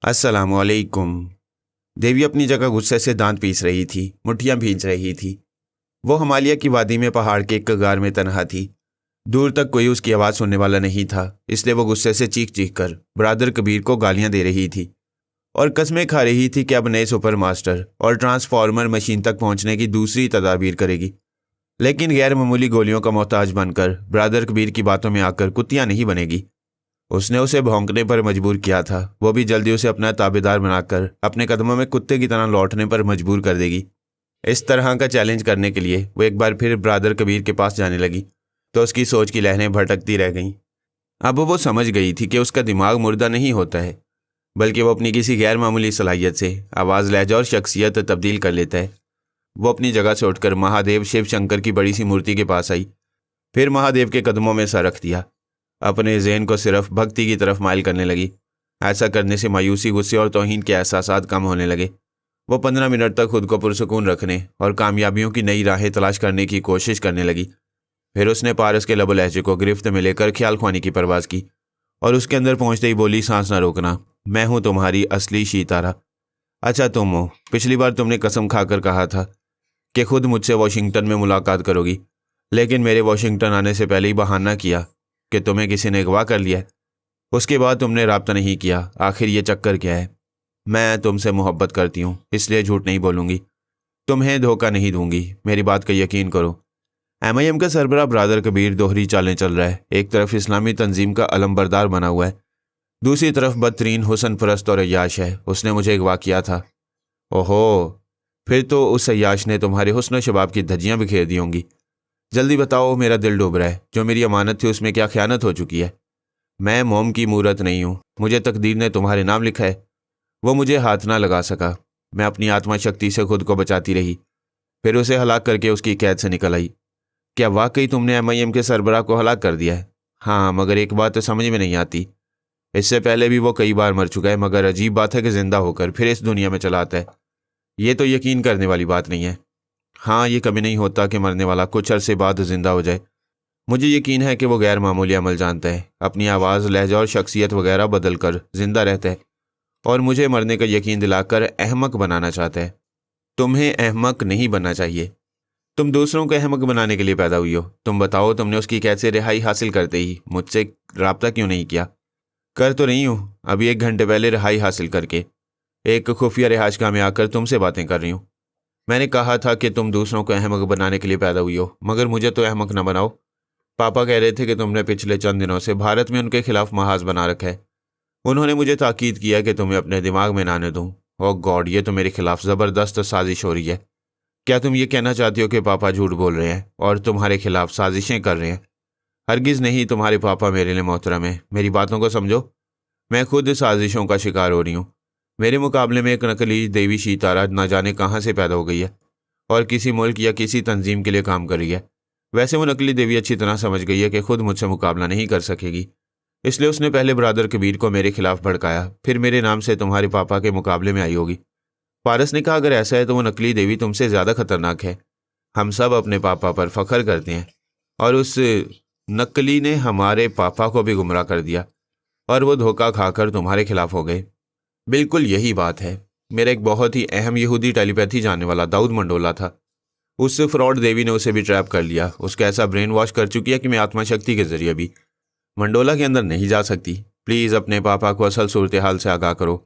अस्सलामुअलैकुम। देवी अपनी जगह गुस्से से दांत पीस रही थी, मुट्ठियां भींच रही थी। वो हिमालय की वादी में पहाड़ के एक गार में तन्हा थी। दूर तक कोई उसकी आवाज़ सुनने वाला नहीं था, इसलिए वो गुस्से से चीख चीख कर ब्रादर कबीर को गालियां दे रही थी और कस्में खा रही थी कि अब नए सुपर मास्टर और ट्रांसफॉर्मर मशीन तक पहुंचने की दूसरी तदाबीर करेगी। लेकिन गैर मामूली गोलियों का मोहताज बनकर ब्रादर कबीर की बातों में आकर कुत्तियां नहीं बनेगी। उसने उसे भौंकने पर मजबूर किया था, वो भी जल्दी उसे अपना ताबेदार बनाकर अपने कदमों में कुत्ते की तरह लौटने पर मजबूर कर देगी। इस तरह का चैलेंज करने के लिए वो एक बार फिर ब्रादर कबीर के पास जाने लगी तो उसकी सोच की लहरें भटकती रह गईं। अब वो समझ गई थी कि उसका दिमाग मुर्दा नहीं होता है, बल्कि वो अपनी किसी गैर मामूली सलाहियत से आवाज़, लहजा और शख्सियत तब्दील कर लेता है। वो अपनी जगह से उठकर महादेव शिव शंकर की बड़ी सी मूर्ति के पास आई, फिर महादेव के कदमों में सर रख दिया। अपने ज़हन को सिर्फ भक्ति की तरफ माइल करने लगी। ऐसा करने से मायूसी, गुस्से और तौहीन के एहसासात कम होने लगे। वो 15 मिनट तक खुद को पुरसुकून रखने और कामयाबियों की नई राहें तलाश करने की कोशिश करने लगी। फिर उसने पारस के लबो लहजे को गिरफ्त में लेकर ख्याल ख्वानी की परवाज़ की और उसके अंदर पहुंचते ही बोली, सांस ना रोकना, मैं हूं तुम्हारी असली शीतारा। अच्छा तुम हो, पिछली बार तुमने कसम खाकर कहा था कि खुद मुझसे वॉशिंगटन में मुलाकात करोगी, लेकिन मेरे वॉशिंगटन आने से पहले ही बहाना किया कि तुम्हें किसी ने अगवा कर लिया है। उसके बाद तुमने राब्ता नहीं किया। आखिर ये चक्कर क्या है? मैं तुमसे मोहब्बत करती हूँ, इसलिए झूठ नहीं बोलूँगी, तुम्हें धोखा नहीं दूंगी, मेरी बात का यकीन करो। MIM का सरबराह ब्रादर कबीर दोहरी चालें चल रहा है। एक तरफ इस्लामी तंजीम का अलमबरदार बना हुआ है, दूसरी तरफ बदतरीन हुसन परस्त और अय्याश है। उसने मुझे अगवा किया था। ओहो, फिर तो उस अय्याश ने तुम्हारे हुस्न शबाब की धज्जियाँ बिखेर दी होंगी। जल्दी बताओ, मेरा दिल डूब रहा है। जो मेरी अमानत थी उसमें क्या ख़यानत हो चुकी है? मैं मोम की मूरत नहीं हूँ, मुझे तकदीर ने तुम्हारे नाम लिखा है। वो मुझे हाथ ना लगा सका। मैं अपनी आत्मा शक्ति से खुद को बचाती रही, फिर उसे हलाक करके उसकी कैद से निकल आई। क्या वाकई तुमने MIM के सरबराह को हलाक कर दिया है? हाँ, मगर एक बात तो समझ में नहीं आती। इससे पहले भी वो कई बार मर चुका है, मगर अजीब बात है कि जिंदा होकर फिर इस दुनिया में चला आता है। ये तो यकीन करने वाली बात नहीं है। हाँ, ये कभी नहीं होता कि मरने वाला कुछ अरसे बाद जिंदा हो जाए। मुझे यकीन है कि वो गैर मामूली अमल जानता है, अपनी आवाज़, लहजा और शख्सियत वगैरह बदल कर जिंदा रहता है और मुझे मरने का यकीन दिलाकर अहमक बनाना चाहता है। तुम्हें अहमक नहीं बनना चाहिए। तुम दूसरों को अहमक बनाने के लिए पैदा हुई हो। तुम बताओ, तुमने उसकी कैसे रिहाई हासिल करते ही मुझसे रब्ता क्यों नहीं किया? कर तो रही हूँ, अभी 1 घंटे पहले रिहाई हासिल करके एक खुफिया रिहाइशगाह में आकर तुमसे बातें कर रही हूँ। मैंने कहा था कि तुम दूसरों को अहमक बनाने के लिए पैदा हुई हो, मगर मुझे तो अहमक न बनाओ। पापा कह रहे थे कि तुमने पिछले चंद दिनों से भारत में उनके खिलाफ महाज बना रखा है। उन्होंने मुझे ताकीद किया कि तुम्हें अपने दिमाग में ना आने दूं। ओह गॉड, ये तो मेरे खिलाफ ज़बरदस्त साजिश हो रही है। क्या तुम ये कहना चाहती हो कि पापा झूठ बोल रहे हैं और तुम्हारे खिलाफ साजिशें कर रहे हैं? हरगिज़ नहीं, तुम्हारे पापा मेरे लिए मोहतरम है। मेरी बातों को समझो। मैं खुद साजिशों का शिकार हो रही हूँ। मेरे मुकाबले में एक नकली देवी शीतारा न जाने कहाँ से पैदा हो गई है और किसी मुल्क या किसी तंजीम के लिए काम कर रही है। वैसे वो नकली देवी अच्छी तरह समझ गई है कि खुद मुझसे मुकाबला नहीं कर सकेगी, इसलिए उसने पहले ब्रादर कबीर को मेरे खिलाफ भड़काया, फिर मेरे नाम से तुम्हारे पापा के मुकाबले में आई होगी। पारस ने कहा, अगर ऐसा है तो वो नकली देवी तुमसे ज़्यादा खतरनाक है। हम सब अपने पापा पर फख्र करते हैं और उस नकली ने हमारे पापा को भी गुमराह कर दिया और वो धोखा खाकर तुम्हारे खिलाफ हो गए। बिल्कुल यही बात है। मेरा एक बहुत ही अहम यहूदी टेलीपैथी जानने वाला दाऊद मंडोला था। उस फ्रॉड देवी ने उसे भी ट्रैप कर लिया। उसका ऐसा ब्रेन वॉश कर चुकी है कि मैं आत्मा शक्ति के जरिए भी मंडोला के अंदर नहीं जा सकती। प्लीज़ अपने पापा को असल सूरत हाल से आगाह करो।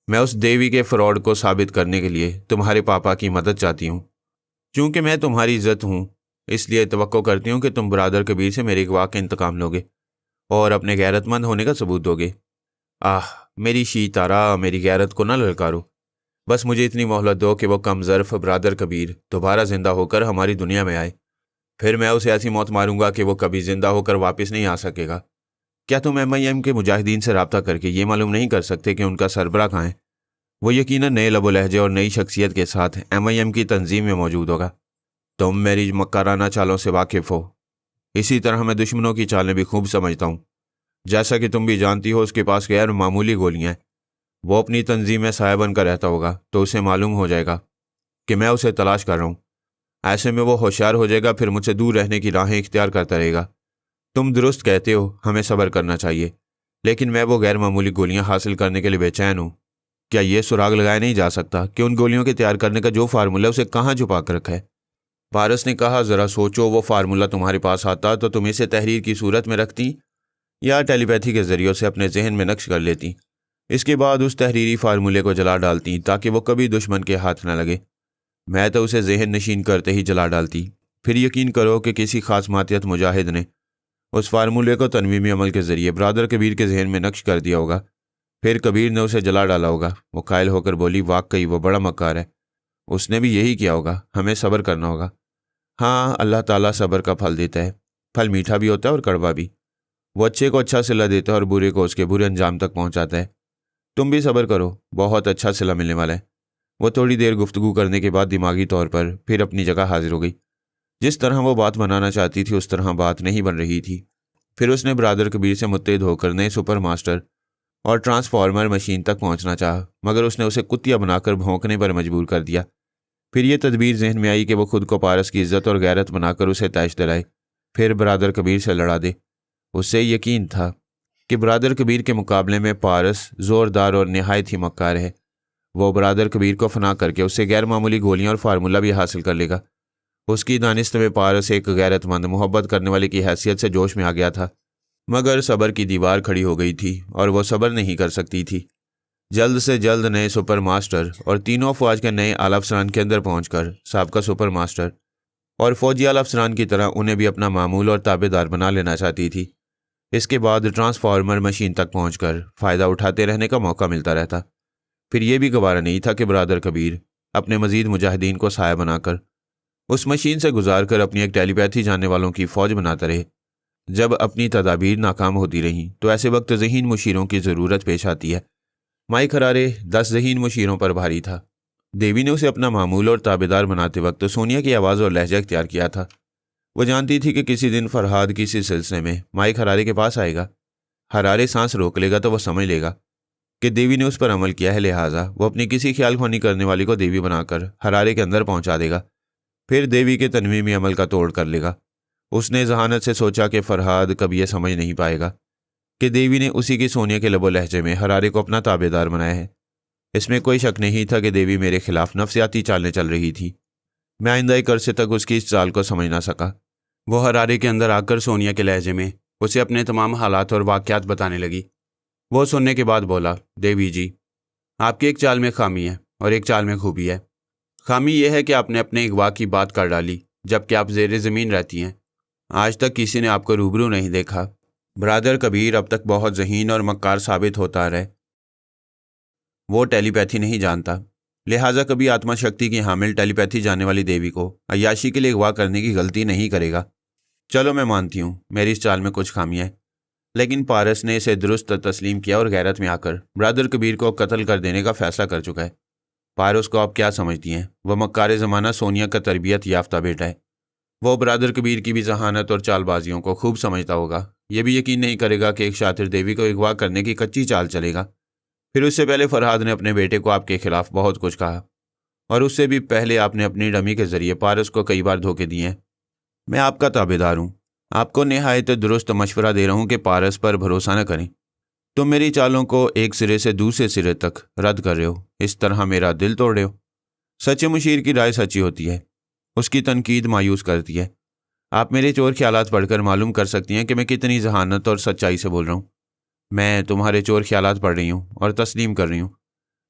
मैं उस देवी के फ्रॉड को साबित करने के लिए तुम्हारे पापा की मदद चाहती हूँ। चूँकि मैं तुम्हारी इज्जत हूँ, इसलिए तवक्को करती हूँ कि तुम ब्रादर कबीर से मेरे गवाह के इंतकाम लोगे और अपने गैरतमंद होने का सबूत दोगे। आह, मेरी शीतारा, मेरी गैरत को ना ललकारो। बस मुझे इतनी मोहलत दो कि वो कम ज़र्फ़ ब्रादर कबीर दोबारा ज़िंदा होकर हमारी दुनिया में आए। फिर मैं उसे ऐसी मौत मारूंगा कि वो कभी ज़िंदा होकर वापस नहीं आ सकेगा। क्या तुम MIM के मुजाहिदीन से रब्ता करके ये मालूम नहीं कर सकते कि उनका सरबराह कहाँ है? वो यकीनन नए लबो लहजे और नई शख्सियत के साथ MIM की तंजीम में मौजूद होगा। तुम मेरी मक्काराना चालों से वाकिफ़ हो। इसी तरह मैं दुश्मनों की चालें भी खूब समझता हूँ। जैसा कि तुम भी जानती हो, उसके पास गैर मामूली गोलियाँ हैं। वो अपनी तंजीम में साया बनकर रहता होगा तो उसे मालूम हो जाएगा कि मैं उसे तलाश कर रहा हूँ। ऐसे में वो होशियार हो जाएगा, फिर मुझसे दूर रहने की राहें इख्तियार करता रहेगा। तुम दुरुस्त कहते हो, हमें सब्र करना चाहिए। लेकिन मैं वो गैर मामूली गोलियां हासिल करने के लिए बेचैन हूँ। क्या ये सुराग लगाया नहीं जा सकता कि उन गोलियों के तैयार करने का जो फार्मूला है उसे कहाँ छुपा कर रखा है? पारस ने कहा, ज़रा सोचो, वो फार्मूला तुम्हारे पास आता तो तुम इसे तहरीर की सूरत में रखती या टेलीपैथी के जरिए से अपने जहन में नक्श कर लेती। इसके बाद उस तहरीरी फार्मूले को जला डालती ताकि वो कभी दुश्मन के हाथ न लगे। मैं तो उसे जहन नशीन करते ही जला डालती। फिर यकीन करो कि किसी खास मातियत मुजाहिद ने उस फार्मूले को तनवीमी अमल के जरिए ब्रादर कबीर के जहन में नक्श कर दिया होगा। फिर कबीर ने उसे जला डाला होगा। वो कायल होकर बोली, वाकई वो बड़ा मक्कार है। उसने भी यही किया होगा। हमें सब्र करना होगा। हाँ, अल्लाह ताला सब्र का फल देता है। फल मीठा भी होता है और कड़वा भी। वो अच्छे को अच्छा सिला देता है और बुरे को उसके बुरे अंजाम तक पहुंचाता है। तुम भी सब्र करो, बहुत अच्छा सिला मिलने वाला है। वो थोड़ी देर गुफ्तगू करने के बाद दिमागी तौर पर फिर अपनी जगह हाजिर हो गई। जिस तरह वो बात बनाना चाहती थी उस तरह बात नहीं बन रही थी। फिर उसने ब्रादर कबीर से मुत्तहिद होकर नए सुपर मास्टर और ट्रांसफार्मर मशीन तक पहुंचना चाहा, मगर उसने उसे कुत्तिया बनाकर भौंकने पर मजबूर कर दिया। फिर ये तदबीर जहन में आई कि वो खुद को पारस की इज्जत और गैरत बनाकर उसे तैश दिलाए, फिर ब्रादर कबीर से लड़ा दे। उससे यकीन था कि ब्रादर कबीर के मुकाबले में पारस ज़ोरदार और नहायत ही मक्कार है। वो ब्रादर कबीर को फना करके उससे गैर मामूली गोलियां और फार्मूला भी हासिल कर लेगा। उसकी दानिस्त में पारस एक गैरतमंद मोहब्बत करने वाले की हैसियत से जोश में आ गया था, मगर सब्र की दीवार खड़ी हो गई थी और वो सब्र नहीं कर सकती थी। जल्द से जल्द नए सुपर मास्टर और तीनों फौज के नए आला अफसरान के अंदर पहुंचकर साबका सुपर मास्टर और फौजी आला अफसरान की तरह उन्हें भी अपना मामूल और ताबेदार बना लेना चाहती थी। इसके बाद ट्रांसफार्मर मशीन तक पहुंचकर फ़ायदा उठाते रहने का मौका मिलता रहता। फिर यह भी गवारा नहीं था कि ब्रादर कबीर अपने मजीद मुजाहिदीन को साया बनाकर उस मशीन से गुजार कर अपनी एक टेलीपैथी जानने वालों की फ़ौज बनाता रहे। जब अपनी तदाबीर नाकाम होती रहीं तो ऐसे वक्त ज़हीन मुशीरों की ज़रूरत पेश आती है। माई खरारे 10 ज़हीन मुशीरों पर भारी था। देवी ने उसे अपना मामूल और ताबेदार बनाते वक्त सोनिया की आवाज़ और लहजा इख्तियार किया था। वो जानती थी कि किसी दिन फरहाद किसी सिलसिले में माई खरारे के पास आएगा। हरारे सांस रोक लेगा तो वह समझ लेगा कि देवी ने उस पर अमल किया है, लिहाजा वो अपनी किसी ख्याल ख्वानी करने वाली को देवी बनाकर हरारे के अंदर पहुंचा देगा। फिर देवी के तनवीमी अमल का तोड़ कर लेगा। उसने जहानत से सोचा कि फरहाद कभी यह समझ नहीं पाएगा कि देवी ने उसी की सोनिया के लबो लहजे में हरारे को अपना ताबेदार बनाया है। इसमें कोई शक नहीं था कि देवी मेरे खिलाफ नफसियाती चालें चल रही थी। मैं आइंदा एक अरसे तक उसकी इस चाल को समझ ना सका। वो हरारे के अंदर आकर सोनिया के लहजे में उसे अपने तमाम हालात और वाक़यात बताने लगी। वो सुनने के बाद बोला, देवी जी, आपकी एक चाल में खामी है और एक चाल में खूबी है। खामी यह है कि आपने अपने अगवा की बात कर डाली जबकि आप ज़ेरे ज़मीन रहती हैं। आज तक किसी ने आपको रूबरू नहीं देखा। ब्रादर कबीर अब तक बहुत ज़हीन और मक्कार साबित होता रहे। वो टेलीपैथी नहीं जानता, लिहाजा कभी आत्मा शक्ति की हामिल टेलीपैथी जानने वाली देवी को अय्याशी के लिए अगवा करने की गलती नहीं करेगा। चलो मैं मानती हूँ मेरी इस चाल में कुछ खामियाँ हैं, लेकिन पारस ने इसे दुरुस्त तस्लीम किया और गैरत में आकर ब्रादर कबीर को कत्ल कर देने का फैसला कर चुका है। पारस को आप क्या समझती हैं? वह मक्कार ज़माना सोनिया का तरबियत याफ्ता बेटा है। वो ब्रादर कबीर की भी जहानत और चालबाजियों को खूब समझता होगा। यह भी यकीन नहीं करेगा कि एक शातिर देवी को अगवा करने की कच्ची चाल चलेगा। फिर उससे पहले फरहाद ने अपने बेटे को आपके खिलाफ बहुत कुछ कहा और उससे भी पहले आपने अपनी डमी के जरिए पारस को कई बार धोखे दिए हैं। मैं आपका ताबेदार हूँ। आपको निहायत दुरुस्त मशवरा दे रहा हूँ कि पारस पर भरोसा न करें। तुम मेरी चालों को एक सिरे से दूसरे सिरे तक रद्द कर रहे हो, इस तरह मेरा दिल तोड़ रहे हो। सच्चे मुशीर की राय सच्ची होती है, उसकी तनकीद मायूस करती है। आप मेरे चोर ख्यालात पढ़कर मालूम कर सकती हैं कि मैं कितनी जहानत और सच्चाई से बोल रहा हूँ। मैं तुम्हारे चोर ख्यालात पढ़ रही हूँ और तस्लीम कर रही हूँ।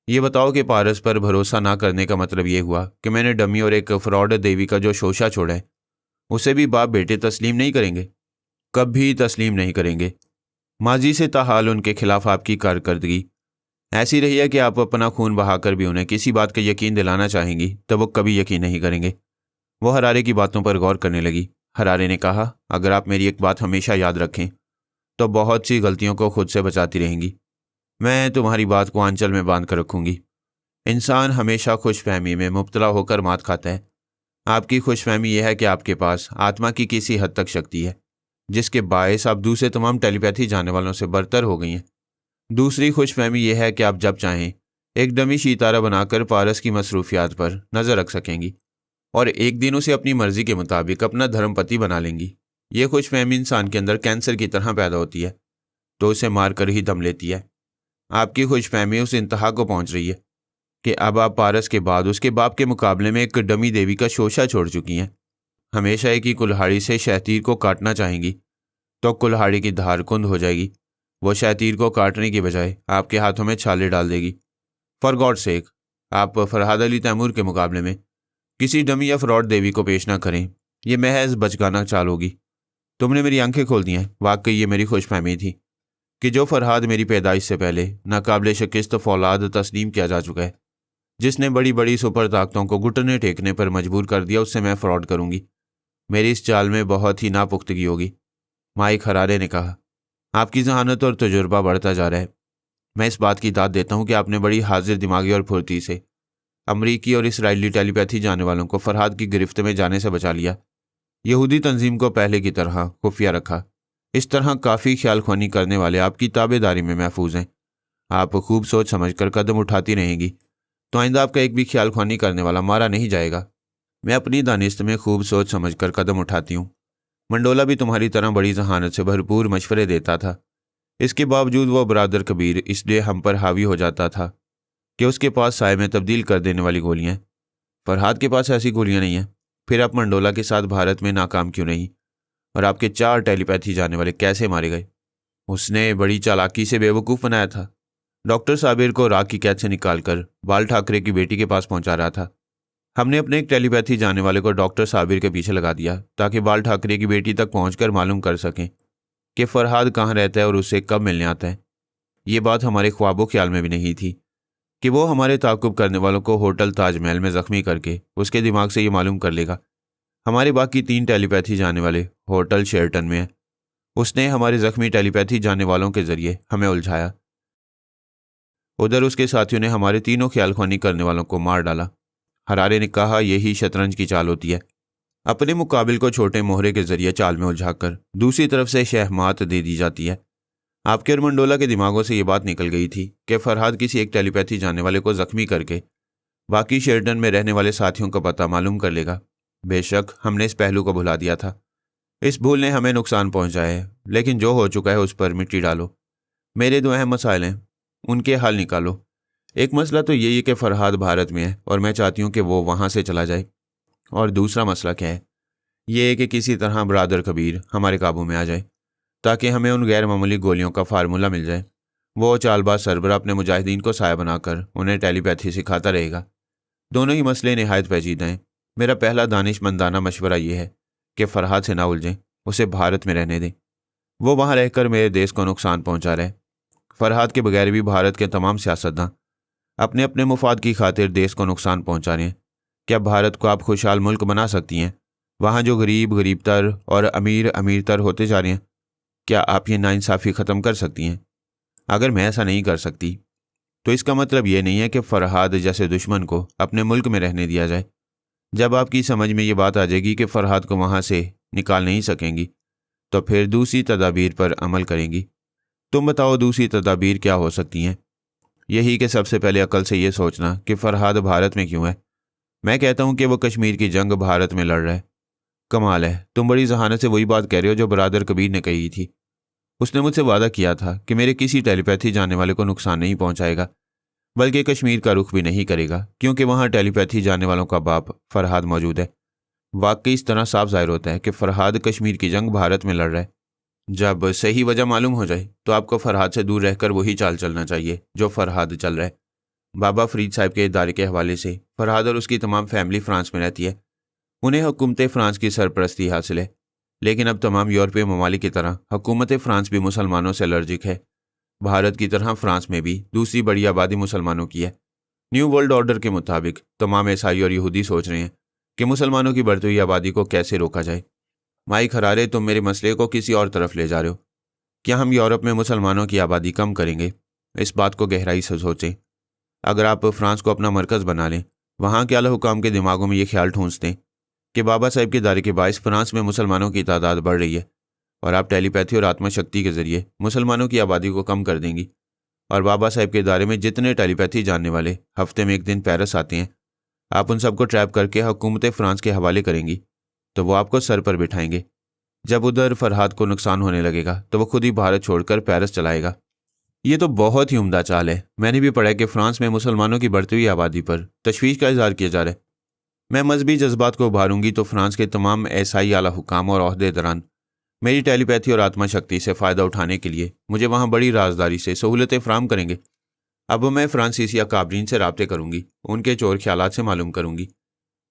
ये बताओ कि पारस पर भरोसा ना करने का मतलब ये हुआ कि मैंने डमी और एक फ्रॉड देवी का जो शोशा छोड़ा है उसे भी बाप बेटे तस्लीम नहीं करेंगे? कभी तस्लीम नहीं करेंगे। माजी से ताहाल उनके खिलाफ आपकी कारकर्दगी ऐसी रही है कि आप अपना खून बहाकर भी उन्हें किसी बात का यकीन दिलाना चाहेंगी तो वो कभी यकीन नहीं करेंगे। वो हरारे की बातों पर गौर करने लगी। हरारे ने कहा, अगर आप मेरी एक बात हमेशा याद रखें तो बहुत सी गलतियों को खुद से बचाती रहेंगी। मैं तुम्हारी बात को आंचल में बांध कर रखूंगी। इंसान हमेशा खुशफहमी में मुब्तला होकर मात खाता है। आपकी खुशफहमी यह है कि आपके पास आत्मा की किसी हद तक शक्ति है जिसके बायस आप दूसरे तमाम टेलीपैथी जानने वालों से बरतर हो गई हैं। दूसरी खुशफहमी यह है कि आप जब चाहें एक डमी सितारा बनाकर पारस की मसरूफियात पर नज़र रख सकेंगी और एक दिन उसे अपनी मर्जी के मुताबिक अपना धर्मपति बना लेंगी। ये खुशफहमी इंसान के अंदर कैंसर की तरह पैदा होती है। तो उसे मारकर ही दम लेती है। आपकी खुशफहमी उस इंतहा को पहुंच रही है कि अब आप पारस के बाद उसके बाप के मुकाबले में एक डमी देवी का शोषा छोड़ चुकी हैं। हमेशा एक ही कुल्हाड़ी से शहतीर को काटना चाहेंगी तो कुल्हाड़ी की धार कुंद हो जाएगी। वो शहतीर को काटने की बजाय आपके हाथों में छाले डाल देगी। फॉर गॉड सेक, आप फरहाद अली तैमूर के मुकाबले में किसी डमी या फ्रॉड देवी को पेश ना करें। यह महज बचकाना चाल होगी। तुमने मेरी आंखें खोल दी हैं। वाकई ये मेरी खुशफहमी थी कि जो फरहाद मेरी पैदाइश से पहले नाकाबिले शिकस्त फौलाद तस्लीम किया जा चुका है, जिसने बड़ी बड़ी सुपर ताकतों को घुटने टेकने पर मजबूर कर दिया, उससे मैं फ्रॉड करूंगी। मेरी इस चाल में बहुत ही नापुख्तगी होगी। माइक हरारे ने कहा, आपकी जहानत और तजुर्बा बढ़ता जा रहा है। मैं इस बात की दाद देता हूं कि आपने बड़ी हाजिर दिमागी और फुर्ती से अमरीकी और इसराइली टेलीपैथी जाने वालों को फरहाद की गिरफ्त में जाने से बचा लिया। यहूदी तंजीम को पहले की तरह खुफिया रखा। इस तरह काफ़ी ख्याल ख्वानी करने वाले आपकी ताबेदारी में महफूज हैं। आप खूब सोच समझ कर कदम उठाती रहेंगी तो आइंदा आपका एक भी ख्याल ख्वानी करने वाला मारा नहीं जाएगा। मैं अपनी दानिस्त में खूब सोच समझ कर कदम उठाती हूँ। मंडोला भी तुम्हारी तरह बड़ी जहानत से भरपूर मशवरे देता था। इसके बावजूद वो बरादर कबीर इसलिए हम पर हावी हो जाता था कि उसके पास साय में तब्दील कर देने वाली गोलियां। फरहाद के पास ऐसी गोलियां नहीं हैं। फिर आप मंडोला के साथ भारत में नाकाम क्यों नहीं? और आपके 4 टेलीपैथी जाने वाले कैसे मारे गए? उसने बड़ी चालाकी से बेवकूफ़ बनाया था। डॉक्टर साबिर को राग की कैद से निकालकर बाल ठाकरे की बेटी के पास पहुंचा रहा था। हमने अपने एक टेलीपैथी जाने वाले को डॉक्टर साबिर के पीछे लगा दिया ताकि बाल ठाकरे की बेटी तक पहुंचकर मालूम कर सकें कि फरहाद कहाँ रहता है और उससे कब मिलने आता है। ये बात हमारे ख्वाबों ख्याल में भी नहीं थी कि वो हमारे ताकुब करने वालों को होटल ताजमहल में ज़ख्मी करके उसके दिमाग से ये मालूम कर लेगा हमारे बाकी 3 टेलीपैथी जाने वाले होटल शेरटन में हैं। उसने हमारे ज़ख्मी टेलीपैथी जाने वालों के ज़रिए हमें उलझाया। उधर उसके साथियों ने हमारे तीनों ख्याल ख्वानी करने वालों को मार डाला। हरारे ने कहा, यही शतरंज की चाल होती है। अपने मुकाबिल को छोटे मोहरे के जरिए चाल में उलझाकर दूसरी तरफ से शहमात दे दी जाती है। आपके और मंडोला के दिमागों से ये बात निकल गई थी कि फरहाद किसी एक टेलीपैथी जाने वाले को जख्मी करके बाकी शेरटन में रहने वाले साथियों का पता मालूम कर लेगा। बेशक हमने इस पहलू को भुला दिया था। इस भूल ने हमें नुकसान पहुंचाया है, लेकिन जो हो चुका है उस पर मिट्टी डालो। मेरे 2 अहम मसाइल हैं, उनके हल निकालो। एक मसला तो यही है कि फरहाद भारत में है और मैं चाहती हूँ कि वो वहाँ से चला जाए। और दूसरा मसला क्या है? ये है कि किसी तरह बरादर कबीर हमारे काबू में आ जाए ताकि हमें उन गैर मामूली गोलियों का फार्मूला मिल जाए। वो चालबाज सरबरा अपने मुजाहिदीन को साया बनाकर उन्हें टेलीपैथी सिखाता रहेगा। दोनों ही मसले निहायत पेचीदा हैं। मेरा पहला दानिशमंदाना मशवरा ये है कि फरहाद से ना उलझें, उसे भारत में रहने दें। वो वहाँ रहकर मेरे देश को नुकसान पहुँचा रहे। फरहाद के बगैर भी भारत के तमाम सियासतदान अपने अपने मुफाद की खातिर देश को नुकसान पहुँचा रहे हैं। क्या भारत को आप खुशहाल मुल्क बना सकती हैं वहाँ जो गरीब गरीबतर और अमीर अमीरतर होते जा रहे हैं? क्या आप ये नाइंसाफ़ी ख़त्म कर सकती हैं? अगर मैं ऐसा नहीं कर सकती तो इसका मतलब ये नहीं है कि फरहाद जैसे दुश्मन को अपने मुल्क में रहने दिया जाए। जब आपकी समझ में ये बात आ जाएगी कि फरहाद को वहाँ से निकाल नहीं सकेंगी तो फिर दूसरी तदाबीर पर अमल करेंगी। तुम बताओ दूसरी तदाबीर क्या हो सकती हैं? यही कि सबसे पहले अकल से ये सोचना कि फरहाद भारत में क्यों है। मैं कहता हूँ कि वो कश्मीर की जंग भारत में लड़ रहा है। कमाल है, तुम बड़ी जहानत से वही बात कह रहे हो जो बरादर कबीर ने कही थी। उसने मुझसे वादा किया था कि मेरे किसी टेलीपैथी जाने वाले को नुकसान नहीं पहुंचाएगा, बल्कि कश्मीर का रुख भी नहीं करेगा क्योंकि वहाँ टेलीपैथी जाने वालों का बाप फरहाद मौजूद है। वाकई इस तरह साफ जाहिर होता है कि फरहाद कश्मीर की जंग भारत में लड़ रहा है। जब सही वजह मालूम हो जाए तो आपको फरहाद से दूर रहकर वही चाल चलना चाहिए जो फरहाद चल रहा है। बाबा फरीद साहब के इदारे के हवाले से फरहाद और उसकी तमाम फैमिली फ्रांस में रहती है। उन्हें हुकूमत फ़्रांस की सरपरस्ती हासिल है, लेकिन अब तमाम यूरोपीय ममालिक की तरह हुकूमत फ़्रांस भी मुसलमानों से एलर्जिक है। भारत की तरह फ़्रांस में भी दूसरी बड़ी आबादी मुसलमानों की है। न्यू वर्ल्ड ऑर्डर के मुताबिक तमाम ईसाई और यहूदी सोच रहे हैं कि मुसलमानों की बढ़ती हुई आबादी को कैसे रोका जाए। माइक हरारे, तुम मेरे मसले को किसी और तरफ ले जा रहे हो। क्या हम यूरोप में मुसलमानों की आबादी कम करेंगे? इस बात को गहराई से सोचें। अगर आप फ़्रांस को अपना मरकज़ बना लें, वहाँ के आला हुकाम के दिमागों में ये ख्याल ठूंस दें कि बाबा साहब के दायरे के बायस फ्रांस में मुसलमानों की तादाद बढ़ रही है और आप टेलीपैथी और आत्मशक्ति के जरिए मुसलमानों की आबादी को कम कर देंगी, और बाबा साहब के दायरे में जितने टेलीपैथी जानने वाले हफ्ते में 1 दिन पेरिस आते हैं, आप उन सबको ट्रैप करके हुकूमत फ़्रांस के हवाले करेंगी तो वो आपको सर पर बिठाएंगे। जब उधर फरहाद को नुकसान होने लगेगा तो वो खुद ही भारत छोड़कर पेरिस चलाएगा। ये तो बहुत ही उम्दा चाल है। मैंने भी पढ़ा है कि फ्रांस में मुसलमानों की बढ़ती हुई आबादी पर तशवीश का इजहार किया जा रहा है। मैं मजहबी जज्बात को उभारूंगी तो फ्रांस के तमाम ईसाई आला हुकाम और ओहदेदारान मेरी टेलीपैथी और आत्मा शक्ति से फ़ायदा उठाने के लिए मुझे वहाँ बड़ी राजदारी से सहूलतें फराहम करेंगे। अब मैं फ्रांसीसी अकाबरीन से राब्ते करूंगी, उनके चोर ख्यालात से मालूम करूंगी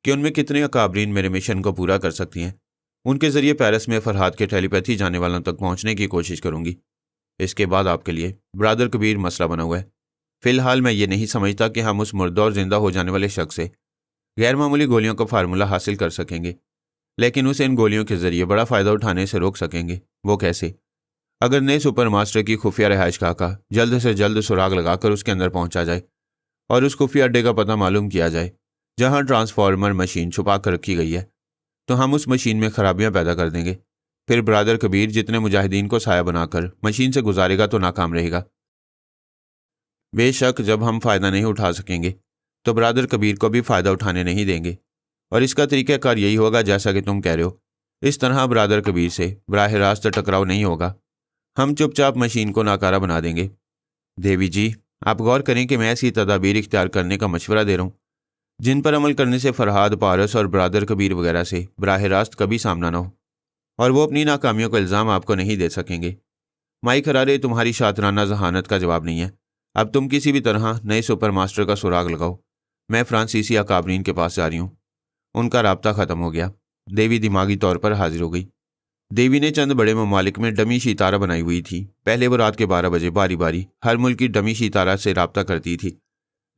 कि उनमें कितने अकाबरीन मेरे मिशन को पूरा कर सकती हैं। उनके ज़रिए पेरिस में फरहाद के टेलीपैथी जाने वालों तक पहुंचने की कोशिश करूंगी। इसके बाद आपके लिए ब्रादर कबीर मसला बना हुआ है। फिलहाल मैं ये नहीं समझता कि हम उस मुर्दा और जिंदा हो जाने वाले शख्स से गैर मामूली गोलियों का फार्मूला हासिल कर सकेंगे, लेकिन उसे इन गोलियों के जरिए बड़ा फ़ायदा उठाने से रोक सकेंगे। वो कैसे? अगर नए सुपर मास्टर की खुफिया रिहाइश गाह का जल्द से जल्द सुराग लगाकर उसके अंदर पहुंचा जाए और उस खुफिया अड्डे का पता मालूम किया जाए जहां ट्रांसफार्मर मशीन छुपा कर रखी गई है, तो हम उस मशीन में खराबियां पैदा कर देंगे। फिर ब्रादर कबीर जितने मुजाहिदीन को साया बनाकर मशीन से गुजारेगा तो नाकाम रहेगा। बेशक जब हम फ़ायदा नहीं उठा सकेंगे तो ब्रादर कबीर को भी फ़ायदा उठाने नहीं देंगे, और इसका तरीक़ाकार यही होगा जैसा कि तुम कह रहे हो। इस तरह ब्रादर कबीर से बराह रास्त टकराव नहीं होगा, हम चुपचाप मशीन को नाकारा बना देंगे। देवी जी, आप गौर करें कि मैं ऐसी तदाबीर इख्तियार करने का मशवरा दे रहा हूँ जिन पर अमल करने से फरहाद, पारस और ब्रादर कबीर वगैरह से बराह रास्त कभी सामना ना हो और वो अपनी नाकामियों का इल्ज़ाम आपको नहीं दे सकेंगे। माई खरारे, तुम्हारी शातराना जहानत का जवाब नहीं है। अब तुम किसी भी तरह नए सुपर मास्टर का सुराग लगाओ। मैं फ्रांसीसी अकाबरीन के पास जा रही हूँ। उनका राब्ता ख़त्म हो गया। देवी दिमागी तौर पर हाजिर हो गई। देवी ने चंद बड़े ममालिक में डमी शितारा बनाई हुई थी। पहले वो रात के 12 बजे बारी बारी हर मुल्क की डमी शितारा से राब्ता करती थी,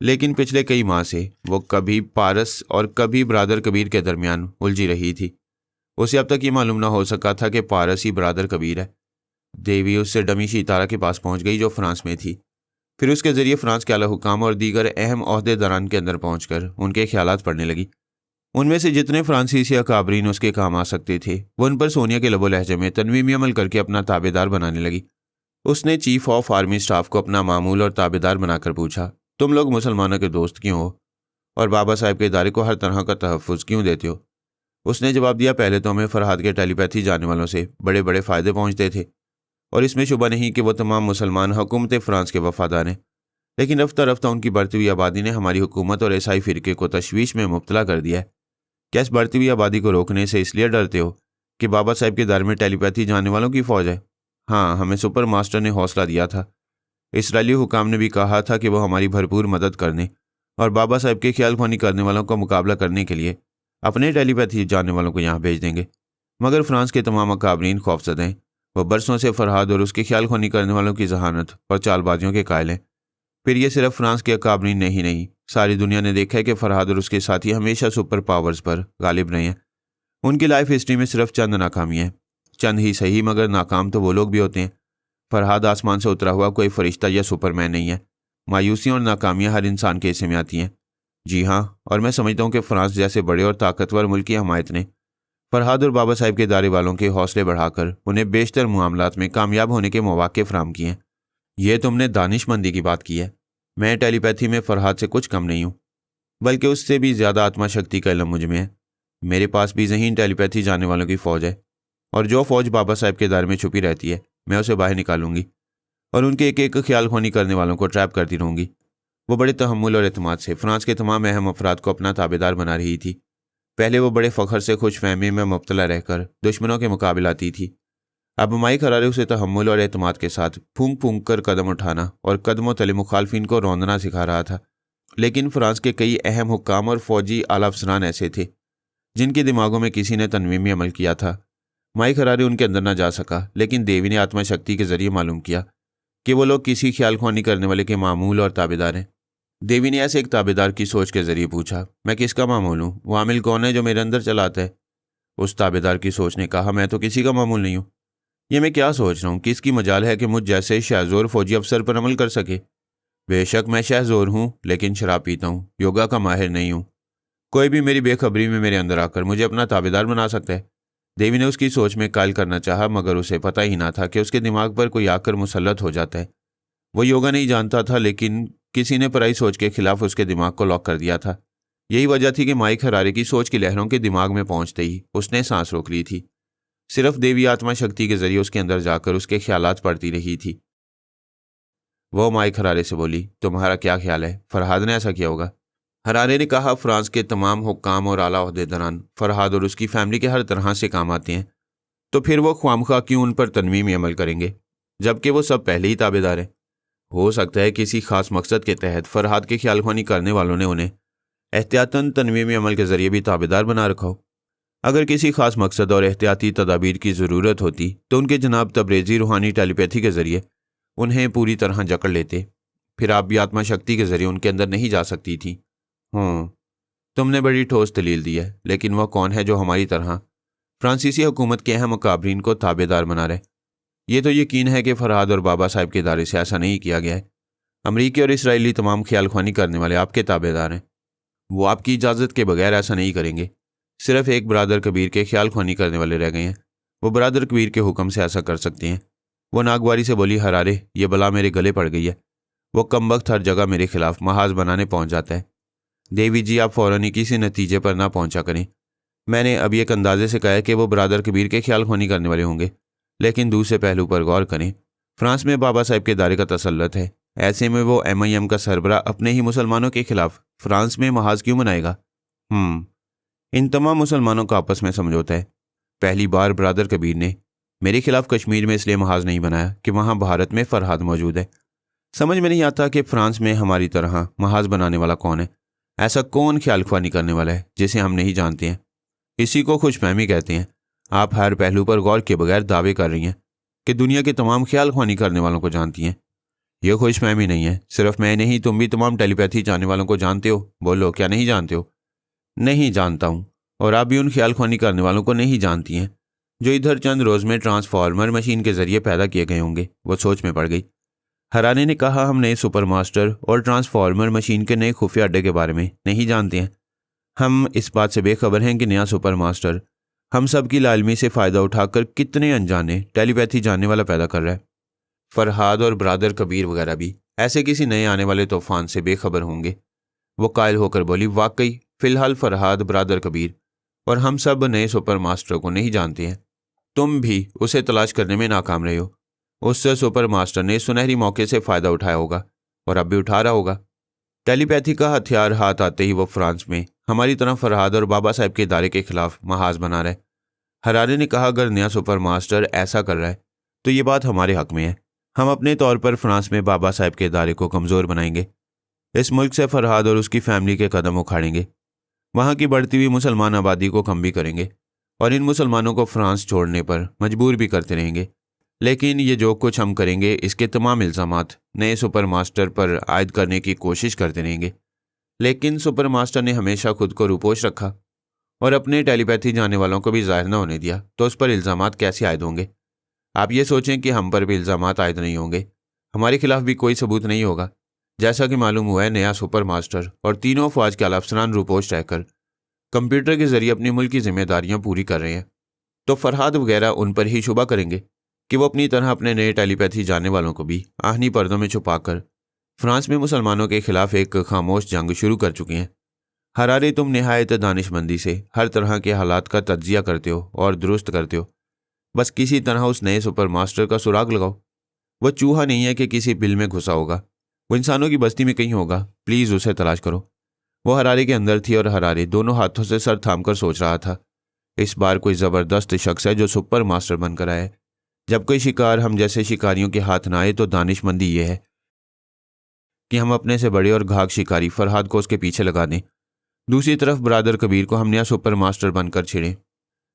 लेकिन पिछले कई माह से वो कभी पारस और कभी ब्रादर कबीर के दरमियान उलझी रही थी। उसे अब तक ये मालूम ना हो सका था कि पारस ही ब्रादर कबीर है। देवी उससे डमी शितारा के पास पहुंच गई जो फ्रांस में थी। फिर उसके जरिए फ्रांस के आला हुकाम और दीगर अहम ओहदेदारान के अंदर पहुंचकर उनके ख्यालात पढ़ने लगी। उनमें से जितने फ्रांसीसी अकाबरीन उसके काम आ सकते थे वो उन पर सोनिया के लबो लहजे में तनवीमी अमल करके अपना ताबेदार बनाने लगी। उसने चीफ ऑफ आर्मी स्टाफ को अपना मामूल और ताबेदार बनाकर पूछा, तुम लोग मुसलमानों के दोस्त क्यों हो और बाबा साहब के इदारे को हर तरह का तहफ़्फ़ुज़ क्यों देते हो? उसने जवाब दिया, पहले तो हमें फरहाद के टेलीपैथी जाने वालों से बड़े बड़े फ़ायदे पहुँचते थे और इसमें शुबा नहीं कि वो तमाम मुसलमान हुकूमत फ़्रांस के वफ़ादार हैं, लेकिन रफ्ता रफ्ता उनकी बढ़ती हुई आबादी ने हमारी हुकूमत और ईसाई फ़िरके को तशवीश में मुब्तला कर दिया है। क्या इस बढ़ती हुई आबादी को रोकने से इसलिए डरते हो कि बाबा साहब के दर में टेलीपैथी जाने वालों की फ़ौज है? हाँ, हमें सुपर मास्टर ने हौसला दिया था। इसराइली हुकाम ने भी कहा था कि वो हमारी भरपूर मदद करने और बाबा साहब के ख्याल ख्वानी करने वालों का मुकाबला करने के लिए अपने टेलीपैथी जानने वालों को यहाँ भेज देंगे। मगर फ्रांस के तमाम अकाबरीन खौफजदा हैं। वह बरसों से फरहाद और उसके ख्याल ख्वानी करने वालों की जहानत और चालबाजियों के कायल हैं। फिर ये सिर्फ फ्रांस के अकाबरीन नहीं, सारी दुनिया ने देखा है कि फरहाद और उसके साथी हमेशा सुपर पावर्स पर गालिब रहे हैं। उनकी लाइफ हिस्ट्री में सिर्फ चंद नाकामी हैं। चंद ही सही, मगर नाकाम तो वो लोग भी होते हैं। फरहाद आसमान से उतरा हुआ कोई फरिश्ता या सुपरमैन नहीं है। मायूसियाँ और नाकामियाँ हर इंसान के हिस्से में आती हैं। जी हाँ, और मैं समझता हूँ कि फ्रांस जैसे बड़े और ताकतवर मुल्क की हमायत ने फरहाद और बाबा साहब के इदारे वालों के हौसले बढ़ाकर उन्हें बेशतर मामलात में कामयाब होने के मौके फराहम किए हैं। यह तुमने दानिशमंदी की बात की है। मैं टेलीपैथी में फरहाद से कुछ कम नहीं हूँ, बल्कि उससे भी ज़्यादा आत्मा शक्ति का इल्म मुझ में है। मेरे पास भी ज़हीन टेलीपैथी जानने वालों की फ़ौज है, और जो फ़ौज बाबा साहब के दायरे में छुपी रहती है मैं उसे बाहर निकालूंगी और उनके एक एक ख्याल ख्वानी करने वालों को ट्रैप करती रहूँगी। वो बड़े तहम्मुल और एतमाद से फ्रांस के तमाम अहम अफराद को अपना ताबेदार बना रही थी। पहले वो बड़े फ़ख्र से खुशफहमी में मुब्तला रहकर दुश्मनों के मुकाबले आती थी। अब माई खरारे उसे तहम्मुल और एतमाद के साथ फूंक फूंक कर कदम उठाना और कदमों तले मुखालफिन को रौंदना सिखा रहा था। लेकिन फ्रांस के कई अहम हुक्काम और फौजी आला अफसरान ऐसे थे जिनके दिमागों में किसी ने तनवीमी अमल किया था। माई खरारे उनके अंदर ना जा सका, लेकिन देवी ने आत्मा शक्ति के जरिए मालूम किया कि वो लोग किसी ख्याल ख्वानी करने वाले के मामूल और ताबेदार हैं। देवी ने ऐसे एक ताबेदार की सोच के जरिए पूछा, मैं किसका मामूल हूँ? वो आमिल कौन है जो मेरे अंदर चलाता है? उस ताबेदार की सोच ने कहा, मैं तो किसी का मामूल नहीं हूँ। ये मैं क्या सोच रहा हूँ? किसकी मजाल है कि मुझ जैसे शहजोर फौजी अफसर पर अमल कर सके? बेशक मैं शहजोर हूँ, लेकिन शराब पीता हूँ, योगा का माहिर नहीं हूँ। कोई भी मेरी बेखबरी में मेरे अंदर आकर मुझे अपना ताबेदार बना सकता है। देवी ने उसकी सोच में कायल करना चाहा, मगर उसे पता ही ना था कि उसके दिमाग पर कोई आकर मुसल्लत हो जाता है। वो योगा नहीं जानता था, लेकिन किसी ने पराई सोच के खिलाफ उसके दिमाग को लॉक कर दिया था। यही वजह थी कि माई खरारे की सोच की लहरों के दिमाग में पहुंचते ही उसने सांस रोक ली थी। सिर्फ देवी आत्मा शक्ति के जरिए उसके अंदर जाकर उसके ख्यालात पढ़ती रही थी। वो माइक हरारे से बोली, तुम्हारा क्या ख्याल है, फरहाद ने ऐसा किया होगा? हरारे ने कहा, फ्रांस के तमाम हुक्काम और आला ओहदेदारान फरहाद और उसकी फैमिली के हर तरह से काम आते हैं, तो फिर वो ख्वामखा क्यों उन पर तनवीमी अमल करेंगे, जबकि वो सब पहले ही ताबेदार हैं। हो सकता है किसी खास मकसद के तहत फरहाद की ख्यालख्वानी करने वालों ने उन्हें एहतियातन तनवीमी अमल के जरिए भी ताबेदार बना रखा हो। अगर किसी खास मकसद और एहतियाती तदाबीर की ज़रूरत होती तो उनके जनाब तबरेज़ी रूहानी टेलीपैथी के जरिए उन्हें पूरी तरह जकड़ लेते, फिर आप भी आत्मा शक्ति के जरिए उनके अंदर नहीं जा सकती थी। तुमने बड़ी ठोस दलील दी है, लेकिन वह कौन है जो हमारी तरह फ्रांसीसी हुकूमत के अहम मुकाबरीन को ताबेदार बना रहे? ये तो यकीन है कि फरहाद और बाबा साहब के इदारे से ऐसा नहीं किया गया है। अमरीकी और इसराइली तमाम ख्यालख्वानी करने वाले आपके ताबेदार हैं। वो आपकी इजाज़त के बगैर ऐसा नहीं करेंगे। सिर्फ एक बरादर कबीर के ख्यालख्वानी करने वाले रह गए हैं, वो बरादर कबीर के हुक्म से ऐसा कर सकते हैं। वो नागवारी से बोली, हरारे, ये बला मेरे गले पड़ गई है। वो कमबख्त हर जगह मेरे खिलाफ महाज बनाने पहुंच जाता है। देवी जी, आप फ़ौरन ही किसी नतीजे पर ना पहुंचा करें। मैंने अभी एक अंदाजे से कहा है कि वो बरादर कबीर के ख्यालख्वानी करने वाले होंगे, लेकिन दूसरे पहलू पर गौर करें। फ्रांस में बाबा साहब के दायरे का तसल्लुत है, ऐसे में वो MIM का सरबरा अपने ही मुसलमानों के खिलाफ फ्रांस में महाज क्यों बनाएगा? इन तमाम मुसलमानों का आपस में समझौता है। पहली बार बरादर कबीर ने मेरे खिलाफ कश्मीर में इसलिए महाज नहीं बनाया कि वहाँ भारत में फरहाद मौजूद है। समझ में नहीं आता कि फ्रांस में हमारी तरह महाज बनाने वाला कौन है। ऐसा कौन ख्यालख्वानी करने वाला है जिसे हम नहीं जानते हैं? इसी को खुशफहमी कहते हैं। आप हर पहलू पर गौर के बगैर दावे कर रही हैं कि दुनिया के तमाम ख्यालख्वानी करने वालों को जानती हैं। यह खुशफहमी नहीं है। सिर्फ मैं नहीं, तुम भी तमाम टेलीपैथी जानने वालों को जानते हो। बोलो, क्या नहीं जानते हो? नहीं जानता हूँ, और आप भी उन ख्यालख्वानी करने वालों को नहीं जानती हैं जो इधर चंद रोज़ में ट्रांसफार्मर मशीन के जरिए पैदा किए गए होंगे। वो सोच में पड़ गई। हराने ने कहा, हम नए सुपर मास्टर और ट्रांसफार्मर मशीन के नए खुफिया अड्डे के बारे में नहीं जानते हैं। हम इस बात से बेखबर हैं कि नया सुपर मास्टर हम सब की लालमी से फ़ायदा उठाकर कितने अनजाने टेलीपैथी जानने वाला पैदा कर रहा है। फरहाद और बरादर कबीर वगैरह भी ऐसे किसी नए आने वाले तूफान से बेखबर होंगे। वो कायल होकर बोली, वाकई फ़िलहाल फरहाद, बरादर कबीर और हम सब नए सुपर मास्टर को नहीं जानते हैं। तुम भी उसे तलाश करने में नाकाम रहे हो। उस सुपर मास्टर ने सुनहरी मौके से फ़ायदा उठाया होगा और अब भी उठा रहा होगा। टेलीपैथी का हथियार हाथ आते ही वो फ्रांस में हमारी तरह फरहाद और बाबा साहब के इदारे के खिलाफ महाज बना रहा है। हरारे ने कहा, अगर नया सुपर मास्टर ऐसा कर रहा है तो ये बात हमारे हक में है। हम अपने तौर पर फ्रांस में बाबा साहब के इदारे को कमज़ोर बनाएंगे। इस मुल्क से फरहाद और उसकी फैमिली के कदम उखाड़ेंगे। वहाँ की बढ़ती हुई मुसलमान आबादी को कम भी करेंगे और इन मुसलमानों को फ्रांस छोड़ने पर मजबूर भी करते रहेंगे। लेकिन ये जो कुछ हम करेंगे, इसके तमाम इल्ज़ामात नए सुपर मास्टर पर आयद करने की कोशिश करते रहेंगे। लेकिन सुपर मास्टर ने हमेशा खुद को रूपोश रखा और अपने टेलीपैथी जानने वालों को भी जाहिर न होने दिया, तो उस पर इल्ज़ामात कैसे आयद होंगे? आप ये सोचें कि हम पर भी इल्ज़ामात आयद नहीं होंगे, हमारे खिलाफ भी कोई सबूत नहीं होगा। जैसा कि मालूम हुआ है, नया सुपर मास्टर और तीनों फौज के आला अफसरान रूपोश रहकर कंप्यूटर के जरिए अपनी मुल्क की जिम्मेदारियां पूरी कर रहे हैं, तो फरहाद वगैरह उन पर ही शुबा करेंगे कि वो अपनी तरह अपने नए टेलीपैथी जानने वालों को भी आहनी पर्दों में छुपाकर फ्रांस में मुसलमानों के खिलाफ एक खामोश जंग शुरू कर चुके हैं। हरारे, तुम निहायत दानिशमंदी से हर तरह के हालात का तज्जिया करते हो और दुरुस्त करते हो। बस किसी तरह उस नए सुपर मास्टर का सुराग लगाओ। वह चूहा नहीं है कि किसी बिल में घुसा होगा, वो इंसानों की बस्ती में कहीं होगा। प्लीज़ उसे तलाश करो। वो हरारे के अंदर थी और हरारे दोनों हाथों से सर थाम कर सोच रहा था, इस बार कोई ज़बरदस्त शख्स है जो सुपर मास्टर बनकर आया है। जब कोई शिकार हम जैसे शिकारियों के हाथ ना आए तो दानिशमंदी ये है कि हम अपने से बड़े और घाघ शिकारी फरहाद को उसके पीछे लगा दें। दूसरी तरफ बरादर कबीर को हम नया सुपर मास्टर बनकर छेड़ें।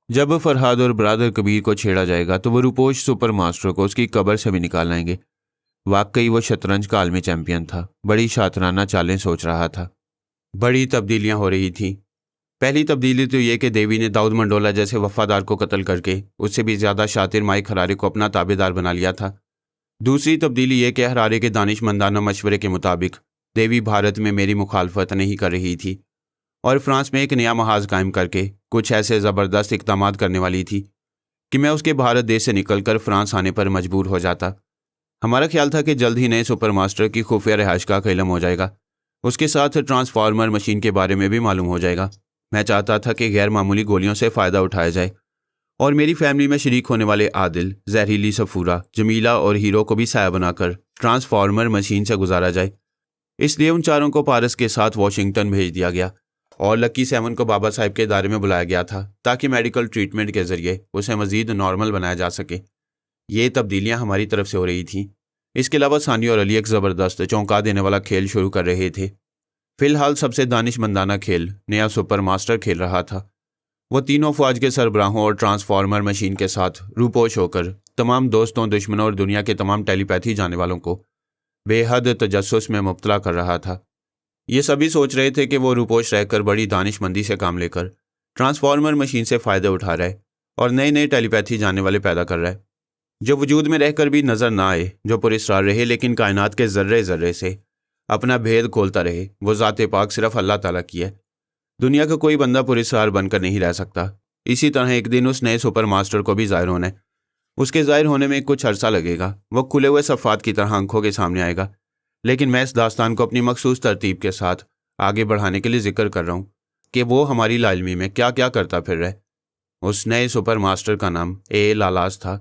जब फरहाद और बरादर कबीर को छेड़ा जाएगा तो वो रूपोश सुपर मास्टर को उसकी कब्र से भी निकाल लाएंगे। वाकई वो शतरंज का आलमी चैंपियन था। बड़ी शातिराना चालें सोच रहा था। बड़ी तब्दीलियां हो रही थीं। पहली तब्दीली तो ये कि देवी ने दाऊद मंडोला जैसे वफादार को कत्ल करके उससे भी ज़्यादा शातिर माइक हरारे को अपना ताबेदार बना लिया था। दूसरी तब्दीली ये कि हरारे के दानिशमंदाना मशवरे के मुताबिक देवी भारत में मेरी मुखालफत नहीं कर रही थी और फ्रांस में एक नया महाज कायम करके कुछ ऐसे ज़बरदस्त इक़दाम करने वाली थी कि मैं उसके भारत देश से निकलकर फ्रांस आने पर मजबूर हो जाता। हमारा ख्याल था कि जल्द ही नए सुपर मास्टर की खुफिया रिहाइशगाह का इल्म हो जाएगा। उसके साथ ट्रांसफार्मर मशीन के बारे में भी मालूम हो जाएगा। मैं चाहता था कि गैर मामूली गोलियों से फ़ायदा उठाया जाए और मेरी फैमिली में शरीक होने वाले आदिल, जहरीली सफूरा, जमीला और हीरो को भी साया बनाकर ट्रांसफार्मर मशीन से गुजारा जाए। इसलिए उन चारों को पारस के साथ वॉशिंगटन भेज दिया गया और लकी 7 को बाबा साहब के इदारे में बुलाया गया था ताकि मेडिकल ट्रीटमेंट के जरिए उसे मजीद नॉर्मल बनाया जा सके। ये तब्दीलियां हमारी तरफ से हो रही थीं। इसके अलावा सानी और अली एक ज़बरदस्त चौंका देने वाला खेल शुरू कर रहे थे। फिलहाल सबसे दानिशमंदाना खेल नया सुपर मास्टर खेल रहा था। वो तीनों फौज के सरबराहों और ट्रांसफार्मर मशीन के साथ रूपोश होकर तमाम दोस्तों, दुश्मनों और दुनिया के तमाम टेलीपैथी जाने वालों को बेहद तजस्सुस में मुब्तला कर रहा था। ये सभी सोच रहे थे कि वो रूपोश रहकर बड़ी दानिशमंदी से काम लेकर ट्रांसफार्मर मशीन से फ़ायदे उठा रहा है और नए नए टेलीपैथी जाने वाले पैदा कर रहा है, जो वजूद में रहकर भी नज़र ना आए, जो पुरस्कार रहे लेकिन कायनात के ज़र्रे ज़र्रे से अपना भेद खोलता रहे। वो ज़ाते पाक सिर्फ अल्लाह ताला की है। दुनिया का कोई बंदा पुरस्कार बनकर नहीं रह सकता। इसी तरह एक दिन उस नए सुपर मास्टर को भी ज़ाहिर होना है। उसके ज़ाहिर होने में कुछ अरसा लगेगा। वो खुले हुए सफ़ात की तरह आंखों के सामने आएगा। लेकिन मैं इस दास्तान को अपनी मखसूस तरतीब के साथ आगे बढ़ाने के लिए जिक्र कर रहा हूँ कि वो हमारी लाइलमी में क्या क्या करता फिर रहा है। उस नए सुपर मास्टर का नाम ए लालास था।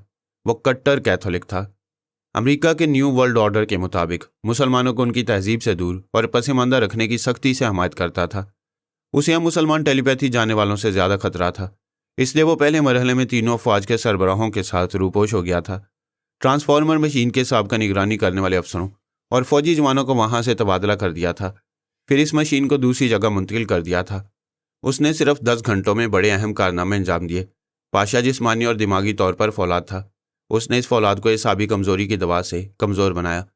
वो कट्टर कैथोलिक था। अमेरिका के न्यू वर्ल्ड ऑर्डर के मुताबिक मुसलमानों को उनकी तहजीब से दूर और पसमानदा रखने की सख्ती से हमायत करता था। उसे हम मुसलमान टेलीपैथी जाने वालों से ज़्यादा खतरा था। इसलिए वो पहले मरहले में तीनों फौज के सरबराहों के साथ रूपोश हो गया था। ट्रांसफार्मर मशीन के साबका निगरानी करने वाले अफसरों और फौजी जवानों को वहाँ से तबादला कर दिया था। फिर इस मशीन को दूसरी जगह मुंतकिल कर दिया था। उसने सिर्फ 10 घंटों में बड़े अहम कारनामे अंजाम दिए। पाशा जिस्मानी और दिमागी तौर पर फौलाद था। उसने इस फौलाद को एसाबी कमज़ोरी की दवा से कमज़ोर बनाया।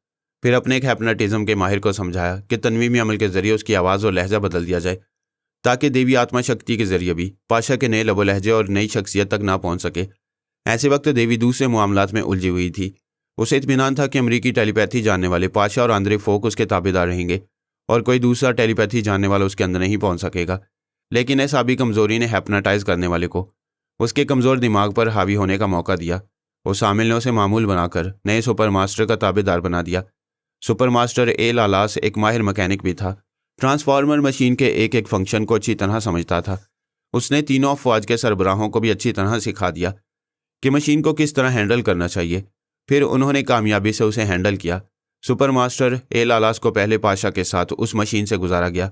फिर अपने एक हैप्नोटिज्म के माहिर को समझाया कि तनवीमी अमल के ज़रिए उसकी आवाज़ और लहजा बदल दिया जाए ताकि देवी आत्मा शक्ति के ज़रिए भी पाशा के नए लबो लहजे और नई शख्सियत तक ना पहुँच सके। ऐसे वक्त देवी दूसरे मामलात में उलझी हुई थी। उसे इत्मीनान था कि अमरीकी टेलीपैथी जानने वाले पाशा और आंद्रे फोक उसके ताबेदार रहेंगे और कोई दूसरा टेलीपैथी जानने वाला उसके अंदर नहीं पहुँच सकेगा। लेकिन एसाबी कमज़ोरी ने हैप्नाटाइज करने वाले को उसके कमज़ोर दिमाग पर हावी होने का मौका दिया। उस आमिल ने उसे मामूल बनाकर नए सुपर मास्टर का ताबेदार बना दिया। सुपर मास्टर ए लालास एक माहिर मैकेनिक भी था। ट्रांसफार्मर मशीन के एक एक फंक्शन को अच्छी तरह समझता था। उसने तीनों अफवाज के सरबराहों को भी अच्छी तरह सिखा दिया कि मशीन को किस तरह हैंडल करना चाहिए। फिर उन्होंने कामयाबी से उसे हैंडल किया। सुपर मास्टर ए लालास को पहले पाशा के साथ उस मशीन से गुजारा गया।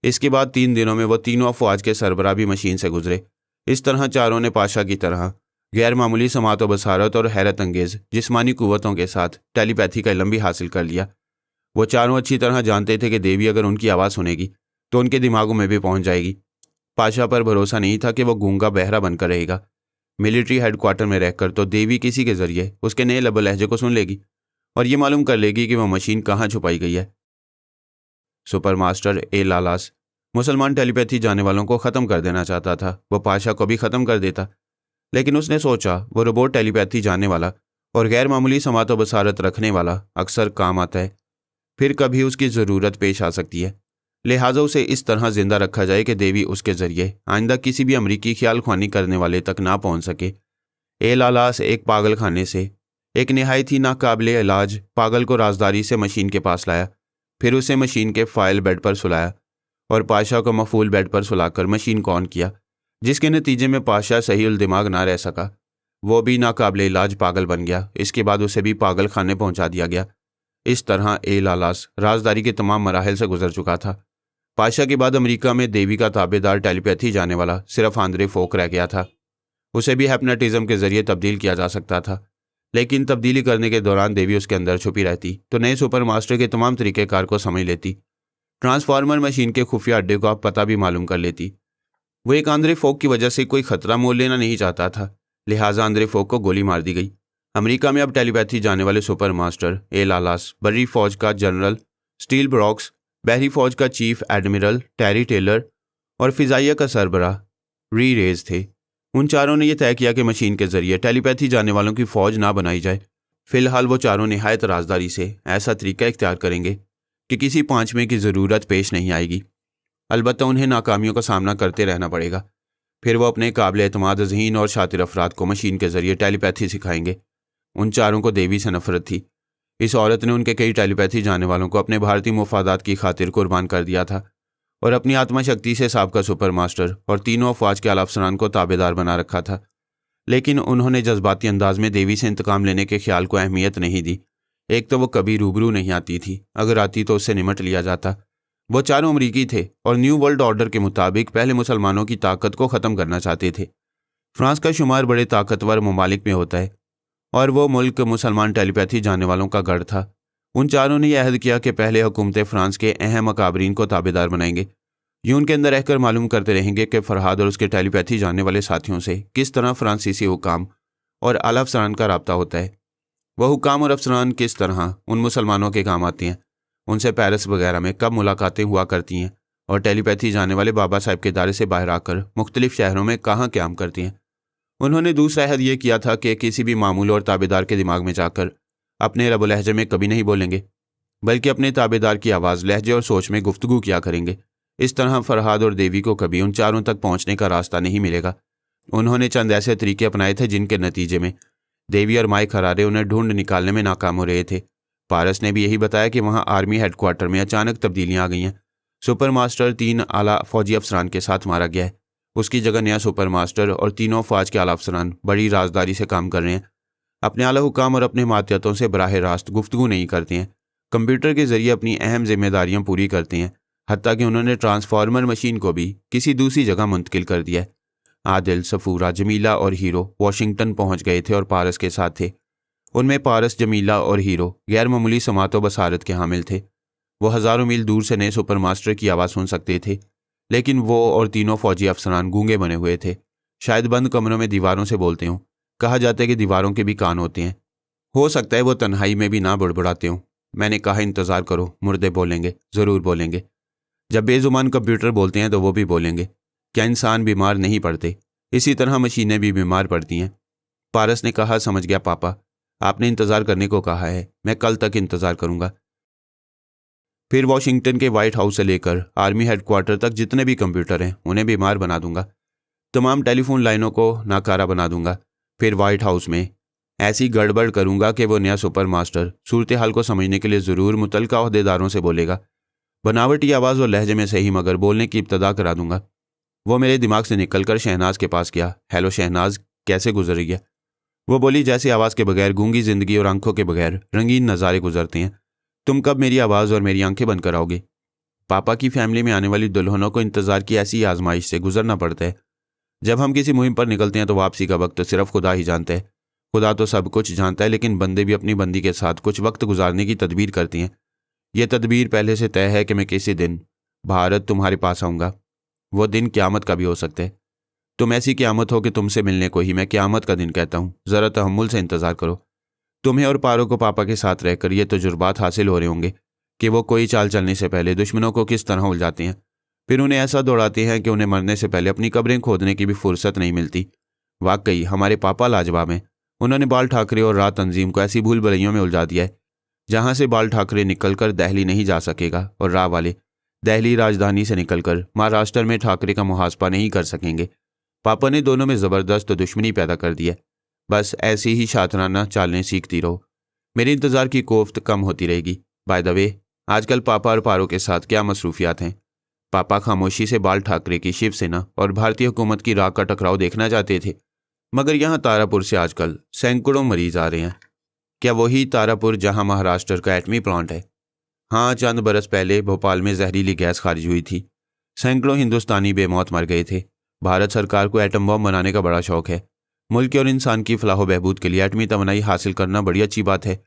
इसके बाद 3 दिनों में वो तीनों अफवाज के सरबराह भी मशीन से गुजरे। इस तरह चारों ने पाशा की तरह गैर मामूली समात व बसारत और हैरत अंगेज़ जिस्मानी कुव्वतों के साथ टेलीपैथी का इल्म भी हासिल कर लिया। वो चारों अच्छी तरह जानते थे कि देवी अगर उनकी आवाज़ सुनेगी तो उनके दिमागों में भी पहुंच जाएगी। पाशा पर भरोसा नहीं था कि वो गूंगा बहरा बनकर रहेगा। मिलिट्री हेडक्वार्टर में रहकर तो देवी किसी के ज़रिए उसके नए लबो लहजे को सुन लेगी और ये मालूम कर लेगी कि वह मशीन कहाँ छुपाई गई है। सुपर मास्टर ए लालास मुसलमान टेलीपैथी जाने वालों को ख़त्म कर देना चाहता था। वह पाशा को भी ख़त्म कर देता, लेकिन उसने सोचा वो रोबोट टेलीपैथी जानने वाला और गैर मामूली समात व बसारत रखने वाला अक्सर काम आता है, फिर कभी उसकी ज़रूरत पेश आ सकती है। लिहाजा उसे इस तरह जिंदा रखा जाए कि देवी उसके ज़रिए आइंदा किसी भी अमरीकी ख्याल ख्वानी करने वाले तक ना पहुंच सके। ए लालास एक पागल खाने से एक नहायत ही नाकाबिले इलाज पागल को राजदारी से मशीन के पास लाया। फिर उसे मशीन के फाइल बेड पर सुलाया और पाशा को मफूल बेड पर सुलाकर मशीन को ऑन किया, जिसके नतीजे में पाशा सही उल दिमाग ना रह सका। वो भी नाकाबिले इलाज पागल बन गया। इसके बाद उसे भी पागल खाने पहुंचा दिया गया। इस तरह ए लालास राजदारी के तमाम मराहल से गुजर चुका था। पाशा के बाद अमेरिका में देवी का ताबेदार टेलीपैथी जाने वाला सिर्फ आंद्रे फोक रह गया था। उसे भी हैप्नोटिज्म के जरिए तब्दील किया जा सकता था, लेकिन तब्दीली करने के दौरान देवी उसके अंदर छुपी रहती तो नए सुपर मास्टर के तमाम तरीक़ेकार को समझ लेती। ट्रांसफार्मर मशीन के खुफिया अड्डे को आप पता भी मालूम कर लेती। वो एक आंद्रे फोक की वजह से कोई खतरा मोल लेना नहीं चाहता था, लिहाजा आंद्रे फोक को गोली मार दी गई। अमेरिका में अब टेलीपैथी जाने वाले सुपर मास्टर ए लालास, बर्री फौज का जनरल स्टील ब्रॉक्स, बहरी फौज का चीफ एडमिरल टेरी टेलर और फिजाइया का सरबराह री रेज थे। उन चारों ने यह तय किया कि मशीन के जरिए टेलीपैथी जाने वालों की फ़ौज ना बनाई जाए। फिलहाल वो चारों निहायत राजदारी से ऐसा तरीका इख्तियार करेंगे कि किसी पांचवें की ज़रूरत पेश नहीं आएगी। अलबत्ता उन्हें नाकामियों का सामना करते रहना पड़ेगा। फिर वो अपने काबिल एतमाद ज़हीन और शातिर अफराद को मशीन के जरिए टेलीपैथी सिखाएंगे। उन चारों को देवी से नफरत थी। इस औरत ने उनके कई टेलीपैथी जाने वालों को अपने भारतीय मुफादात की खातिर कुर्बान कर दिया था और अपनी आत्मा शक्ति से साबका सुपर मास्टर और तीनों अफवाज के आला अफसरान को ताबेदार बना रखा था। लेकिन उन्होंने जज्बाती अंदाज में देवी से इंतकाम लेने के ख्याल को अहमियत नहीं दी। एक तो वो कभी रूबरू नहीं आती थी, अगर आती तो उससे निमट लिया जाता। वो चारों अमरीकी थे और न्यू वर्ल्ड ऑर्डर के मुताबिक पहले मुसलमानों की ताकत को ख़त्म करना चाहते थे। फ्रांस का शुमार बड़े ताकतवर ममालिक में होता है और वो मुल्क मुसलमान टेलीपैथी जानने वालों का गढ़ था। उन चारों ने यह अहद किया कि पहले हुकूमत फ्रांस के अहम अकाबरीन को ताबेदार बनाएंगे। यूं उनके अंदर रहकर मालूम करते रहेंगे कि फरहाद और उसके टेलीपैथी जानने वाले साथियों से किस तरह फ्रांसीसी हुकाम और आला अफसरान का रब्ता होता है। वह हुकाम और अफसरान किस तरह उन मुसलमानों के काम आते हैं, उनसे पेरिस वगैरह में कब मुलाकातें हुआ करती हैं और टेलीपैथी जानने वाले बाबा साहब के दायरे से बाहर आकर मुख्तलिफ शहरों में कहाँ क़याम करती हैं। उन्होंने दूसरा अहद यह किया था कि किसी भी मामूल और ताबेदार के दिमाग में जाकर अपने रब लहजे में कभी नहीं बोलेंगे, बल्कि अपने ताबेदार की आवाज़, लहजे और सोच में गुफ्तगू किया करेंगे। इस तरह फरहाद और देवी को कभी उन चारों तक पहुंचने का रास्ता नहीं मिलेगा। उन्होंने चंद ऐसे तरीके अपनाए थे जिनके नतीजे में देवी और माइक हरारे उन्हें ढूंढ निकालने में नाकाम हो रहे थे। पारस ने भी यही बताया कि वहाँ आर्मी हेडक्वार्टर में अचानक तब्दीलियाँ आ गई हैं। सुपर मास्टर 3 आला फौजी अफसरान के साथ मारा गया है। उसकी जगह नया सुपर मास्टर और तीनों फौज के आला अफसरान बड़ी राजदारी से काम कर रहे हैं। अपने आला हुकाम और अपने मातहतों से बराह रास्त गुफ्तगू नहीं करते हैं, कंप्यूटर के जरिए अपनी अहम जिम्मेदारियां पूरी करते हैं। हत्ता कि उन्होंने ट्रांसफार्मर मशीन को भी किसी दूसरी जगह मुंतकिल कर दिया है। आदिल, सफूरा, जमीला और हीरो वाशिंगटन पहुंच गए थे और पारस के साथ थे। उनमें पारस, जमीला और हीरो गैर मामूली समातो बसारत के हामिल थे। वो हज़ारों मील दूर से नए सुपर मास्टर की आवाज़ सुन सकते थे, लेकिन वो और तीनों फौजी अफसरान गूंगे बने हुए थे। शायद बंद कमरों में दीवारों से बोलते हों। कहा जाता है कि दीवारों के भी कान होते हैं। हो सकता है वो तन्हाई में भी ना बुड़बुड़ाते हों। मैंने कहा, इंतज़ार करो, मुर्दे बोलेंगे, ज़रूर बोलेंगे। जब बेजुबान कंप्यूटर बोलते हैं तो वो भी बोलेंगे। क्या इंसान बीमार नहीं पड़ते? इसी तरह मशीनें भी बीमार पड़ती हैं। पारस ने कहा, समझ गया पापा, आपने इंतज़ार करने को कहा है, मैं कल तक इंतज़ार करूंगा। फिर वॉशिंगटन के वाइट हाउस से लेकर आर्मी हेडक्वार्टर तक जितने भी कंप्यूटर हैं उन्हें बीमार बना दूंगा। तमाम टेलीफोन लाइनों को नाकारा बना दूंगा। फिर वाइट हाउस में ऐसी गड़बड़ करूंगा कि वो नया सुपर मास्टर सूरत हाल को समझने के लिए ज़रूर मुतलका अहदेदारों से बोलेगा। बनावटी आवाज़ और लहजे में सही, मगर बोलने की इब्तदा करा दूंगा। वो मेरे दिमाग से निकलकर शहनाज के पास गया। हेलो शहनाज, कैसे गुजर रही है? वो बोली, जैसे आवाज़ के बगैर गूंगी ज़िंदगी और आंखों के बगैर रंगीन नज़ारे गुजरते हैं। तुम कब मेरी आवाज़ और मेरी आंखें बंद कराओगे? पापा की फैमिली में आने वाली दुल्हनों को इंतज़ार की ऐसी आजमाइश से गुजरना पड़ता है। जब हम किसी मुहिम पर निकलते हैं तो वापसी का वक्त सिर्फ खुदा ही जानता है। खुदा तो सब कुछ जानता है, लेकिन बंदे भी अपनी बंदी के साथ कुछ वक्त गुजारने की तदबीर करती हैं। यह तदबीर पहले से तय है कि मैं किसी दिन भारत तुम्हारे पास आऊँगा। वो दिन क़यामत का भी हो सकता है। तुम ऐसी क़यामत हो कि तुमसे मिलने को ही मैं क़यामत का दिन कहता हूँ। ज़रा तहम्मुल से इंतज़ार करो। तुम्हें और पारो को पापा के साथ रहकर ये तजुर्बात हासिल हो रहे होंगे कि वो कोई चाल चलने से पहले दुश्मनों को किस तरह उलझाते हैं, फिर उन्हें ऐसा दौड़ाते हैं कि उन्हें मरने से पहले अपनी कब्रें खोदने की भी फुर्सत नहीं मिलती। वाकई हमारे पापा लाजवाब हैं। उन्होंने बाल ठाकरे और राह तंजीम को ऐसी भूल भुलैयों में उलझा दिया है जहाँ से बाल ठाकरे निकलकर दिल्ली नहीं जा सकेगा और राह वाले दिल्ली राजधानी से निकलकर महाराष्ट्र में ठाकरे का मुहासबा नहीं कर सकेंगे। पापा ने दोनों में ज़बरदस्त दुश्मनी पैदा कर दी है। बस ऐसी ही शातराना चालें सीखती रहो। मेरे इंतज़ार की कोफ्त कम होती रहेगी। बाय द वे, आजकल पापा और पारो के साथ क्या मसरूफियात हैं? पापा खामोशी से बाल ठाकरे की शिवसेना और भारतीय हुकूमत की राह का टकराव देखना चाहते थे, मगर यहाँ तारापुर से आजकल सैकड़ों मरीज आ रहे हैं। क्या वही तारापुर जहाँ महाराष्ट्र का एटमी प्लांट है? हाँ, चंद बरस पहले भोपाल में जहरीली गैस खारिज हुई थी। सैकड़ों हिंदुस्तानी बेमौत मर गए थे। भारत सरकार को एटम बम बनाने का बड़ा शौक है। मुल्क और इंसान की फलाह बहबूद के लिए एटमी तवानाई हासिल करना बड़ी अच्छी बात है,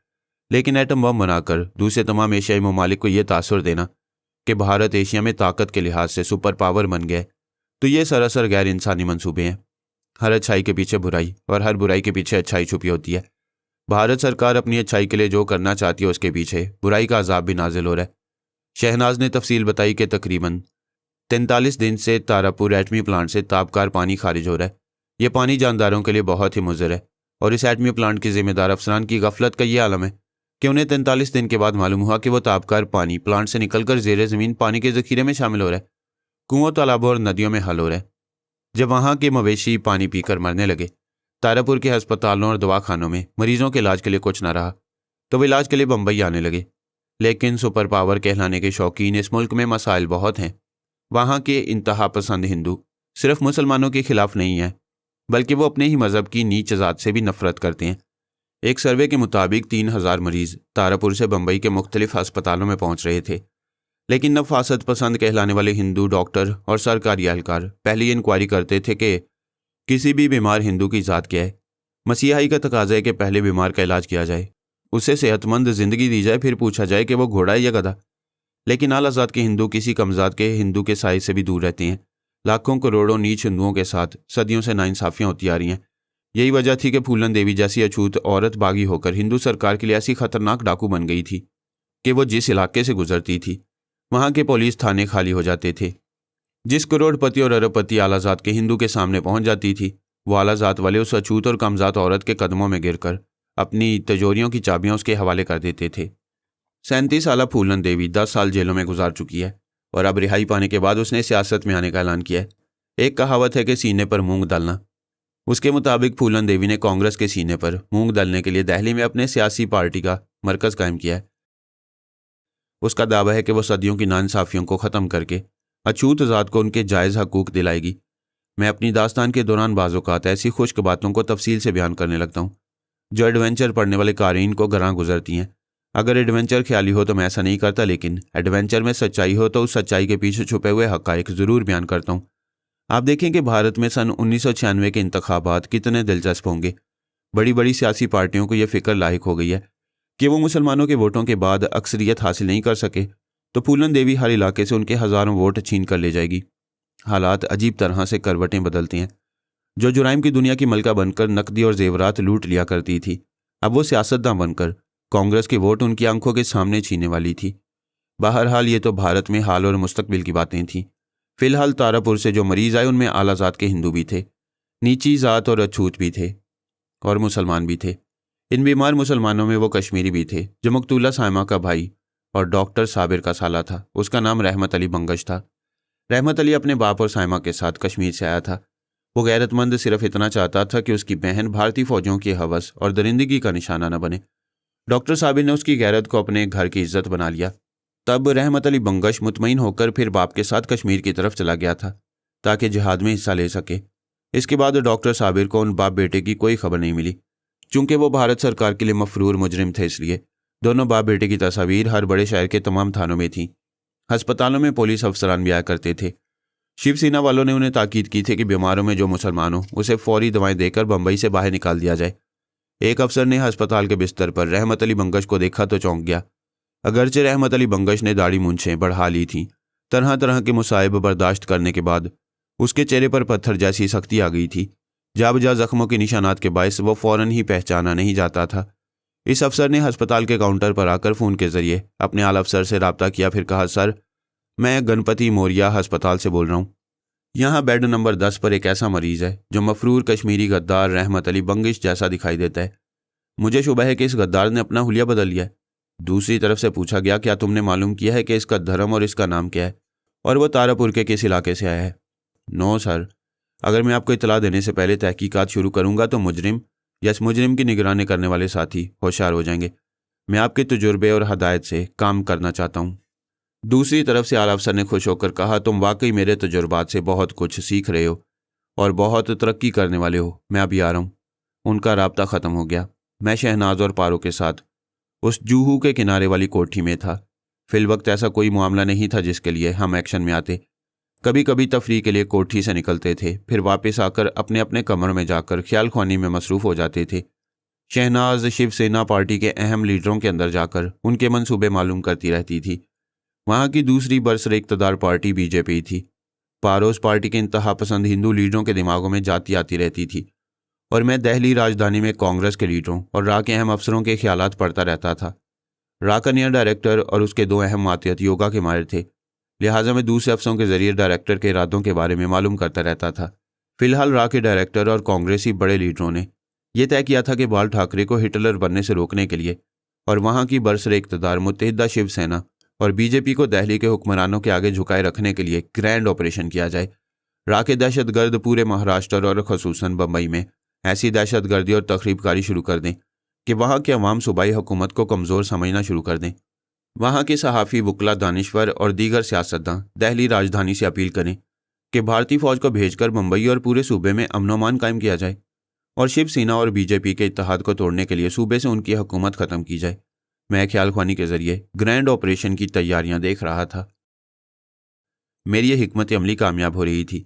लेकिन एटम बम बनाकर दूसरे तमाम एशियाई ममालिक को यह तासुर देना कि भारत एशिया में ताकत के लिहाज से सुपर पावर बन गया, तो ये सरासर गैर इंसानी मंसूबे हैं। हर अच्छाई के पीछे बुराई और हर बुराई के पीछे अच्छाई छुपी होती है। भारत सरकार अपनी अच्छाई के लिए जो करना चाहती है उसके पीछे बुराई का अजाब भी नाजिल हो रहा है। शहनाज ने तफसील बताई कि तकरीबन 43 दिन से तारापुर एटमी प्लांट से ताबकार पानी खारिज हो रहा है। ये पानी जानदारों के लिए बहुत ही मुज़र है और इस एटमी प्लांट के जिम्मेदार अफसरान की गफलत का ये आलम है कि उन्हें 43 दिन के बाद मालूम हुआ कि वो ताबकार पानी प्लांट से निकलकर ज़ेरे ज़मीन पानी के ज़ख़ीरे में शामिल हो रहा है, कुओं, तालाबों और नदियों में हल हो रहा है। जब वहाँ के मवेशी पानी पीकर मरने लगे, तारापुर के अस्पतालों और दवाखानों में मरीजों के इलाज के लिए कुछ न रहा, तो वे इलाज के लिए बम्बई आने लगे। लेकिन सुपर पावर कहलाने के शौकीन इस मुल्क में मसाइल बहुत हैं। वहाँ के इंतहा पसंद हिंदू सिर्फ मुसलमानों के खिलाफ नहीं है, बल्कि वो अपने ही मज़हब की नीच ज़ात से भी नफरत करते हैं। एक सर्वे के मुताबिक 3,000 मरीज तारापुर से बम्बई के मुख्तलिफ अस्पतालों में पहुंच रहे थे, लेकिन नफासत पसंद कहलाने वाले हिंदू डॉक्टर और सरकारी एहलकार पहले इंक्वायरी करते थे कि किसी भी बीमार हिंदू की ज़ात क्या है। मसीहाई का तकाजा है कि पहले बीमार का इलाज किया जाए, उसे सेहतमंद जिंदगी दी जाए, फिर पूछा जाए कि वो घोड़ा है या गधा। लेकिन आला ज़ात के हिंदू किसी कम ज़ात के हिंदू के साए से भी दूर रहते हैं। लाखों करोड़ों नीच हिंदुओं के साथ सदियों से नाइंसाफियां होती आ रही हैं। यही वजह थी कि फूलन देवी जैसी अछूत औरत बागी होकर हिंदू सरकार के लिए ऐसी खतरनाक डाकू बन गई थी कि वो जिस इलाके से गुजरती थी वहां के पुलिस थाने खाली हो जाते थे। जिस करोड़पति और अरबपति आला ज़ात के हिंदू के सामने पहुंच जाती थी, वो आला ज़ात वाले उस अछूत और कमज़ात औरत के कदमों में गिरकर अपनी तिजोरियों की चाबियां उसके हवाले कर देते थे। 37 साल फूलन देवी 10 साल जेलों में गुजार चुकी है और अब रिहाई पाने के बाद उसने सियासत में आने का ऐलान किया है। एक कहावत है कि सीने पर मूंग डालना। उसके मुताबिक फूलन देवी ने कांग्रेस के सीने पर मूंग डालने के लिए दिल्ली में अपने सियासी पार्टी का मरकज़ कायम किया है। उसका दावा है कि वो सदियों की नाइंसाफियों को ख़त्म करके अछूत ज़ात को उनके जायज़ हकूक़ दिलाएगी। मैं अपनी दास्तान के दौरान बाज़-औक़ात ऐसी खुश्क बातों को तफसील से बयान करने लगता हूँ जो एडवेंचर पढ़ने वाले क़ारीन को गरां गुजरती हैं। अगर एडवेंचर ख्याली हो तो मैं ऐसा नहीं करता, लेकिन एडवेंचर में सच्चाई हो तो उस सच्चाई के पीछे छुपे हुए हक़ाइक़ ज़रूर बयान करता हूँ। आप देखें कि भारत में सन 1996 के इंतखाबात कितने दिलचस्प होंगे। बड़ी बड़ी सियासी पार्टियों को यह फ़िक्र लाहिक हो गई है कि वो मुसलमानों के वोटों के बाद अक्सरियत हासिल नहीं कर सके तो फूलन देवी हर इलाके से उनके हज़ारों वोट छीन कर ले जाएगी। हालात अजीब तरह से करवटें बदलते हैं। जो जुराइम की दुनिया की मलका बनकर नकदी और जेवरात लूट लिया करती थी, अब वो सियासतदान बनकर कांग्रेस के वोट उनकी आंखों के सामने छीनने वाली थी। बहरहाल ये तो भारत में हाल और मुस्तकबिल की बातें थीं। फिलहाल तारापुर से जो मरीज आए उनमें आला ज़ात के हिंदू भी थे, नीची ज़ात और अछूत भी थे और मुसलमान भी थे। इन बीमार मुसलमानों में वो कश्मीरी भी थे जो मकतूला साइमा का भाई और डॉक्टर साबिर का साला था। उसका नाम रहमत अली बंगश था। रहमत अली अपने बाप और साइमा के साथ कश्मीर से आया था। वो गैरतमंद सिर्फ इतना चाहता था कि उसकी बहन भारतीय फौजियों की हवस और दरिंदगी का निशाना न बने। डॉक्टर साबिर ने उसकी गैरत को अपने घर की इज्जत बना लिया। तब रहमत अली बंगश मुतमईन होकर फिर बाप के साथ कश्मीर की तरफ चला गया था ताकि जिहाद में हिस्सा ले सके। इसके बाद डॉक्टर साबिर को उन बाप बेटे की कोई खबर नहीं मिली। चूंकि वो भारत सरकार के लिए मफरूर मुजरिम थे, इसलिए दोनों बाप बेटे की तस्वीर हर बड़े शहर के तमाम थानों में थी। अस्पतालों में पुलिस अफसरान भी आया करते थे। शिवसेना वालों ने उन्हें ताकीद की थी कि बीमारों में जो मुसलमान हो उसे फौरी दवाएं देकर बम्बई से बाहर निकाल दिया जाए। एक अफसर ने अस्पताल के बिस्तर पर रहमत अली बंगश को देखा तो चौंक गया। अगरचे रहमत अली बंगश ने दाढ़ी मूंछें बढ़ा ली थीं, तरह तरह के मुसाइब बर्दाश्त करने के बाद उसके चेहरे पर पत्थर जैसी सख्ती आ गई थी। जाबजा जख्मों के निशानात के बायस वो फौरन ही पहचाना नहीं जाता था। इस अफसर ने अस्पताल के काउंटर पर आकर फ़ोन के ज़रिए अपने आला अफसर से रब्ता किया। फिर कहा, सर, मैं गणपति मौर्या अस्पताल से बोल रहा हूँ। यहाँ बेड नंबर 10 पर एक ऐसा मरीज़ है जो मफरूर कश्मीरी गद्दार रहमत अली बंगश जैसा दिखाई देता है। मुझे शुबह है कि इस गद्दार ने अपना हुलिया बदल लिया है। दूसरी तरफ से पूछा गया, क्या तुमने मालूम किया है कि इसका धर्म और इसका नाम क्या है और वह तारापुर के किस इलाके से आया है? नो सर, अगर मैं आपको इतला देने से पहले तहकीकात शुरू करूंगा तो मुजरिम या इस मुजरिम की निगरानी करने वाले साथी होशियार हो जाएंगे। मैं आपके तजुर्बे और हदायत से काम करना चाहता हूँ। दूसरी तरफ से आला अफसर ने खुश होकर कहा, तुम वाकई मेरे तजुर्बात से बहुत कुछ सीख रहे हो और बहुत तरक्की करने वाले हो। मैं अभी आ रहा हूँ। उनका राब्ता ख़त्म हो गया। मैं शहनाज और पारो के साथ उस जूहू के किनारे वाली कोठी में था। फिल वक्त ऐसा कोई मामला नहीं था जिसके लिए हम एक्शन में आते। कभी कभी तफरीह के लिए कोठी से निकलते थे, फिर वापस आकर अपने अपने कमरों में जाकर ख्याल ख्वानी में मसरूफ़ हो जाते थे। शहनाज शिवसेना पार्टी के अहम लीडरों के अंदर जाकर उनके मंसूबे मालूम करती रहती थी। वहाँ की दूसरी बरसर इक़्तिदार पार्टी बीजेपी थी। पारोस पार्टी के इंतहा पसंद हिंदू लीडरों के दिमागों में जाती आती रहती थी और मैं दिल्ली राजधानी में कांग्रेस के लीडरों और रा के अहम अफसरों के ख्यालात पढ़ता रहता था। रा का नया डायरेक्टर और उसके दो अहम मातिहत योगा के माहिर थे, लिहाजा मैं दूसरे अफसरों के जरिए डायरेक्टर के इरादों के बारे में मालूम करता रहता था। फिलहाल रा के डायरेक्टर और कांग्रेसी बड़े लीडरों ने यह तय किया था कि बाल ठाकरे को हिटलर बनने से रोकने के लिए और वहाँ की बरसर इक़्तिदार मुत्तहिदा शिवसेना और बीजेपी को दिल्ली के हुक्मरानों के आगे झुकाए रखने के लिए ग्रैंड ऑपरेशन किया जाए। रा के दहशतगर्द पूरे महाराष्ट्र और खसूसन बम्बई में ऐसी दहशतगर्दी और तखरीबकारी शुरू कर दें कि वहाँ के अवाम सूबाई हुकूमत को कमज़ोर समझना शुरू कर दें। वहाँ के सहाफ़ी, वकला, दानिश्वर और दीगर सियासतदान दिल्ली राजधानी से अपील करें कि भारतीय फौज को भेजकर मुंबई और पूरे सूबे में अमन-ओ-मान कायम किया जाए और शिवसेना और बीजेपी के इत्तेहाद को तोड़ने के लिए सूबे से उनकी हुकूमत खत्म की जाए। मैं ख्याल ख्वानी के जरिए ग्रैंड ऑपरेशन की तैयारियां देख रहा था। मेरी यह हिकमत अमली कामयाब हो रही थी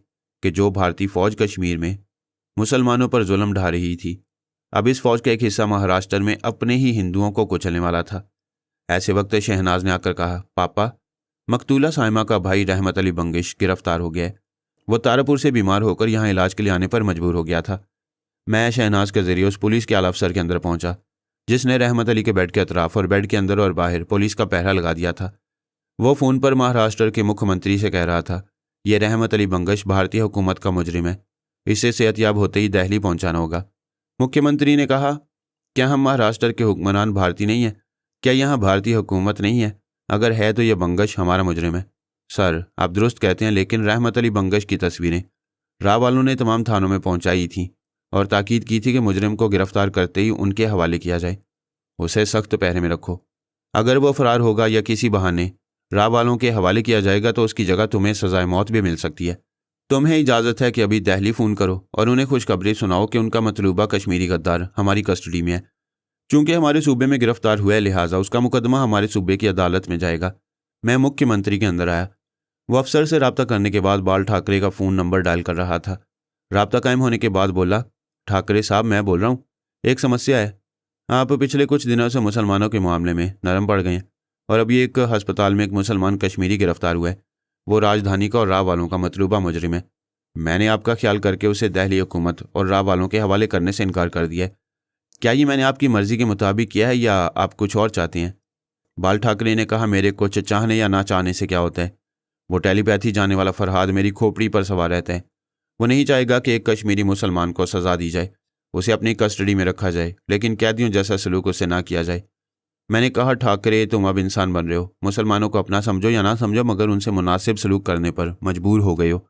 कि जो भारतीय फौज कश्मीर में मुसलमानों पर जुल्म ढा रही थी, अब इस फौज का एक हिस्सा महाराष्ट्र में अपने ही हिंदुओं को कुचलने वाला था। ऐसे वक्त शहनाज ने आकर कहा, पापा, मकतूला साइमा का भाई रहमत अली बंगिश गिरफ्तार हो गया है। वो तारापुर से बीमार होकर यहाँ इलाज के लिए आने पर मजबूर हो गया था। मैं शहनाज के जरिए उस पुलिस के आला अफसर के अंदर पहुंचा जिसने रहमत अली के बेड के अतराफ और बेड के अंदर और बाहर पुलिस का पहरा लगा दिया था। वो फ़ोन पर महाराष्ट्र के मुख्यमंत्री से कह रहा था, ये रहमत अली बंगश भारतीय हुकूमत का मुजरिम है, इसे सेहतयाब होते ही दिल्ली पहुंचाना होगा। मुख्यमंत्री ने कहा, क्या हम महाराष्ट्र के हुक्मरान भारतीय नहीं हैं? क्या यहाँ भारतीय हुकूमत नहीं है? अगर है तो यह बंगश हमारा मुजरिम है। सर, आप दुरुस्त कहते हैं, लेकिन रहमत अली बंगश की तस्वीरें राव वालों ने तमाम थानों में पहुंचाई थी और ताकीद की थी कि मुजरिम को गिरफ्तार करते ही उनके हवाले किया जाए। उसे सख्त पहरे में रखो। अगर वो फरार होगा या किसी बहाने राव वालों के हवाले किया जाएगा तो उसकी जगह तुम्हें सजाए मौत भी मिल सकती है। तुम्हें इजाज़त है कि अभी दिल्ली फ़ोन करो और उन्हें खुशखबरी सुनाओ कि उनका मतलूबा कश्मीरी गद्दार हमारी कस्टडी में है। चूंकि हमारे सूबे में गिरफ्तार हुआ है, लिहाजा उसका मुकदमा हमारे सूबे की अदालत में जाएगा। मैं मुख्यमंत्री के अंदर आया। वो अफसर से रब्ता करने के बाद बाल ठाकरे का फ़ोन नंबर डायल कर रहा था। रब्ता कायम होने के बाद बोला, ठाकरे साहब, मैं बोल रहा हूँ, एक समस्या है। आप पिछले कुछ दिनों से मुसलमानों के मामले में नरम पड़ गए हैं और अभी एक अस्पताल में एक मुसलमान कश्मीरी गिरफ्तार हुआ है। वो राजधानी का और राव वालों का मतलूबा मुजरिम है। मैंने आपका ख्याल करके उसे दिल्ली हुकूमत और राव वालों के हवाले करने से इनकार कर दिया है। क्या ये मैंने आपकी मर्ज़ी के मुताबिक किया है या आप कुछ और चाहते हैं? बाल ठाकरे ने कहा, मेरे कुछ चाहने या ना चाहने से क्या होता है? वो टेलीपैथी जाने वाला फरहाद मेरी खोपड़ी पर सवार रहता है। वो नहीं चाहेगा कि एक कश्मीरी मुसलमान को सज़ा दी जाए, उसे अपनी कस्टडी में रखा जाए, लेकिन कैदियों जैसा सलूक उससे ना किया जाए। मैंने कहा, ठाकरे, तुम अब इंसान बन रहे हो। मुसलमानों को अपना समझो या ना समझो, मगर उनसे मुनासिब सलूक करने पर मजबूर हो गए हो।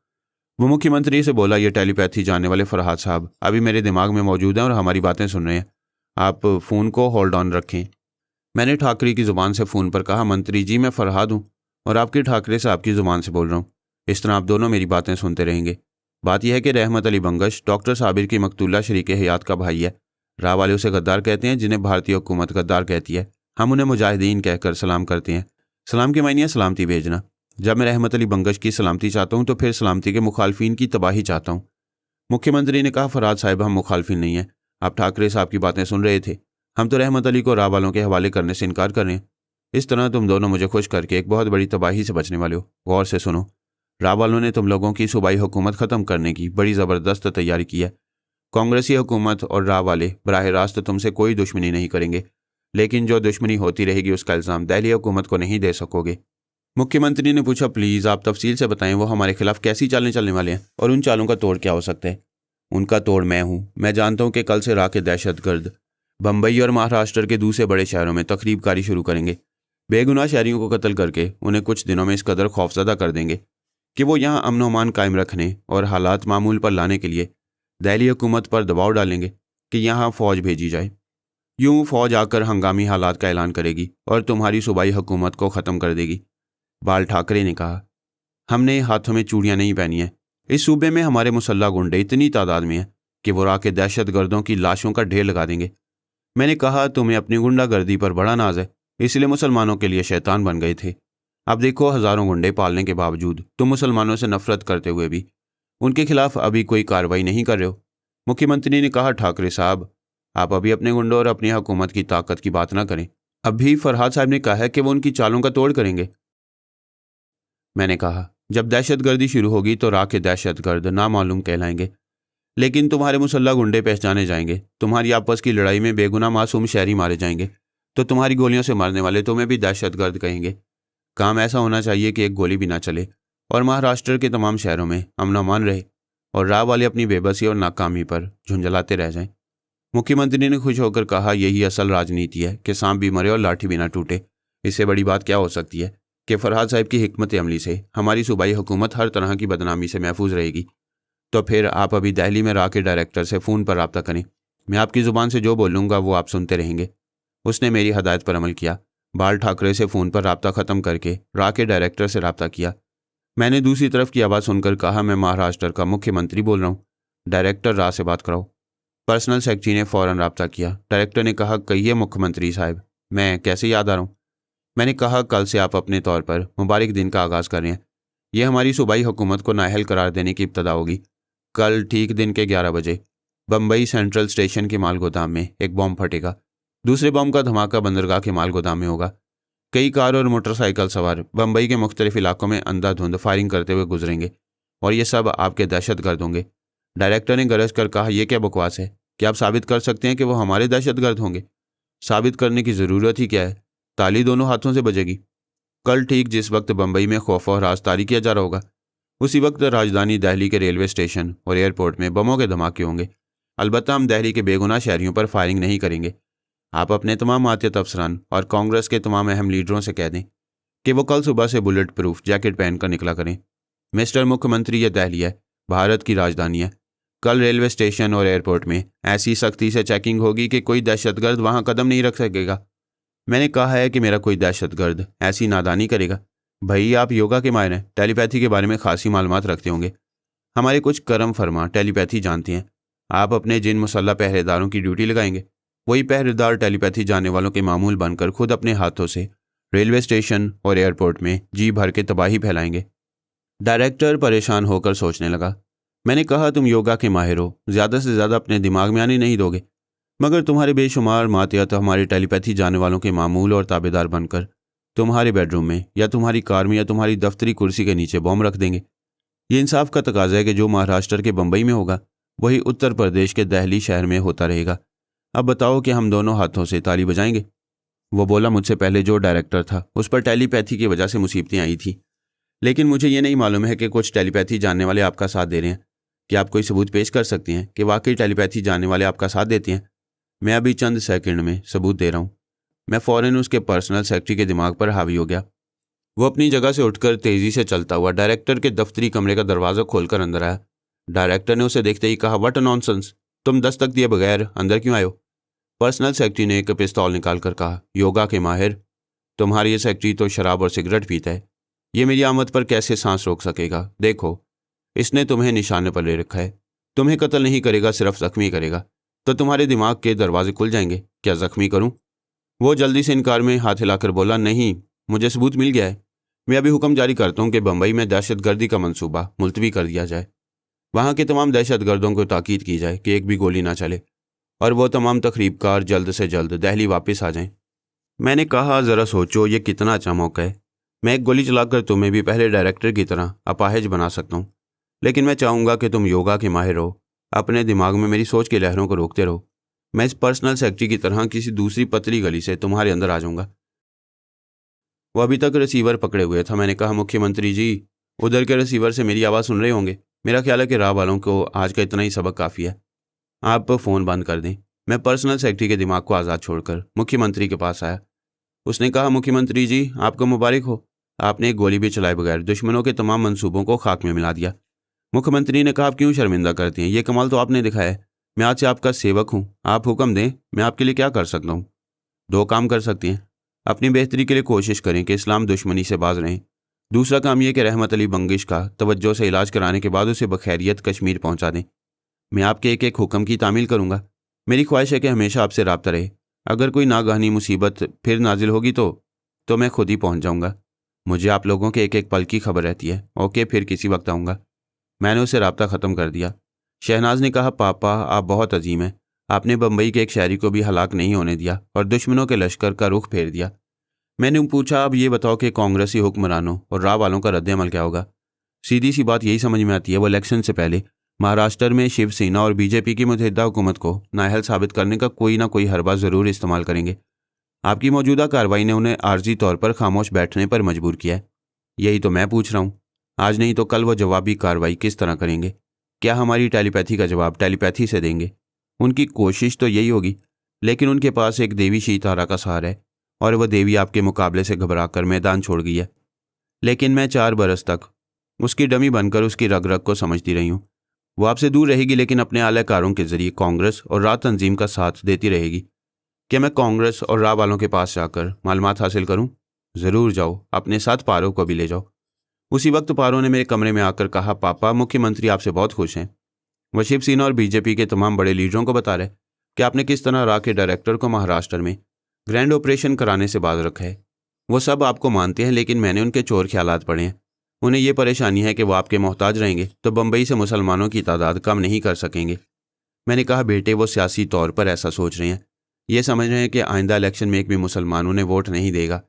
वो मुख्यमंत्री से बोला, ये टेलीपैथी जाने वाले फरहाद साहब अभी मेरे दिमाग में मौजूद हैं और हमारी बातें सुन रहे हैं। आप फ़ोन को होल्ड ऑन रखें। मैंने ठाकरे की ज़ुबान से फ़ोन पर कहा, मंत्री जी, मैं फरहाद हूँ और आपके ठाकरे से आपकी ज़ुबान से बोल रहा हूँ। इस तरह आप दोनों मेरी बातें सुनते रहेंगे। बात यह है कि रहमत अली बंगश डॉक्टर साबिर की मकतूला शरीक हयात का भाई है। राव वाले उसे गद्दार कहते हैं, जिन्हें भारतीय हुकूमत गद्दार कहती है। हम उन्हें मुजाहिदीन कहकर सलाम करते हैं। सलाम के मायने है सलामती भेजना। जब मैं रहमत अली बंगश की सलामती चाहता हूँ तो फिर सलामती के मुखालफिन की तबाही चाहता हूँ। मुख्यमंत्री ने कहा, फरहाद साहब, हम मुखालफिन नहीं हैं। आप ठाकरे साहब की बातें सुन रहे थे। हम तो रहमत अली को राव वालों के हवाले करने से इनकार कर रहे हैं। इस तरह तुम दोनों मुझे खुश करके एक बहुत बड़ी तबाही से बचने वाले हो। गौर से सुनो, राव वालों ने तुम लोगों की सूबाई हुकूमत ख़त्म करने की बड़ी ज़बरदस्त तैयारी की है। कांग्रेसी हुकूमत और राव वाले बराह रास्त तुमसे कोई दुश्मनी नहीं करेंगे, लेकिन जो दुश्मनी होती रहेगी उसका इल्ज़ाम दिल्ली हुकूमत को नहीं दे सकोगे। मुख्यमंत्री ने पूछा, प्लीज़ आप तफसील से बताएं, वो हमारे खिलाफ कैसी चालें चलने वाले हैं और उन चालों का तोड़ क्या हो सकता है? उनका तोड़ मैं हूँ। मैं जानता हूँ कि कल से राह के दहशतगर्द बम्बई और महाराष्ट्र के दूसरे बड़े शहरों में तकरीबकारी शुरू करेंगे। बेगुनाह शहरियों को कत्ल करके उन्हें कुछ दिनों में इस कदर खौफजदा कर देंगे कि वो यहाँ अमन अमान कायम रखने और हालात मामूल पर लाने के लिए दिल्ली हुकूमत पर दबाव डालेंगे कि यहाँ फ़ौज भेजी जाए। यूँ फ़ौज आकर हंगामी हालात का ऐलान करेगी और तुम्हारी सूबाई हुकूमत को ख़त्म कर देगी। बाल ठाकरे ने कहा, हमने हाथों में चूड़ियाँ नहीं पहनी हैं। इस सूबे में हमारे मुसल्ला गुंडे इतनी तादाद में हैं कि वो राह के दहशतगर्दों की लाशों का ढेर लगा देंगे। मैंने कहा, तुम्हें अपनी गुंडागर्दी पर बड़ा नाज है, इसलिए मुसलमानों के लिए शैतान बन गए थे। अब देखो, हज़ारों गुंडे पालने के बावजूद तुम मुसलमानों से नफरत करते हुए भी उनके खिलाफ अभी कोई कार्रवाई नहीं कर रहे हो। मुख्यमंत्री ने कहा, ठाकरे साहब, आप अभी अपने गुंडों और अपनी हुकूमत की ताकत की बात ना करें। अभी फरहाद साहब ने कहा है कि वो उनकी चालों का तोड़ करेंगे। मैंने कहा, जब दहशतगर्दी शुरू होगी तो राह के दहशतगर्द नामालूम कहलाएंगे, लेकिन तुम्हारे मुसल्ला गुंडे पहचाने जाएंगे। तुम्हारी आपस की लड़ाई में बेगुनाह मासूम शहरी मारे जाएंगे तो तुम्हारी गोलियों से मरने वाले तुम्हें भी दहशतगर्द कहेंगे। काम ऐसा होना चाहिए कि एक गोली भी ना चले और महाराष्ट्र के तमाम शहरों में अमन अमान रहे और राह वाले अपनी बेबसी और नाकामी पर झुंझलाते रह जाएं। मुख्यमंत्री ने खुश होकर कहा, यही असल राजनीति है कि सांप भी मरे और लाठी भी ना टूटे। इससे बड़ी बात क्या हो सकती है कि फरहाद साहब की हिकमत अमली से हमारी सूबाई हुकूमत हर तरह की बदनामी से महफूज रहेगी। तो फिर आप अभी दिल्ली में राह के डायरेक्टर से फ़ोन पर रब्ता करें। मैं आपकी ज़ुबान से जो बोलूँगा वो आप सुनते रहेंगे। उसने मेरी हदायत पर अमल किया। बाल ठाकरे से फ़ोन पर रब्ता ख़त्म करके राह के डायरेक्टर से रब्ता किया। मैंने दूसरी तरफ की आवाज़ सुनकर कहा, मैं महाराष्ट्र का मुख्यमंत्री बोल रहा हूँ, डायरेक्टर राव से बात कराओ। पर्सनल सेक्रेटरी ने फ़ौरन राब्ता किया। डायरेक्टर ने कहा, कहिए मुख्यमंत्री साहब, मैं कैसे याद आ रहा हूँ। मैंने कहा, कल से आप अपने तौर पर मुबारक दिन का आगाज़ कर रहे हैं। यह हमारी सूबाई हुकूमत को नाअहल करार देने की इब्तदा होगी। कल ठीक दिन के 11 बजे बम्बई सेंट्रल स्टेशन के माल गोदाम में एक बॉम्ब फटेगा। दूसरे बॉम्ब का धमाका बंदरगाह के माल गोदाम में होगा। कई कार और मोटरसाइकिल सवार बम्बई के मुख्तलिफ इलाकों में अंधाधुंध फायरिंग करते हुए गुजरेंगे और ये सब आपके दहशतगर्द होंगे। डायरेक्टर ने गरज कर कहा, यह क्या बकवास है? क्या आप साबित कर सकते हैं कि वो हमारे दहशतगर्द होंगे? साबित करने की ज़रूरत ही क्या है? ताली दोनों हाथों से बजेगी। कल ठीक जिस वक्त बम्बई में खौफ और राजतारी किया जा रहा होगा, उसी वक्त राजधानी दिल्ली के रेलवे स्टेशन और एयरपोर्ट में बमों के धमाके होंगे। अलबत्ता हम दिल्ली के बेगुनाह शहरियों पर फायरिंग नहीं करेंगे। आप अपने तमाम मातहत अफसरान और कांग्रेस के तमाम अहम लीडरों से कह दें कि वो कल सुबह से बुलेट प्रूफ जैकेट पहनकर निकला करें। मिस्टर मुख्यमंत्री, यह दिल्ली है, भारत की राजधानी है। कल रेलवे स्टेशन और एयरपोर्ट में ऐसी सख्ती से चेकिंग होगी कि कोई दहशतगर्द वहां कदम नहीं रख सकेगा। मैंने कहा है कि मेरा कोई दहशतगर्द ऐसी नादानी करेगा। भाई, आप योगा के माहिर हैं, टेलीपैथी के बारे में खासी मालूमात रखते होंगे। हमारे कुछ करम फरमा टेलीपैथी जानते हैं। आप अपने जिन मुसल्ला पहरेदारों की ड्यूटी लगाएंगे, वही पहरेदार टेलीपैथी जानने वालों के मामूल बनकर खुद अपने हाथों से रेलवे स्टेशन और एयरपोर्ट में जी भर के तबाही फैलाएंगे। डायरेक्टर परेशान होकर सोचने लगा। मैंने कहा, तुम योगा के माहिर हो, ज़्यादा से ज़्यादा अपने दिमाग में आने नहीं दोगे, मगर तुम्हारे बेशुमार मातहत हमारे टेलीपैथी जानने वालों के मामूल और ताबेदार बनकर तुम्हारे बेडरूम में या तुम्हारी कार में या तुम्हारी दफ्तरी कुर्सी के नीचे बॉम्ब रख देंगे। ये इंसाफ का तकाजा है कि जो महाराष्ट्र के बम्बई में होगा वही उत्तर प्रदेश के दिल्ली शहर में होता रहेगा। अब बताओ कि हम दोनों हाथों से ताली बजाएंगे? वो बोला, मुझसे पहले जो डायरेक्टर था उस पर टेलीपैथी की वजह से मुसीबतें आई थी, लेकिन मुझे ये नहीं मालूम है कि कुछ टेलीपैथी जानने वाले आपका साथ दे रहे हैं। क्या आप कोई सबूत पेश कर सकती हैं कि वाकई टेलीपैथी जानने वाले आपका साथ देते हैं? मैं अभी चंद सेकंड में सबूत दे रहा हूँ। मैं फ़ौरन उसके पर्सनल सेक्रेटरी के दिमाग पर हावी हो गया। वो अपनी जगह से उठकर तेज़ी से चलता हुआ डायरेक्टर के दफ्तरी कमरे का दरवाज़ा खोलकर अंदर आया। डायरेक्टर ने उसे देखते ही कहा, व्हाट अ नॉनसेंस, तुम दस्तक दिए बगैर अंदर क्यों आए हो? पर्सनल सेक्रेटरी ने एक पिस्तौल निकाल कर कहा, योगा के माहिर, तुम्हारी ये सेक्रेटरी तो शराब और सिगरेट पीता है, ये मेरी आमद पर कैसे सांस रोक सकेगा? देखो, इसने तुम्हें निशाने पर ले रखा है। तुम्हें कत्ल नहीं करेगा, सिर्फ जख्मी करेगा। तो तुम्हारे दिमाग के दरवाजे खुल जाएंगे। क्या जख्मी करूं? वो जल्दी से इनकार में हाथ हिलाकर बोला, नहीं, मुझे सबूत मिल गया है। मैं अभी हुक्म जारी करता हूं कि बम्बई में दहशतगर्दी का मंसूबा मुलतवी कर दिया जाए। वहां के तमाम दहशतगर्दों को ताकीद की जाए कि एक भी गोली ना चले और वो तमाम तखरीबकार जल्द से जल्द दिल्ली वापस आ जाएं। मैंने कहा, ज़रा सोचो, ये कितना अच्छा मौका है। मैं एक गोली चलाकर तुम्हें भी पहले डायरेक्टर की तरह अपाहिज बना सकता हूँ, लेकिन मैं चाहूँगा कि तुम योगा के माहिर हो, अपने दिमाग में मेरी सोच की लहरों को रोकते रहो। मैं इस पर्सनल सेक्रेटरी की तरह किसी दूसरी पतली गली से तुम्हारे अंदर आ जाऊँगा। वो अभी तक रिसीवर पकड़े हुए था। मैंने कहा, मुख्यमंत्री जी, उधर के रिसीवर से मेरी आवाज़ सुन रहे होंगे। मेरा ख्याल है कि राह वालों को आज का इतना ही सबक काफ़ी है। आप फ़ोन बंद कर दें। मैं पर्सनल सेक्रेटरी के दिमाग को आज़ाद छोड़कर मुख्यमंत्री के पास आया। उसने कहा, मुख्यमंत्री जी, आपको मुबारक हो, आपने एक गोली भी चलाए बगैर दुश्मनों के तमाम मंसूबों को खाक में मिला दिया। मुख्यमंत्री ने कहा, आप क्यों शर्मिंदा करती हैं? ये कमाल तो आपने दिखाया है। मैं आज से आपका सेवक हूँ, आप हुक्म दें, मैं आपके लिए क्या कर सकता हूँ? दो काम कर सकती हैं। अपनी बेहतरी के लिए कोशिश करें कि इस्लाम दुश्मनी से बाज रहें। दूसरा काम यह कि रहमत अली बंगिश का तवज्जो से इलाज कराने के बाद उसे बखैरियत कश्मीर पहुँचा दें। मैं आपके एक एक हुक्म की तामील करूँगा। मेरी ख्वाहिश है कि हमेशा आपसे राब्ता रहे। अगर कोई नागहानी मुसीबत फिर नाजिल होगी तो मैं खुद ही पहुँच जाऊँगा। मुझे आप लोगों के एक एक पल की खबर रहती है। ओके, फिर किसी वक्त आऊँगा। मैंने उसे राब्ता ख़त्म कर दिया। शहनाज ने कहा, पापा, आप बहुत अजीम हैं। आपने बम्बई के एक शहरी को भी हलाक नहीं होने दिया और दुश्मनों के लश्कर का रुख फेर दिया। मैंने पूछा, अब ये बताओ कि कांग्रेसी हुक्मरानों और राह वालों का रद्द-ए-अमल क्या होगा? सीधी सी बात यही समझ में आती है, वो इलेक्शन से पहले महाराष्ट्र में शिवसेना और बीजेपी की मुतहदा हुकूमत को नाअहल साबित करने का कोई ना कोई हरबा ज़रूर इस्तेमाल करेंगे। आपकी मौजूदा कार्रवाई ने उन्हें आर्जी तौर पर खामोश बैठने पर मजबूर किया है। यही तो मैं पूछ रहा हूँ। आज नहीं तो कल वो जवाबी कार्रवाई किस तरह करेंगे? क्या हमारी टेलीपैथी का जवाब टेलीपैथी से देंगे? उनकी कोशिश तो यही होगी, लेकिन उनके पास एक देवी शीतारा का सहारा है और वह देवी आपके मुकाबले से घबराकर मैदान छोड़ गई है। लेकिन मैं 4 बरस तक उसकी डमी बनकर उसकी रग रग को समझती रही हूँ। वो आपसे दूर रहेगी, लेकिन अपने आलाकारों के जरिए कांग्रेस और राह तंजीम का साथ देती रहेगी। क्या मैं कांग्रेस और राह वालों के पास जाकर मालूमात हासिल करूँ? ज़रूर जाओ, अपने साथ पारो को भी ले जाओ। उसी वक्त पारो ने मेरे कमरे में आकर कहा, पापा मुख्यमंत्री आपसे बहुत खुश हैं। वह शिवसेना और बीजेपी के तमाम बड़े लीडरों को बता रहे कि आपने किस तरह रा के डायरेक्टर को महाराष्ट्र में ग्रैंड ऑपरेशन कराने से बाज रखा है। वो सब आपको मानते हैं, लेकिन मैंने उनके चोर ख्यालात पढ़े हैं। उन्हें ये परेशानी है कि वो आपके मोहताज रहेंगे तो बम्बई से मुसलमानों की तादाद कम नहीं कर सकेंगे। मैंने कहा, बेटे वो सियासी तौर पर ऐसा सोच रहे हैं, ये समझ रहे हैं कि आइंदा इलेक्शन में एक भी मुसलमान उन्हें वोट नहीं देगा,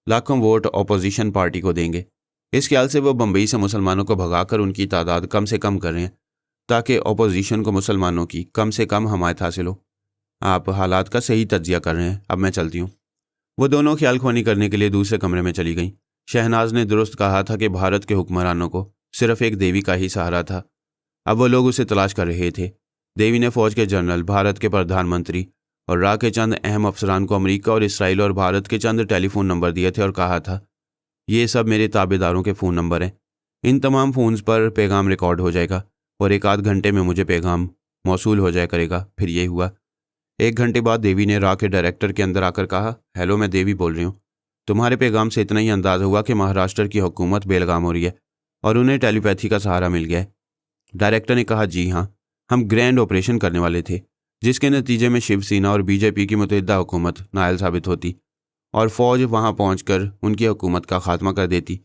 लाखों वोट अपोजिशन पार्टी को देंगे। इस ख्याल से वो बम्बई से मुसलमानों को भगाकर उनकी तादाद कम से कम कर रहे हैं ताकि अपोजिशन को मुसलमानों की कम से कम हमायत हासिल हो। आप हालात का सही तज्जिया कर रहे हैं, अब मैं चलती हूँ। वो दोनों ख्याल खोनी करने के लिए दूसरे कमरे में चली गईं। शहनाज ने दुरुस्त कहा था कि भारत के हुक्मरानों को सिर्फ एक देवी का ही सहारा था। अब वो लोग उसे तलाश कर रहे थे। देवी ने फौज के जनरल, भारत के प्रधानमंत्री और रा के चंद अहम अफसरान को अमेरिका और इसराइल और भारत के चंद टेलीफोन नंबर दिए थे और कहा था, ये सब मेरे ताबेदारों के फ़ोन नंबर हैं। इन तमाम फ़ोन्स पर पैगाम रिकॉर्ड हो जाएगा और 1 आध घंटे में मुझे पैगाम मौसूल हो जाया करेगा। फिर यही हुआ। 1 घंटे बाद देवी ने रा के डायरेक्टर के अंदर आकर कहा, हेलो, मैं देवी बोल रही हूँ। तुम्हारे पैगाम से इतना ही अंदाज़ हुआ कि महाराष्ट्र की हुकूमत बेलगाम हो रही है और उन्हें टेलीपैथी का सहारा मिल गया है। डायरेक्टर ने कहा, जी हाँ, हम ग्रैंड ऑपरेशन करने वाले थे जिसके नतीजे में शिवसेना और बीजेपी की मुतहिदा हुकूमत नाअहल साबित होती और फौज वहां पहुंचकर उनकी हुकूमत का खात्मा कर देती।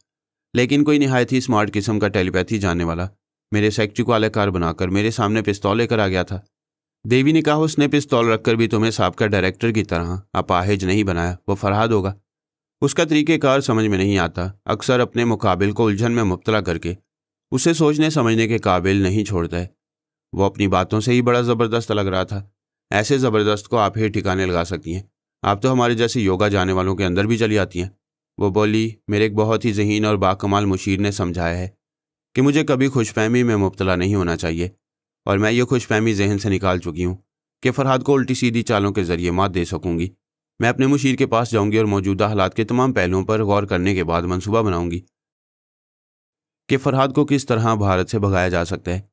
लेकिन कोई निहायत ही स्मार्ट किस्म का टेलीपैथी जानने वाला मेरे सेक्रेटरी को आलाकार बनाकर मेरे सामने पिस्तौल लेकर आ गया था। देवी ने कहा, उसने पिस्तौल रखकर भी तुम्हें साबका डायरेक्टर की तरह अपाहिज नहीं बनाया, वो फरहाद होगा। उसका तरीक़ेकार समझ में नहीं आता, अक्सर अपने मुकाबिल को उलझन में मुब्तला करके उसे सोचने समझने के काबिल नहीं छोड़ता है। वो अपनी बातों से ही बड़ा ज़बरदस्त लग रहा था। ऐसे ज़बरदस्त को आप ही ठिकाने लगा सकती हैं, आप तो हमारे जैसे योगा जाने वालों के अंदर भी चली आती हैं। वो बोली, मेरे एक बहुत ही ज़हीन और बाकमाल मुशीर ने समझाया है कि मुझे कभी खुशफहमी में मुब्तला नहीं होना चाहिए, और मैं ये खुशफहमी जहन से निकाल चुकी हूँ कि फरहाद को उल्टी सीधी चालों के ज़रिए मात दे सकूँगी। मैं अपने मुशीर के पास जाऊँगी और मौजूदा हालात के तमाम पहलुओं पर गौर करने के बाद मंसूबा बनाऊँगी कि फरहाद को किस तरह भारत से भगाया जा सकता है।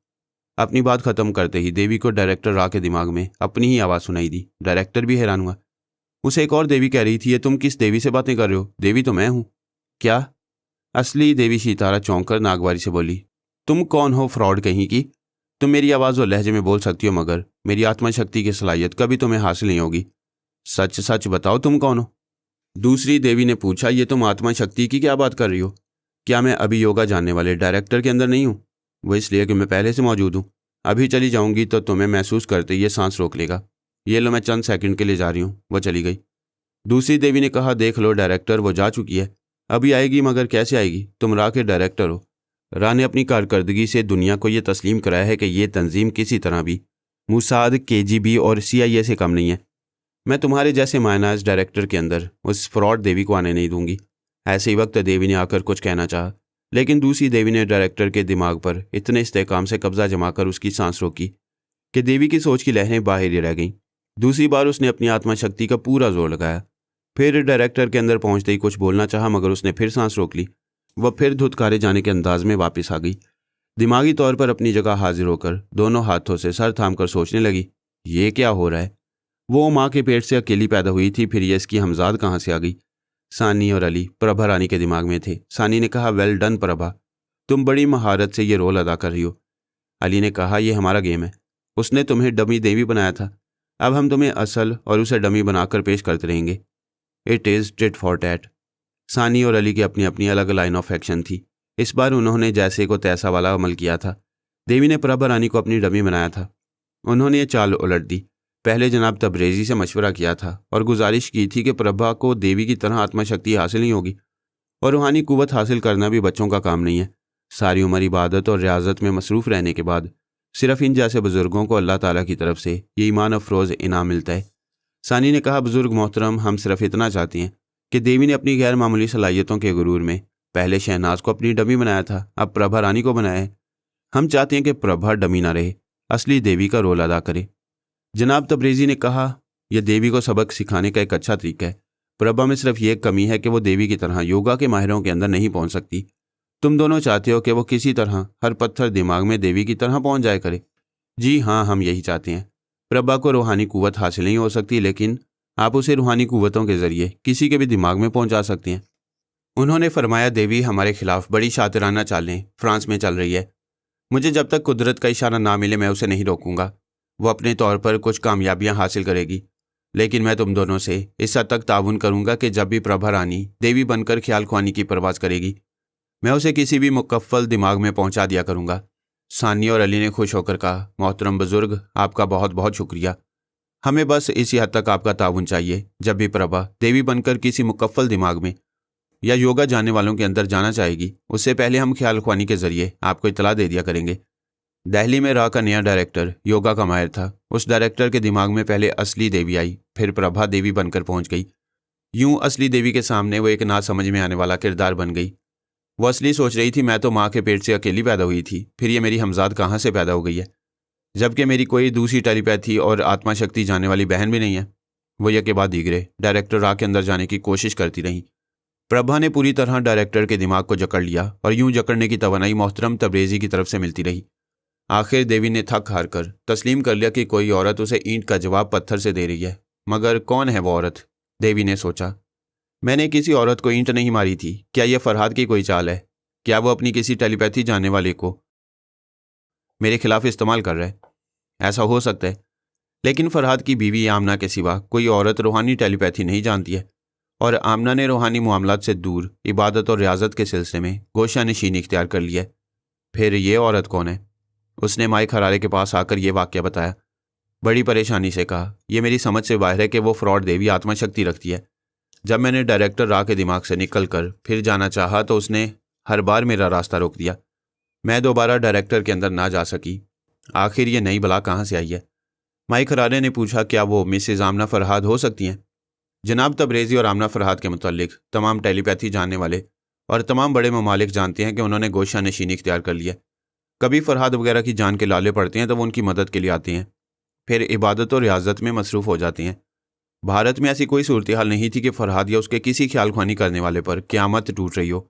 अपनी बात ख़त्म करते ही देवी को डायरेक्टर रा के दिमाग में अपनी ही आवाज़ सुनाई दी। डायरेक्टर भी हैरान हुआ। उसे एक और देवी कह रही थी, ये तुम किस देवी से बातें कर रहे हो? देवी तो मैं हूँ। क्या? असली देवी सितारा चौंक कर नागवारी से बोली, तुम कौन हो फ्रॉड कहीं की? तुम मेरी आवाज़ और लहजे में बोल सकती हो, मगर मेरी आत्मा शक्ति की सलाहियत कभी तुम्हें हासिल नहीं होगी। सच सच बताओ, तुम कौन हो? दूसरी देवी ने पूछा, ये तुम आत्मा शक्ति की क्या बात कर रही हो? क्या मैं अभी योगा जानने वाले डायरेक्टर के अंदर नहीं हूँ? वो इसलिए कि मैं पहले से मौजूद हूँ। अभी चली जाऊँगी तो तुम्हें महसूस करते ये सांस रोक लेगा। ये लो, मैं चंद सेकंड के लिए जा रही हूँ। वो चली गई। दूसरी देवी ने कहा, देख लो डायरेक्टर, वो जा चुकी है। अभी आएगी, मगर कैसे आएगी? तुम रा के डायरेक्टर हो। रा ने अपनी कारकर्दगी से दुनिया को ये तस्लीम कराया है कि ये तंजीम किसी तरह भी मोसाद, KGB और CIA से कम नहीं है। मैं तुम्हारे जैसे मायनाज डायरेक्टर के अंदर उस फ्रॉड देवी को आने नहीं दूंगी। ऐसे ही वक्त देवी ने आकर कुछ कहना चाहा, लेकिन दूसरी देवी ने डायरेक्टर के दिमाग पर इतने इस्तेकाम से कब्जा जमाकर उसकी सांस रोकी कि देवी की सोच की लहरें बाहर ही रह गईं। दूसरी बार उसने अपनी आत्मा शक्ति का पूरा जोर लगाया। फिर डायरेक्टर के अंदर पहुंचते ही कुछ बोलना चाहा, मगर उसने फिर सांस रोक ली। वह फिर धुतकारे जाने के अंदाज में वापस आ गई। दिमागी तौर पर अपनी जगह हाजिर होकर दोनों हाथों से सर थाम कर सोचने लगी, ये क्या हो रहा है? वो माँ के पेट से अकेली पैदा हुई थी, फिर ये इसकी हमजाद कहाँ से आ गई? सानी और अली प्रभा रानी के दिमाग में थे। सानी ने कहा, वेल डन प्रभा, तुम बड़ी महारत से ये रोल अदा कर रही हो। अली ने कहा, यह हमारा गेम है। उसने तुम्हें डमी देवी बनाया था, अब हम तुम्हें असल और उसे डमी बनाकर पेश करते रहेंगे। It is tit for tat. सानी और अली की अपनी अपनी अलग लाइन ऑफ एक्शन थी। इस बार उन्होंने जैसे को तैसा वाला अमल किया था। देवी ने प्रभा रानी को अपनी डमी बनाया था। उन्होंने ये चाल उलट दी। पहले जनाब तबरेज़ी से मशवरा किया था और गुजारिश की थी कि प्रभा को देवी की तरह आत्मशक्ति हासिल नहीं होगी, और रूहानी कुव्वत हासिल करना भी बच्चों का काम नहीं है। सारी उम्र इबादत और रियाजत में मसरूफ़ रहने के बाद सिर्फ इन जैसे बुज़ुर्गों को अल्लाह ताला की तरफ से ये ईमान अफरोज़ इनाम मिलता है। सानी ने कहा, बुज़ुर्ग मोहतरम, हम सिर्फ इतना चाहते हैं कि देवी ने अपनी गैर मामूली सलाहियतों के गुरूर में पहले शहनाज को अपनी डमी बनाया था, अब प्रभा रानी को बनाया है। हम चाहते हैं कि प्रभा डमी ना रहे, असली देवी का रोल अदा करे। जनाब तबरेज़ी ने कहा, यह देवी को सबक सिखाने का एक अच्छा तरीका है। प्रभा में सिर्फ ये कमी है कि वो देवी की तरह योगा के माहिरों के अंदर नहीं पहुंच सकती। तुम दोनों चाहते हो कि वो किसी तरह हर पत्थर दिमाग में देवी की तरह पहुंच जाए करे। जी हाँ, हम यही चाहते हैं। प्रभा को रूहानी कुव्वत हासिल नहीं हो सकती, लेकिन आप उसे रूहानी कुव्वतों के जरिए किसी के भी दिमाग में पहुंचा सकते हैं। उन्होंने फरमाया, देवी हमारे खिलाफ बड़ी शातिराना चालें फ्रांस में चल रही है। मुझे जब तक कुदरत का इशारा ना मिले मैं उसे नहीं रोकूंगा। वो अपने तौर पर कुछ कामयाबियां हासिल करेगी, लेकिन मैं तुम दोनों से इस हद तक ताउन करूंगा कि जब भी प्रभा रानी देवी बनकर ख्याल ख्वानी की परवाज़ करेगी, मैं उसे किसी भी मुकफ्फल दिमाग में पहुंचा दिया करूंगा। सानिया और अली ने खुश होकर कहा, मोहतरम बुजुर्ग, आपका बहुत बहुत शुक्रिया। हमें बस इसी हद तक आपका ताउन चाहिए। जब भी प्रभा देवी बनकर किसी मुकफ्फल दिमाग में या योगा जानने वालों के अंदर जाना चाहेगी, उससे पहले हम ख्याल ख्वानी के जरिए आपको इतला दे दिया करेंगे। दिल्ली में रा का नया डायरेक्टर योगा का माहिर था। उस डायरेक्टर के दिमाग में पहले असली देवी आई, फिर प्रभा देवी बनकर पहुंच गई। यूं असली देवी के सामने वो एक ना समझ में आने वाला किरदार बन गई। वो असली सोच रही थी, मैं तो माँ के पेट से अकेली पैदा हुई थी, फिर ये मेरी हमजाद कहाँ से पैदा हो गई है, जबकि मेरी कोई दूसरी टेलीपैथी और आत्मा शक्ति जाने वाली बहन भी नहीं है। वो यह के बाद दीगरे डायरेक्टर रा के अंदर जाने की कोशिश करती रही। प्रभा ने पूरी तरह डायरेक्टर के दिमाग को जकड़ लिया और यूं जकड़ने की तवानाई मोहतरम तबरेज़ी की तरफ से मिलती रही। आखिर देवी ने थक हार कर तस्लीम कर लिया कि कोई औरत उसे ईंट का जवाब पत्थर से दे रही है। मगर कौन है वो औरत? देवी ने सोचा, मैंने किसी औरत को ईंट नहीं मारी थी। क्या यह फरहाद की कोई चाल है? क्या वो अपनी किसी टेलीपैथी जानने वाले को मेरे खिलाफ इस्तेमाल कर रहा है? ऐसा हो सकता है, लेकिन फरहाद की बीवी आमना के सिवा कोई औरत रूहानी टेलीपैथी नहीं जानती है, और आमना ने रूहानी मामलात से दूर इबादत और रियाजत के सिलसिले में गोशा नशीन इख्तियार कर लिया। फिर ये औरत कौन है? उसने माइक हरारे के पास आकर यह वाक़या बताया। बड़ी परेशानी से कहा, यह मेरी समझ से बाहर है कि वो फ्रॉड देवी आत्मशक्ति रखती है। जब मैंने डायरेक्टर रा के दिमाग से निकल कर फिर जाना चाहा तो उसने हर बार मेरा रास्ता रोक दिया। मैं दोबारा डायरेक्टर के अंदर ना जा सकी। आखिर ये नई बला कहाँ से आई है? माइक हरारे ने पूछा, क्या वो मिसेज आमना फरहाद हो सकती हैं? जनाब तबरेज़ी और आमना फरहाद के मुतालिक तमाम टेलीपैथी जानने वाले और तमाम बड़े ममालिक जानते हैं कि उन्होंने गोशा नशीनी इख्तियार कर लिया। कभी फरहाद वगैरह की जान के लाले पड़ते हैं तो वो उनकी मदद के लिए आते हैं, फिर इबादत और रियाजत में मसरूफ़ हो जाते हैं। भारत में ऐसी कोई सूरत हाल नहीं थी कि फरहाद या उसके किसी ख्याल ख्वानी करने वाले पर क़यामत टूट रही हो।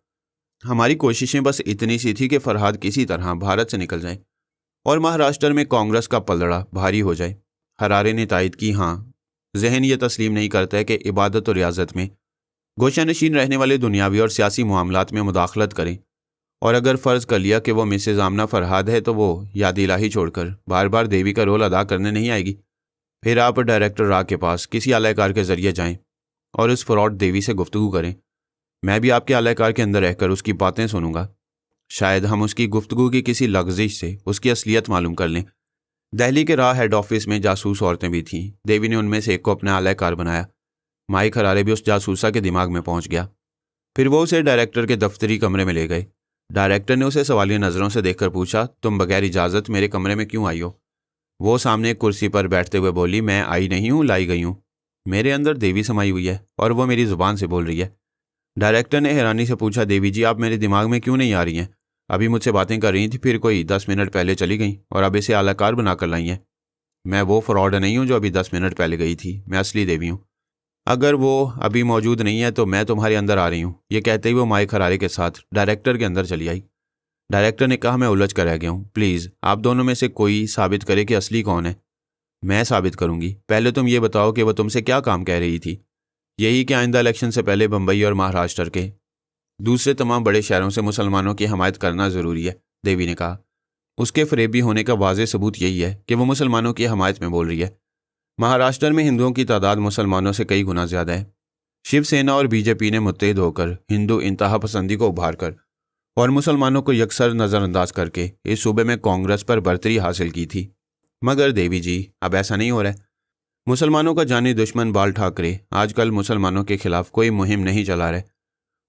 हमारी कोशिशें बस इतनी सी थी कि फरहाद किसी तरह भारत से निकल जाए और महाराष्ट्र में कांग्रेस का पलड़ा भारी हो जाए। हरारे ने तायद की, हाँ, जहन ये तस्लीम नहीं करता है कि इबादत और रियाजत में गोशानशीन रहने वाले दुनियावी और सियासी मामलात में मुदाखलत करें, और अगर फ़र्ज़ कर लिया कि वो मिसेज आमना फरहाद है तो वो याद इलाही छोड़कर बार बार देवी का रोल अदा करने नहीं आएगी। फिर आप डायरेक्टर रा के पास किसी आलाकार के ज़रिए जाएं और उस फ्रॉड देवी से गुफ्तगू करें। मैं भी आपके आलाकार के अंदर रहकर उसकी बातें सुनूंगा। शायद हम उसकी गुफ्तगू की किसी लफ्ज़िश से उसकी असलियत मालूम कर लें। दिल्ली के रा हेड ऑफिस में जासूस औरतें भी थीं। देवी ने उनमें से एक को अपना आलाकार बनाया। माइक हरारे भी उस जासूसा के दिमाग में पहुंच गया। फिर वो उसे डायरेक्टर के दफ्तरी कमरे में ले गए। डायरेक्टर ने उसे सवालिया नज़रों से देखकर पूछा, तुम बगैर इजाज़त मेरे कमरे में क्यों आई हो? वो सामने एक कुर्सी पर बैठते हुए बोली, मैं आई नहीं हूँ, लाई गई हूँ। मेरे अंदर देवी समाई हुई है और वो मेरी ज़ुबान से बोल रही है। डायरेक्टर ने हैरानी से पूछा, देवी जी, आप मेरे दिमाग में क्यों नहीं आ रही हैं? अभी मुझसे बातें कर रही थी, फिर कोई 10 मिनट पहले चली गई और अब इसे आलाकार बनाकर लाई हैं। मैं वो फ्रॉड नहीं हूँ जो अभी 10 मिनट पहले गई थी। मैं असली देवी हूँ। अगर वो अभी मौजूद नहीं है तो मैं तुम्हारे अंदर आ रही हूँ। ये कहते ही वो माइक हरारे के साथ डायरेक्टर के अंदर चली आई। डायरेक्टर ने कहा, मैं उलझ कर रह गया हूँ, प्लीज़ आप दोनों में से कोई साबित करे कि असली कौन है। मैं साबित करूँगी, पहले तुम ये बताओ कि वो तुमसे क्या काम कह रही थी। यही कि आइंदा इलेक्शन से पहले बम्बई और महाराष्ट्र के दूसरे तमाम बड़े शहरों से मुसलमानों की हमायत करना ज़रूरी है। देवी ने कहा, उसके फरेबी होने का वाज़ेह सबूत यही है कि वो मुसलमानों की हमायत में बोल रही है। महाराष्ट्र में हिंदुओं की तादाद मुसलमानों से कई गुना ज़्यादा है। शिवसेना और बीजेपी ने मुत्तहिद होकर हिंदू इंतहा पसंदी को उभार कर और मुसलमानों को यकसर नज़रअंदाज करके इस सूबे में कांग्रेस पर बर्तरी हासिल की थी। मगर देवी जी, अब ऐसा नहीं हो रहा है। मुसलमानों का जानी दुश्मन बाल ठाकरे आजकल मुसलमानों के खिलाफ कोई मुहिम नहीं चला रहे।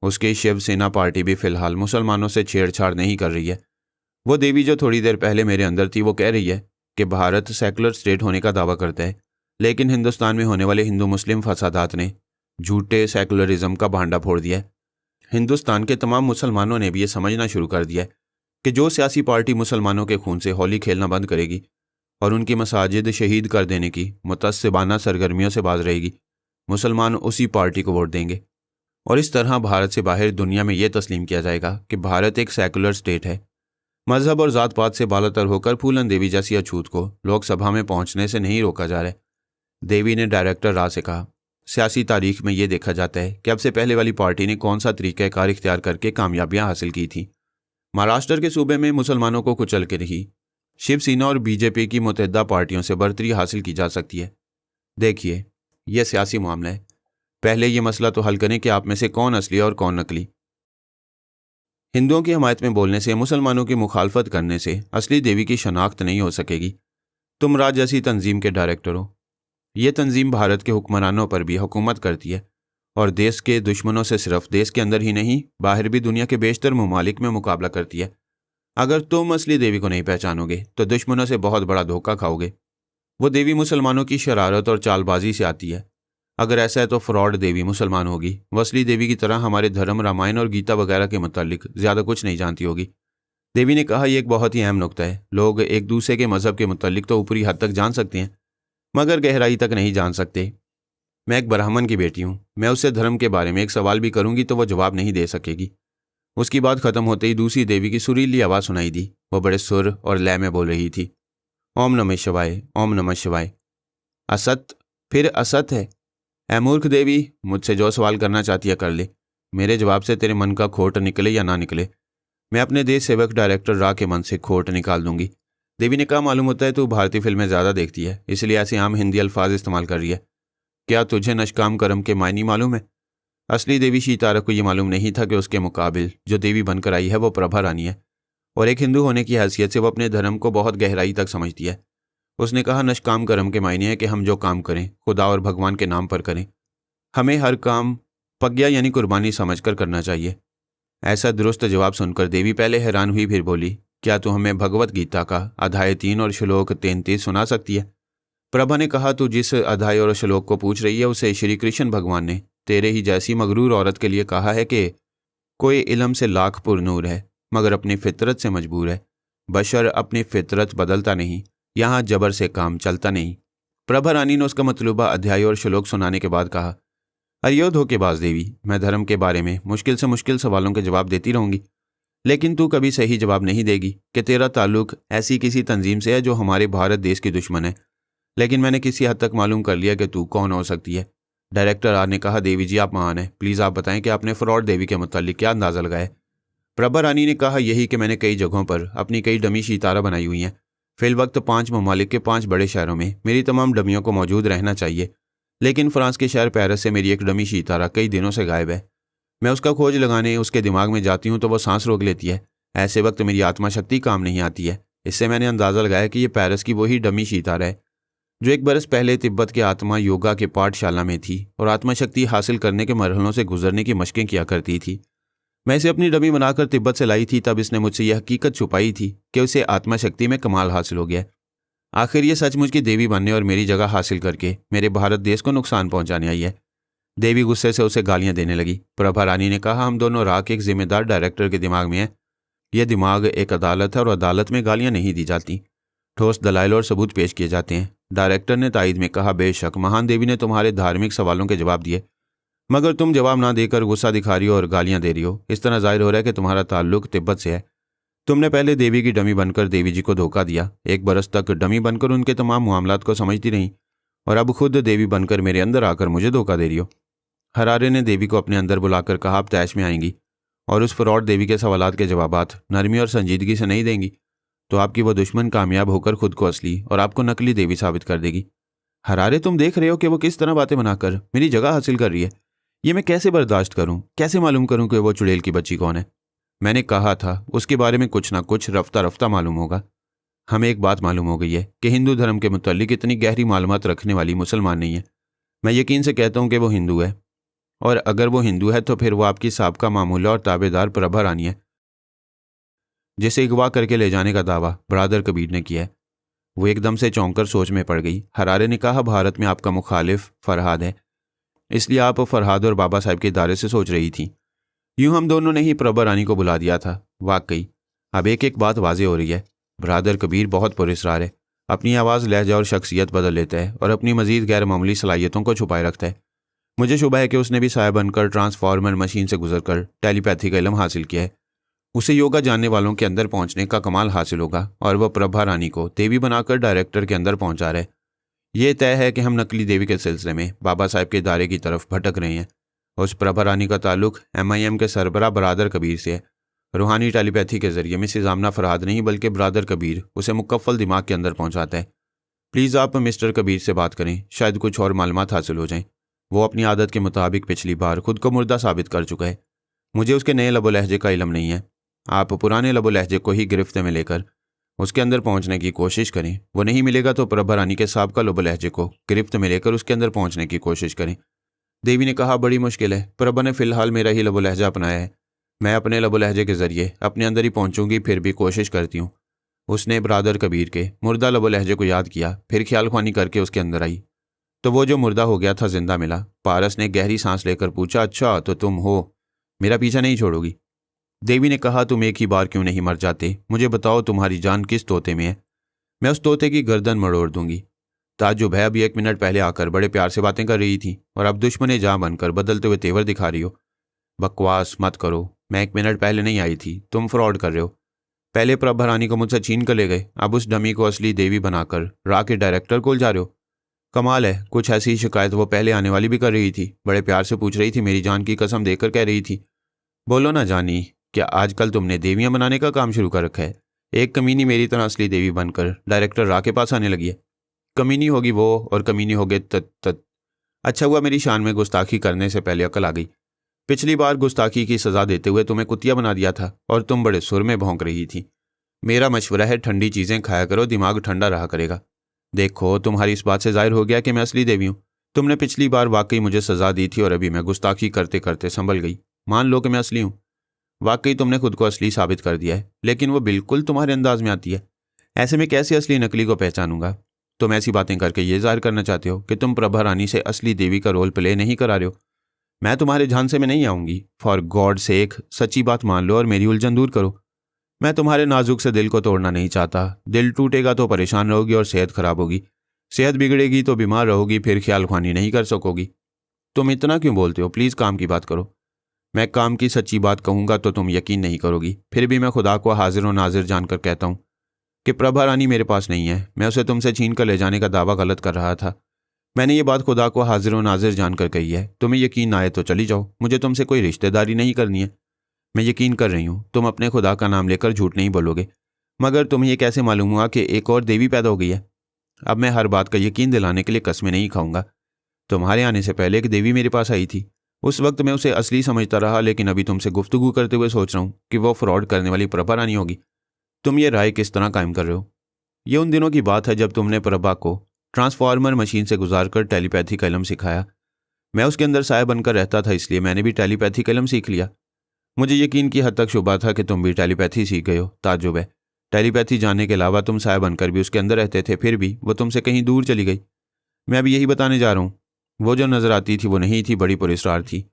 उसकी शिवसेना पार्टी भी फिलहाल मुसलमानों से छेड़छाड़ नहीं कर रही है। वो देवी जो थोड़ी देर पहले मेरे अंदर थी, वो कह रही है कि भारत सेकुलर स्टेट होने का दावा करता है, लेकिन हिंदुस्तान में होने वाले हिंदू मुस्लिम फसादात ने झूठे सेकुलरिज्म का भांडा फोड़ दिया है। हिंदुस्तान के तमाम मुसलमानों ने भी ये समझना शुरू कर दिया है कि जो सियासी पार्टी मुसलमानों के खून से होली खेलना बंद करेगी और उनकी मसाजिद शहीद कर देने की मुतस्सिबाना सरगर्मियों से बाज रहेगी, मुसलमान उसी पार्टी को वोट देंगे। और इस तरह भारत से बाहर दुनिया में यह तस्लीम किया जाएगा कि भारत एक सेकुलर स्टेट है। मजहब और ज़ात पात से बालातर होकर फूलन देवी जैसी अछूत को लोकसभा में पहुंचने से नहीं रोका जा रहा है। देवी ने डायरेक्टर रा से कहा, सियासी तारीख में ये देखा जाता है कि अब से पहले वाली पार्टी ने कौन सा तरीक़ाकार इख्तियार करके कामयाबियां हासिल की थी। महाराष्ट्र के सूबे में मुसलमानों को कुचल के रही शिवसेना और बीजेपी की मुतहदा पार्टियों से बढ़तरी हासिल की जा सकती है। देखिए, यह सियासी मामला है। पहले ये मसला तो हल करें कि आप में से कौन असली और कौन नकली। हिंदुओं की हमायत में बोलने से, मुसलमानों की मुखालफत करने से असली देवी की शनाख्त नहीं हो सकेगी। तुम राज जैसी तंजीम के डायरेक्टर हो। ये तंजीम भारत के हुक्मरानों पर भी हुकूमत करती है और देश के दुश्मनों से सिर्फ देश के अंदर ही नहीं, बाहर भी दुनिया के बेशतर ममालिक में मुकाबला करती है। अगर तुम असली देवी को नहीं पहचानोगे तो दुश्मनों से बहुत बड़ा धोखा खाओगे। वो देवी मुसलमानों की शरारत और चालबाजी से आती है। अगर ऐसा है तो फ्रॉड देवी मुसलमान होगी। वो असली देवी की तरह हमारे धर्म, रामायण और गीता वगैरह के मुतालिक ज़्यादा कुछ नहीं जानती होगी। देवी ने कहा, यह एक बहुत ही अहम नुक्ता है। लोग एक दूसरे के मज़हब के मुतालिक तो ऊपरी हद तक जान सकते हैं, मगर गहराई तक नहीं जान सकते। मैं एक ब्राह्मण की बेटी हूँ। मैं उससे धर्म के बारे में एक सवाल भी करूँगी तो वह जवाब नहीं दे सकेगी। उसकी बात खत्म होते ही दूसरी देवी की सुरीली आवाज़ सुनाई दी। वह बड़े सुर और लय में बोल रही थी, ओम नमः शिवाय, ओम नमः शिवाय। असत फिर असत है। ऐ मूर्ख देवी, मुझसे जो सवाल करना चाहती है कर ले। मेरे जवाब से तेरे मन का खोट निकले या ना निकले, मैं अपने देश सेवक डायरेक्टर रा के मन से खोट निकाल दूंगी। देवी ने कहा, मालूम होता है तू भारतीय फिल्में ज़्यादा देखती है, इसलिए ऐसे आम हिंदी अल्फाज इस्तेमाल कर रही है। क्या तुझे नशकाम करम के मायने मालूम है? असली देवी शीतारा को यह मालूम नहीं था कि उसके मुकाबिल जो देवी बनकर आई है वो प्रभा रानी है, और एक हिंदू होने की हैसियत से वो अपने धर्म को बहुत गहराई तक समझती है। उसने कहा, नशकाम करम के मायने है कि हम जो काम करें खुदा और भगवान के नाम पर करें। हमें हर काम पज्ञा यानी कुर्बानी समझकर करना चाहिए। ऐसा दुरुस्त जवाब सुनकर देवी पहले हैरान हुई, फिर बोली, क्या तू हमें भगवत गीता का अध्याय 3 और श्लोक 33 सुना सकती है? प्रभा ने कहा, तू जिस अध्याय और श्लोक को पूछ रही है उसे श्री कृष्ण भगवान ने तेरे ही जैसी मगरूर औरत के लिए कहा है कि कोई इल्म से लाख पुरनूर है मगर अपनी फितरत से मजबूर है। बशर अपनी फितरत बदलता नहीं, यहाँ जबर से काम चलता नहीं। प्रभा रानी ने उसका मतलूबा अध्याय और श्लोक सुनाने के बाद कहा, अयो धोखेबाज देवी, मैं धर्म के बारे में मुश्किल से मुश्किल सवालों के जवाब देती रहूंगी, लेकिन तू कभी सही जवाब नहीं देगी कि तेरा ताल्लुक ऐसी किसी तंजीम से है जो हमारे भारत देश की दुश्मन है। लेकिन मैंने किसी हद तक मालूम कर लिया कि तू कौन हो सकती है। डायरेक्टर आर ने कहा, देवी जी आप महान हैं, प्लीज़ आप बताएं कि आपने फ्रॉड देवी के मुतालिक क्या अंदाज़ा लगाया। प्रभा रानी ने कहा, यही कि मैंने कई जगहों पर अपनी कई डमी शीतारा बनाई हुई हैं। फिल वक्त 5 ममालिक के 5 बड़े शहरों में मेरी तमाम डमियों को मौजूद रहना चाहिए, लेकिन फ्रांस के शहर पेरिस से मेरी एक डमी शीतारा कई दिनों से गायब है। मैं उसका खोज लगाने उसके दिमाग में जाती हूँ तो वह सांस रोक लेती है। ऐसे वक्त मेरी आत्मा शक्ति काम नहीं आती है। इससे मैंने अंदाज़ा लगाया कि यह पेरिस की वही डमी शीतारा है जो एक बरस पहले तिब्बत के आत्मा योगा के पाठशाला में थी और आत्मा शक्ति हासिल करने के मरहलों से गुजरने की मशकें किया करती थी। मैं इसे अपनी डमी बनाकर तिब्बत से लाई थी, तब इसने मुझसे यह हकीकत छुपाई थी कि उसे आत्मा शक्ति में कमाल हासिल हो गया। आखिर ये सचमुच की देवी बनने और मेरी जगह हासिल करके मेरे भारत देश को नुकसान पहुंचाने आई है। देवी गुस्से से उसे गालियां देने लगी। प्रभा रानी ने कहा, हम दोनों राह के एक जिम्मेदार डायरेक्टर के दिमाग में है। यह दिमाग एक अदालत है और अदालत में गालियां नहीं दी जाती, ठोस दलाइल और सबूत पेश किए जाते हैं। डायरेक्टर ने तायद में कहा, बेशक महान देवी ने तुम्हारे धार्मिक सवालों के जवाब दिए, मगर तुम जवाब ना देकर गुस्सा दिखा रही हो और गालियां दे रही हो। इस तरह जाहिर हो रहा है कि तुम्हारा ताल्लुक तिब्बत से है। तुमने पहले देवी की डमी बनकर देवी जी को धोखा दिया, 1 बरस तक डमी बनकर उनके तमाम मामलात को समझती रही, और अब खुद देवी बनकर मेरे अंदर आकर मुझे धोखा दे रही हो। हरारे ने देवी को अपने अंदर बुलाकर कहा, आप तैश में आएंगी और उस फ्रॉड देवी के सवालात के जवाबात नरमी और संजीदगी से नहीं देंगी तो आपकी वो दुश्मन कामयाब होकर खुद को असली और आपको नकली देवी साबित कर देगी। हरारे, तुम देख रहे हो कि वो किस तरह बातें बनाकर मेरी जगह हासिल कर रही है। ये मैं कैसे बर्दाश्त करूं? कैसे मालूम करूं कि वो चुड़ैल की बच्ची कौन है? मैंने कहा था उसके बारे में कुछ ना कुछ रफ्ता रफ्ता मालूम होगा। हमें एक बात मालूम हो गई है कि हिंदू धर्म के मुतालिक इतनी गहरी मालूमात रखने वाली मुसलमान नहीं है। मैं यकीन से कहता हूँ कि वो हिंदू है, और अगर वो हिंदू है तो फिर वो आपकी साबका मामूला और ताबेदार प्रभा रानी है जिसे अगवा करके ले जाने का दावा ब्रादर कबीर ने किया है। वो एकदम से चौंककर सोच में पड़ गई। हरारे ने कहा, भारत में आपका मुखालिफ फरहाद है, इसलिए आप फरहाद और बाबा साहब के दायरे से सोच रही थी। यूं हम दोनों ने ही प्रभा रानी को बुला दिया था। वाकई अब एक एक बात वाजे हो रही है। ब्रादर कबीर बहुत पुरस्कार है, अपनी आवाज़, लहजा और शख्सियत बदल लेता है और अपनी मजीद गैर मामूली सलाहियतों को छुपाए रखता है। मुझे शुबा है कि उसने भी साया बनकर ट्रांसफार्मर मशीन से गुजरकर टेलीपैथी का इल्म हासिल किया है। उसे योगा जानने वालों के अंदर पहुंचने का कमाल हासिल होगा और वह प्रभा रानी को देवी बनाकर डायरेक्टर के अंदर पहुंचा रहा है। ये तय है कि हम नकली देवी के सिलसिले में बाबा साहब के इदारे की तरफ भटक रहे हैं। उस प्रभा रानी का ताल्लुक MIM के सरबराह बरादर कबीर से है। रूहानी टेलीपैथी के जरिए मिसेज आमना फरहाद नहीं बल्कि बरादर कबीर उसे मुकफ्फल दिमाग के अंदर पहुंचाता है। प्लीज़ आप मिस्टर कबीर से बात करें, शायद कुछ और मालूमात हासिल हो जाएं। वो अपनी आदत के मुताबिक पिछली बार खुद को मुर्दा साबित कर चुका है। मुझे उसके नए लबो लहजे का इल्म नहीं है। आप पुराने लबो लहजे को ही गिरफ्त में लेकर उसके अंदर पहुंचने की कोशिश करें। वो नहीं मिलेगा तो प्रभा रानी के साहब का लबो लहजे को गिरफ्त में लेकर उसके अंदर पहुंचने की कोशिश करें। देवी ने कहा, बड़ी मुश्किल है। प्रभा ने फिलहाल मेरा ही लबो लहजा अपनाया है। मैं अपने लबो लहजे के जरिए अपने अंदर ही पहुंचूंगी, फिर भी कोशिश करती हूँ। उसने बरादर कबीर के मुर्दा लबो लहजे को याद किया, फिर ख्याल ख्वानी करके उसके अंदर आई तो वो जो मुर्दा हो गया था जिंदा मिला। पारस ने गहरी सांस लेकर पूछा, अच्छा तो तुम हो, मेरा पीछा नहीं छोड़ोगी? देवी ने कहा, तुम एक ही बार क्यों नहीं मर जाते? मुझे बताओ तुम्हारी जान किस तोते में है? मैं उस तोते की गर्दन मरोड़ दूंगी। ताज्जुब है, अभी 1 मिनट पहले आकर बड़े प्यार से बातें कर रही थी और अब दुश्मने जां बनकर बदलते हुए तेवर दिखा रही हो। बकवास मत करो, मैं 1 मिनट पहले नहीं आई थी, तुम फ्रॉड कर रहे हो। पहले प्रभा रानी को मुझसे छीन कर ले गए, अब उस डमी को असली देवी बनाकर रा के डायरेक्टर को जा रहे हो। कमाल है, कुछ ऐसी शिकायत वो पहले आने वाली भी कर रही थी। बड़े प्यार से पूछ रही थी, मेरी जान की कसम देकर कह रही थी। बोलो ना जानी, क्या आजकल तुमने देवियां बनाने का काम शुरू कर रखा है? एक कमीनी मेरी तरह असली देवी बनकर डायरेक्टर रा के पास आने लगी है। कमीनी होगी वो और कमीनी होगे तत। अच्छा हुआ मेरी शान में गुस्ताखी करने से पहले अकल आ गई। पिछली बार गुस्ताखी की सजा देते हुए तुम्हें कुतिया बना दिया था और तुम बड़े सुर में भौंक रही थी। मेरा मशवरा है, ठंडी चीज़ें खाया करो, दिमाग ठंडा रहा करेगा। देखो, तुम्हारी इस बात से जाहिर हो गया कि मैं असली देवी हूँ। तुमने पिछली बार वाकई मुझे सजा दी थी और अभी मैं गुस्ताखी करते करते संभल गई। मान लो कि मैं असली हूँ। वाकई तुमने खुद को असली साबित कर दिया है, लेकिन वो बिल्कुल तुम्हारे अंदाज में आती है। ऐसे में कैसे असली नकली को पहचानूंगा? तुम ऐसी बातें करके ये जाहिर करना चाहते हो कि तुम प्रभा रानी से असली देवी का रोल प्ले नहीं करा रहे हो। मैं तुम्हारे झांसे में नहीं आऊंगी। फॉर गॉड सेक, सच्ची बात मान लो और मेरी उलझन दूर करो। मैं तुम्हारे नाजुक से दिल को तोड़ना नहीं चाहता। दिल टूटेगा तो परेशान रहोगी और सेहत खराब होगी। सेहत बिगड़ेगी तो बीमार रहोगी, फिर ख्याल ख्वानी नहीं कर सकोगी। तुम इतना क्यों बोलते हो? प्लीज़ काम की बात करो। मैं काम की सच्ची बात कहूंगा तो तुम यकीन नहीं करोगी। फिर भी मैं खुदा को हाजिर और नाजिर जानकर कहता हूँ कि प्रभा रानी मेरे पास नहीं है। मैं उसे तुमसे छीन कर ले जाने का दावा गलत कर रहा था। मैंने ये बात खुदा को हाजिर और नाजिर जानकर कही है। तुम्हें यकीन आए तो चली जाओ, मुझे तुमसे कोई रिश्तेदारी नहीं करनी है। मैं यकीन कर रही हूँ तुम अपने खुदा का नाम लेकर झूठ नहीं बोलोगे। मगर तुम्हें ये कैसे मालूम हुआ कि एक और देवी पैदा हो गई है? अब मैं हर बात का यकीन दिलाने के लिए कस्में नहीं खाऊंगा। तुम्हारे आने से पहले एक देवी मेरे पास आई थी। उस वक्त मैं उसे असली समझता रहा, लेकिन अभी तुमसे गुफ्तगू करते हुए सोच रहा हूँ कि वो फ्रॉड करने वाली प्रभा रानी होगी। तुम ये राय किस तरह कायम कर रहे हो? ये उन दिनों की बात है जब तुमने प्रभा को ट्रांसफार्मर मशीन से गुजार कर टेलीपैथी का इल्म सिखाया। मैं उसके अंदर साया बनकर रहता था, इसलिए मैंने भी टेलीपैथी का इल्म सीख लिया। मुझे यकीन की हद तक शुबा था कि तुम भी टेलीपैथी सीख गए हो। ताज्जुब है, टेलीपैथी जानने के अलावा तुम साया बनकर भी उसके अंदर रहते थे, फिर भी वो तुमसे कहीं दूर चली गई। मैं अभी यही बताने जा रहा हूँ। वो जो नज़र आती थी वो नहीं थी, बड़ी पुरस्कार थी।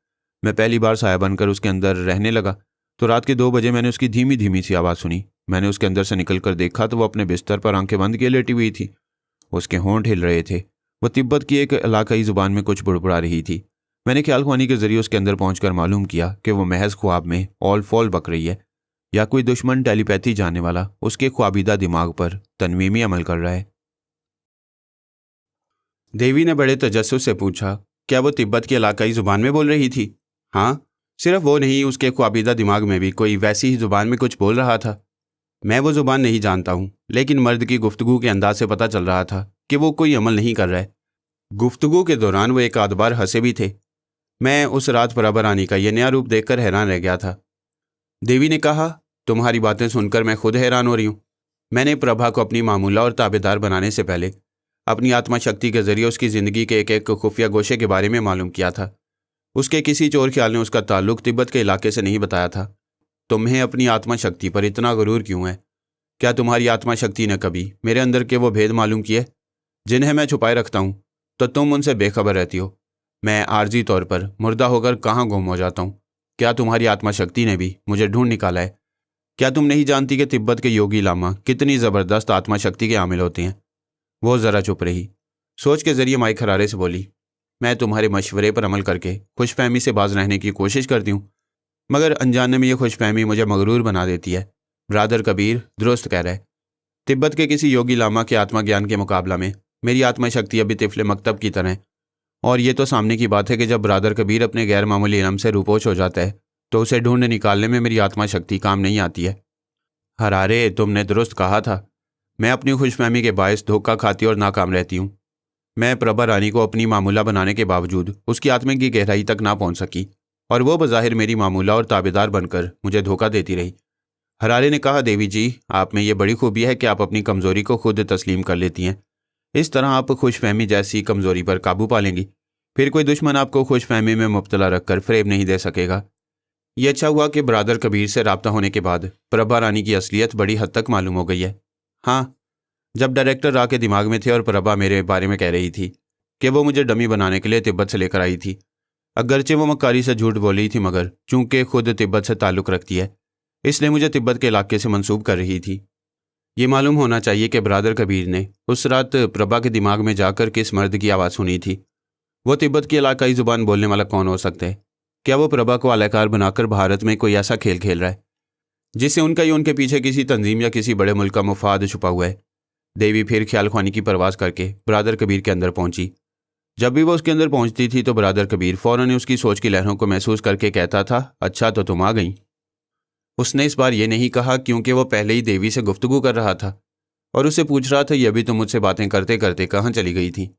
मैं पहली बार साया बनकर उसके अंदर रहने लगा तो रात के 2 बजे मैंने उसकी धीमी धीमी सी आवाज़ सुनी। मैंने उसके अंदर से निकल कर देखा तो वो अपने बिस्तर पर आंखें बंद किए लेटी हुई थी। उसके होंठ हिल रहे थे। वो तिब्बत की एक इलाकाई ज़ुबान में कुछ बुड़बुड़ा रही थी। मैंने ख्याल ख्वानी के जरिए उसके अंदर पहुंचकर मालूम किया कि वो महज ख्वाब में ऑल फॉल बक रही है या कोई दुश्मन टेलीपैथी जानने वाला उसके ख्वाबीदा दिमाग पर तनवीमी अमल कर रहा है। देवी ने बड़े तजस्सुस से पूछा, क्या वो तिब्बत की इलाकाई ज़ुबान में बोल रही थी? हाँ, सिर्फ वो नहीं, उसके ख्वाबीदा दिमाग में भी कोई वैसी ही ज़ुबान में कुछ बोल रहा था। मैं वो ज़ुबान नहीं जानता हूँ, लेकिन मर्द की गुफ्तगू के अंदाज से पता चल रहा था कि वो कोई अमल नहीं कर रहा है। गुफ्तगू के दौरान वो एक आध बार हंसे भी थे। मैं उस रात प्रभा रानी का ये नया रूप देखकर हैरान रह गया था। देवी ने कहा, तुम्हारी बातें सुनकर मैं खुद हैरान हो रही हूँ। मैंने प्रभा को अपनी मामूला और ताबेदार बनाने से पहले अपनी आत्मा शक्ति के जरिए उसकी ज़िंदगी के एक एक खुफिया गोशे के बारे में मालूम किया था। उसके किसी चोर ख्याल ने उसका ताल्लुक तिब्बत के इलाके से नहीं बताया था। तुम्हें अपनी आत्मा शक्ति पर इतना गुरूर क्यों है? क्या तुम्हारी आत्मा शक्ति ने कभी मेरे अंदर के वो भेद मालूम किए जिन्हें मैं छुपाए रखता हूँ? तो तुम उनसे बेखबर रहती हो। मैं आर्जी तौर पर मुर्दा होकर कहाँ गुम हो जाता हूँ? क्या तुम्हारी आत्मा शक्ति ने भी मुझे ढूंढ निकाला है? क्या तुम नहीं जानती कि तिब्बत के योगी लामा कितनी ज़बरदस्त आत्मा शक्ति के हामिल होते हैं? वो ज़रा चुप रही। सोच के जरिए माई खरारे से बोली, मैं तुम्हारे मशवरे पर अमल करके खुशफहमी से बाज रहने की कोशिश करती हूँ, मगर अनजाने में ये खुशफहमी मुझे मगरूर बना देती है। ब्रादर कबीर दुरुस्त कह रहा है। तिब्बत के किसी योगी लामा के आत्मा ज्ञान के मुकाबला में मेरी आत्मा शक्ति अभी तिफले मकतब की तरह है। और ये तो सामने की बात है कि जब ब्रादर कबीर अपने गैर मामूली इलम से रूपोश हो जाता है तो उसे ढूंढ निकालने में मेरी आत्मा शक्ति काम नहीं आती है। हरारे, तुमने दुरुस्त कहा था। मैं अपनी खुशफहमी के बायस धोखा खाती और नाकाम रहती हूँ। मैं प्रभा रानी को अपनी मामूला बनाने के बावजूद उसकी आत्मा की गहराई तक ना पहुंच सकी और वो बज़ाहिर मेरी मामूला और ताबेदार बनकर मुझे धोखा देती रही। हरारे ने कहा, देवी जी, आप में ये बड़ी खूबी है कि आप अपनी कमज़ोरी को खुद तस्लीम कर लेती हैं। इस तरह आप खुशफहमी जैसी कमज़ोरी पर काबू पा लेंगी। फिर कोई दुश्मन आपको खुशफहमी में मुब्तला रखकर फ़रेब नहीं दे सकेगा। ये अच्छा हुआ कि ब्रादर कबीर से राब्ता होने के बाद प्रभा रानी की असलियत बड़ी हद तक मालूम हो गई है। हाँ, जब डायरेक्टर रा के दिमाग में थे और प्रभा मेरे बारे में कह रही थी कि वो मुझे डमी बनाने के लिए तिब्बत से लेकर आई थी, अगरचे वो मक्कारी से झूठ बोली थी मगर चूंकि खुद तिब्बत से ताल्लुक़ रखती है इसलिए मुझे तिब्बत के इलाके से मंसूब कर रही थी। ये मालूम होना चाहिए कि ब्रादर कबीर ने उस रात प्रभा के दिमाग में जाकर किस मर्द की आवाज़ सुनी थी। वो तिब्बत की इलाकाई ज़ुबान बोलने वाला कौन हो सकता है? क्या वो प्रभा को आलाकार बनाकर भारत में कोई ऐसा खेल खेल रहा है जिससे उनका या उनके पीछे किसी तंजीम या किसी बड़े मुल्क का मुफाद छुपा हुआ है? देवी फिर ख्याल ख्वानी की परवास करके ब्रादर कबीर के अंदर पहुंची। जब भी वो उसके अंदर पहुंचती थी तो ब्रादर कबीर फ़ौरन उसकी सोच की लहरों को महसूस करके कहता था, अच्छा तो तुम आ गई। उसने इस बार ये नहीं कहा क्योंकि वो पहले ही देवी से गुफ्तगू कर रहा था और उससे पूछ रहा था, ये भी तुम मुझसे बातें करते करते कहाँ चली गई थी?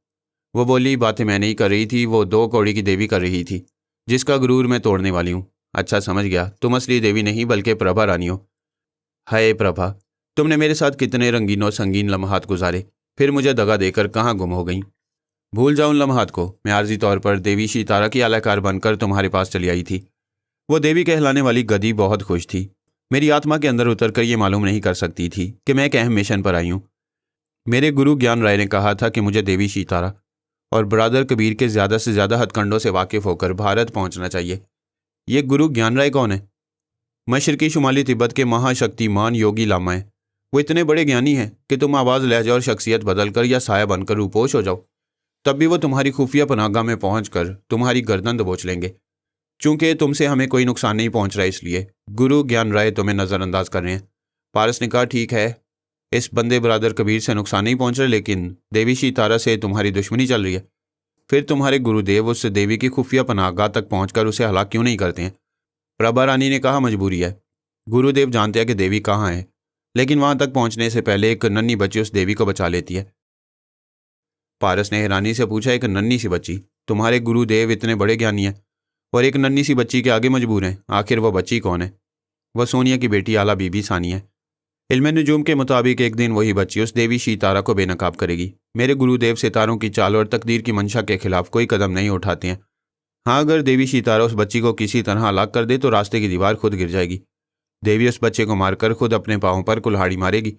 वो बोली, बातें मैं नहीं कर रही थी, वो 2 कौड़ी की देवी कर रही थी जिसका गुरूर मैं तोड़ने वाली हूँ। अच्छा समझ गया, तुम असली देवी नहीं बल्कि प्रभा रानी हो। हाय प्रभा, तुमने मेरे साथ कितने रंगीन और संगीन लम्हात गुजारे, फिर मुझे दगा देकर कहाँ गुम हो गई? भूल जाऊँ उन लम्हात को। मैं आर्जी तौर पर देवी सितारा की आलाकार बनकर तुम्हारे पास चली आई थी। वो देवी कहलाने वाली गधी बहुत खुश थी। मेरी आत्मा के अंदर उतरकर ये मालूम नहीं कर सकती थी कि मैं एक अहम मिशन पर आई हूँ। मेरे गुरु ज्ञान राय ने कहा था कि मुझे देवी सितारा और ब्रादर कबीर के ज़्यादा से ज़्यादा हथकंडों से वाकिफ़ होकर भारत पहुंचना चाहिए। ये गुरु ज्ञान राय कौन है? मशरकी शुमाली तिब्बत के महाशक्तिमान योगी लामा है। वो इतने बड़े ज्ञानी हैं कि तुम आवाज़, लहजा और शख्सियत बदलकर या साया बनकर रूपोश हो जाओ, तब भी वो तुम्हारी खुफिया पनाहगाह में पहुंचकर तुम्हारी गर्दन दबोच लेंगे। चूंकि तुमसे हमें कोई नुकसान नहीं पहुंच रहा, इसलिए गुरु ज्ञान राय तुम्हें नज़रअंदाज कर रहे हैं। पारस ने कहा, ठीक है, इस बंदे ब्रादर कबीर से नुकसान नहीं पहुंच रहे, लेकिन देवी सितारा से तुम्हारी दुश्मनी चल रही है। फिर तुम्हारे गुरुदेव उस देवी की खुफिया पनाहगाह तक पहुंचकर उसे हलाक क्यों नहीं करते हैं? प्रभा रानी ने कहा, मजबूरी है। गुरुदेव जानते हैं कि देवी कहाँ है, लेकिन वहां तक पहुंचने से पहले एक नन्ही बच्ची उस देवी को बचा लेती है। पारस ने हैरानी से पूछा, एक नन्ही सी बच्ची? तुम्हारे गुरुदेव इतने बड़े ज्ञानी हैं और एक नन्ही सी बच्ची के आगे मजबूर हैं? आखिर वो बच्ची कौन है? वह सोनिया की बेटी आला बीबी सानी है। इल्म नजूम के मुताबिक एक दिन वही बच्ची उस देवी सितारा को बेनकाब करेगी। मेरे गुरुदेव सितारों की चाल और तकदीर की मंशा के खिलाफ कोई कदम नहीं उठाते हैं। हाँ, अगर देवी सितारा उस बच्ची को किसी तरह हलाक कर दे तो रास्ते की दीवार खुद गिर जाएगी। देवी उस बच्चे को मारकर खुद अपने पाँव पर कुल्हाड़ी मारेगी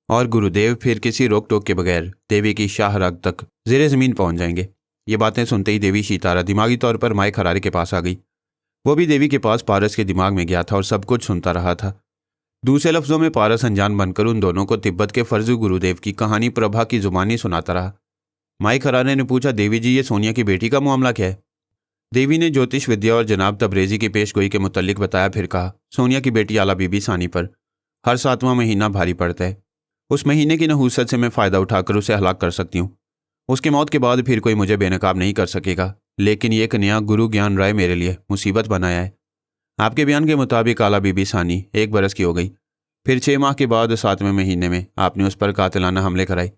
और गुरुदेव फिर किसी रोक टोक के बगैर देवी की शाह राग तक ज़ेरे ज़मीन पहुंच जाएंगे। ये बातें सुनते ही देवी सितारा दिमागी तौर पर माए खरारे के पास आ गई। वो भी देवी के पास पारस के दिमाग में गया था और सब कुछ सुनता रहा था। दूसरे लफ्ज़ों में पारस अनजान बनकर उन दोनों को तिब्बत के फर्जी गुरुदेव की कहानी प्रभा की जुबानी सुनाता रहा। माई खरारे ने पूछा, देवी जी, ये सोनिया की बेटी का मामला क्या है? देवी ने ज्योतिष विद्या और जनाब तबरेज़ी की पेशगोई के मुतल्लिक बताया। फिर कहा, सोनिया की बेटी आला बीबी सानी पर हर 7वां महीना भारी पड़ता है। उस महीने की नहूसत से मैं फ़ायदा उठाकर उसे हलाक कर सकती हूँ। उसकी मौत के बाद फिर कोई मुझे बेनकाब नहीं कर सकेगा। लेकिन ये एक नया गुरु ज्ञान राय मेरे लिए मुसीबत बनाया है। आपके बयान के मुताबिक आला बीबी सानी 1 बरस की हो गई। फिर 6 माह के बाद 7वें महीने में आपने उस पर कातिलाना हमले कराए,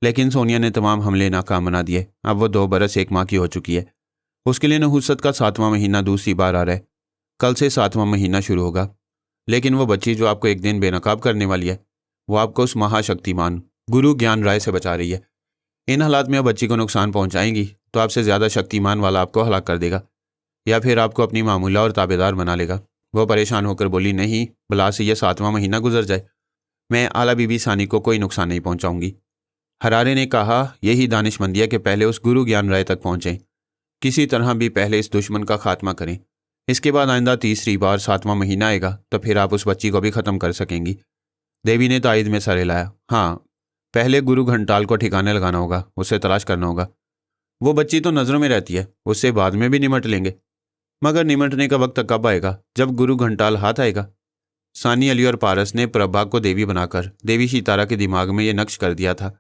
लेकिन सोनिया ने तमाम हमले नाकाम बना दिए। अब वो 2 बरस 1 माह की हो चुकी है। उसके लिए नहूसत का 7वां महीना दूसरी बार आ रहा है। कल से 7वां महीना शुरू होगा। लेकिन वो बच्ची जो आपको एक दिन बेनकाब करने वाली है, वो आपको उस महाशक्तिमान गुरु ज्ञान राय से बचा रही है। इन हालात में अब बच्ची को नुकसान पहुंचाएंगी तो आपसे ज़्यादा शक्तिमान वाला आपको हलाक कर देगा या फिर आपको अपनी मामूला और ताबेदार बना लेगा। वो परेशान होकर बोली, नहीं, भला से यह 7वां महीना गुजर जाए, मैं आला बीबी सानी को कोई नुकसान नहीं पहुंचाऊंगी। हरारे ने कहा, यही दानिशमंदी है कि पहले उस गुरु ज्ञान राय तक पहुंचें, किसी तरह भी पहले इस दुश्मन का खात्मा करें। इसके बाद आइंदा तीसरी बार 7वां महीना आएगा तो फिर आप उस बच्ची को भी ख़त्म कर सकेंगी। देवी ने तायद में सर हिलाया। हाँ, पहले गुरु घंटाल को ठिकाने लगाना होगा, उसे तलाश करना होगा। वो बच्ची तो नज़रों में रहती है, उससे बाद में भी निमट लेंगे। मगर निमटने का वक्त कब आएगा? जब गुरु घंटाल हाथ आएगा। सानी, अली और पारस ने प्रभा को देवी बनाकर देवी सितारा के दिमाग में ये नक्श कर दिया था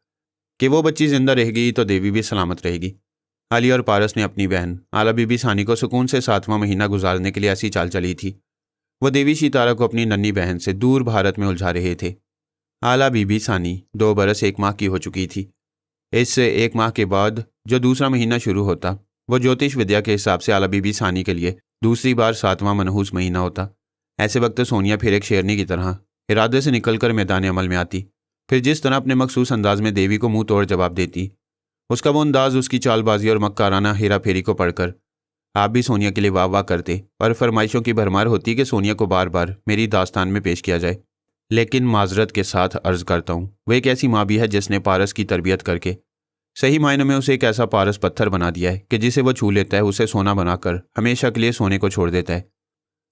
कि वो बच्ची जिंदा रहेगी तो देवी भी सलामत रहेगी। आलिया और पारस ने अपनी बहन आला बीबी सानी को सुकून से 7वां महीना गुजारने के लिए ऐसी चाल चली थी। वो देवी सितारा को अपनी नन्ही बहन से दूर भारत में उलझा रहे थे। आला बीबी सानी 2 बरस 1 माह की हो चुकी थी। इस 1 माह के बाद जो दूसरा महीना शुरू होता वो ज्योतिष विद्या के हिसाब से आला बीबी सानी के लिए दूसरी बार 7वां मनहूस महीना होता। ऐसे वक्त सोनिया फिर एक शेरनी की तरह इरादे से निकलकर मैदान अमल में आती। फिर जिस तरह अपने मखसूस अंदाज में देवी को मुंह तोड़ जवाब देती, उसका वो अंदाज, उसकी चालबाजी और मक्काराना हेरा फेरी को पढ़कर आप भी सोनिया के लिए वाह वाह करते और फरमाइशों की भरमार होती कि सोनिया को बार बार मेरी दास्तान में पेश किया जाए। लेकिन माजरत के साथ अर्ज करता हूँ, वह एक ऐसी माँ भी है जिसने पारस की तरबियत करके सही मायनों में उसे एक ऐसा पारस पत्थर बना दिया है कि जिसे वो छू लेता है उसे सोना बनाकर हमेशा के लिए सोने को छोड़ देता है।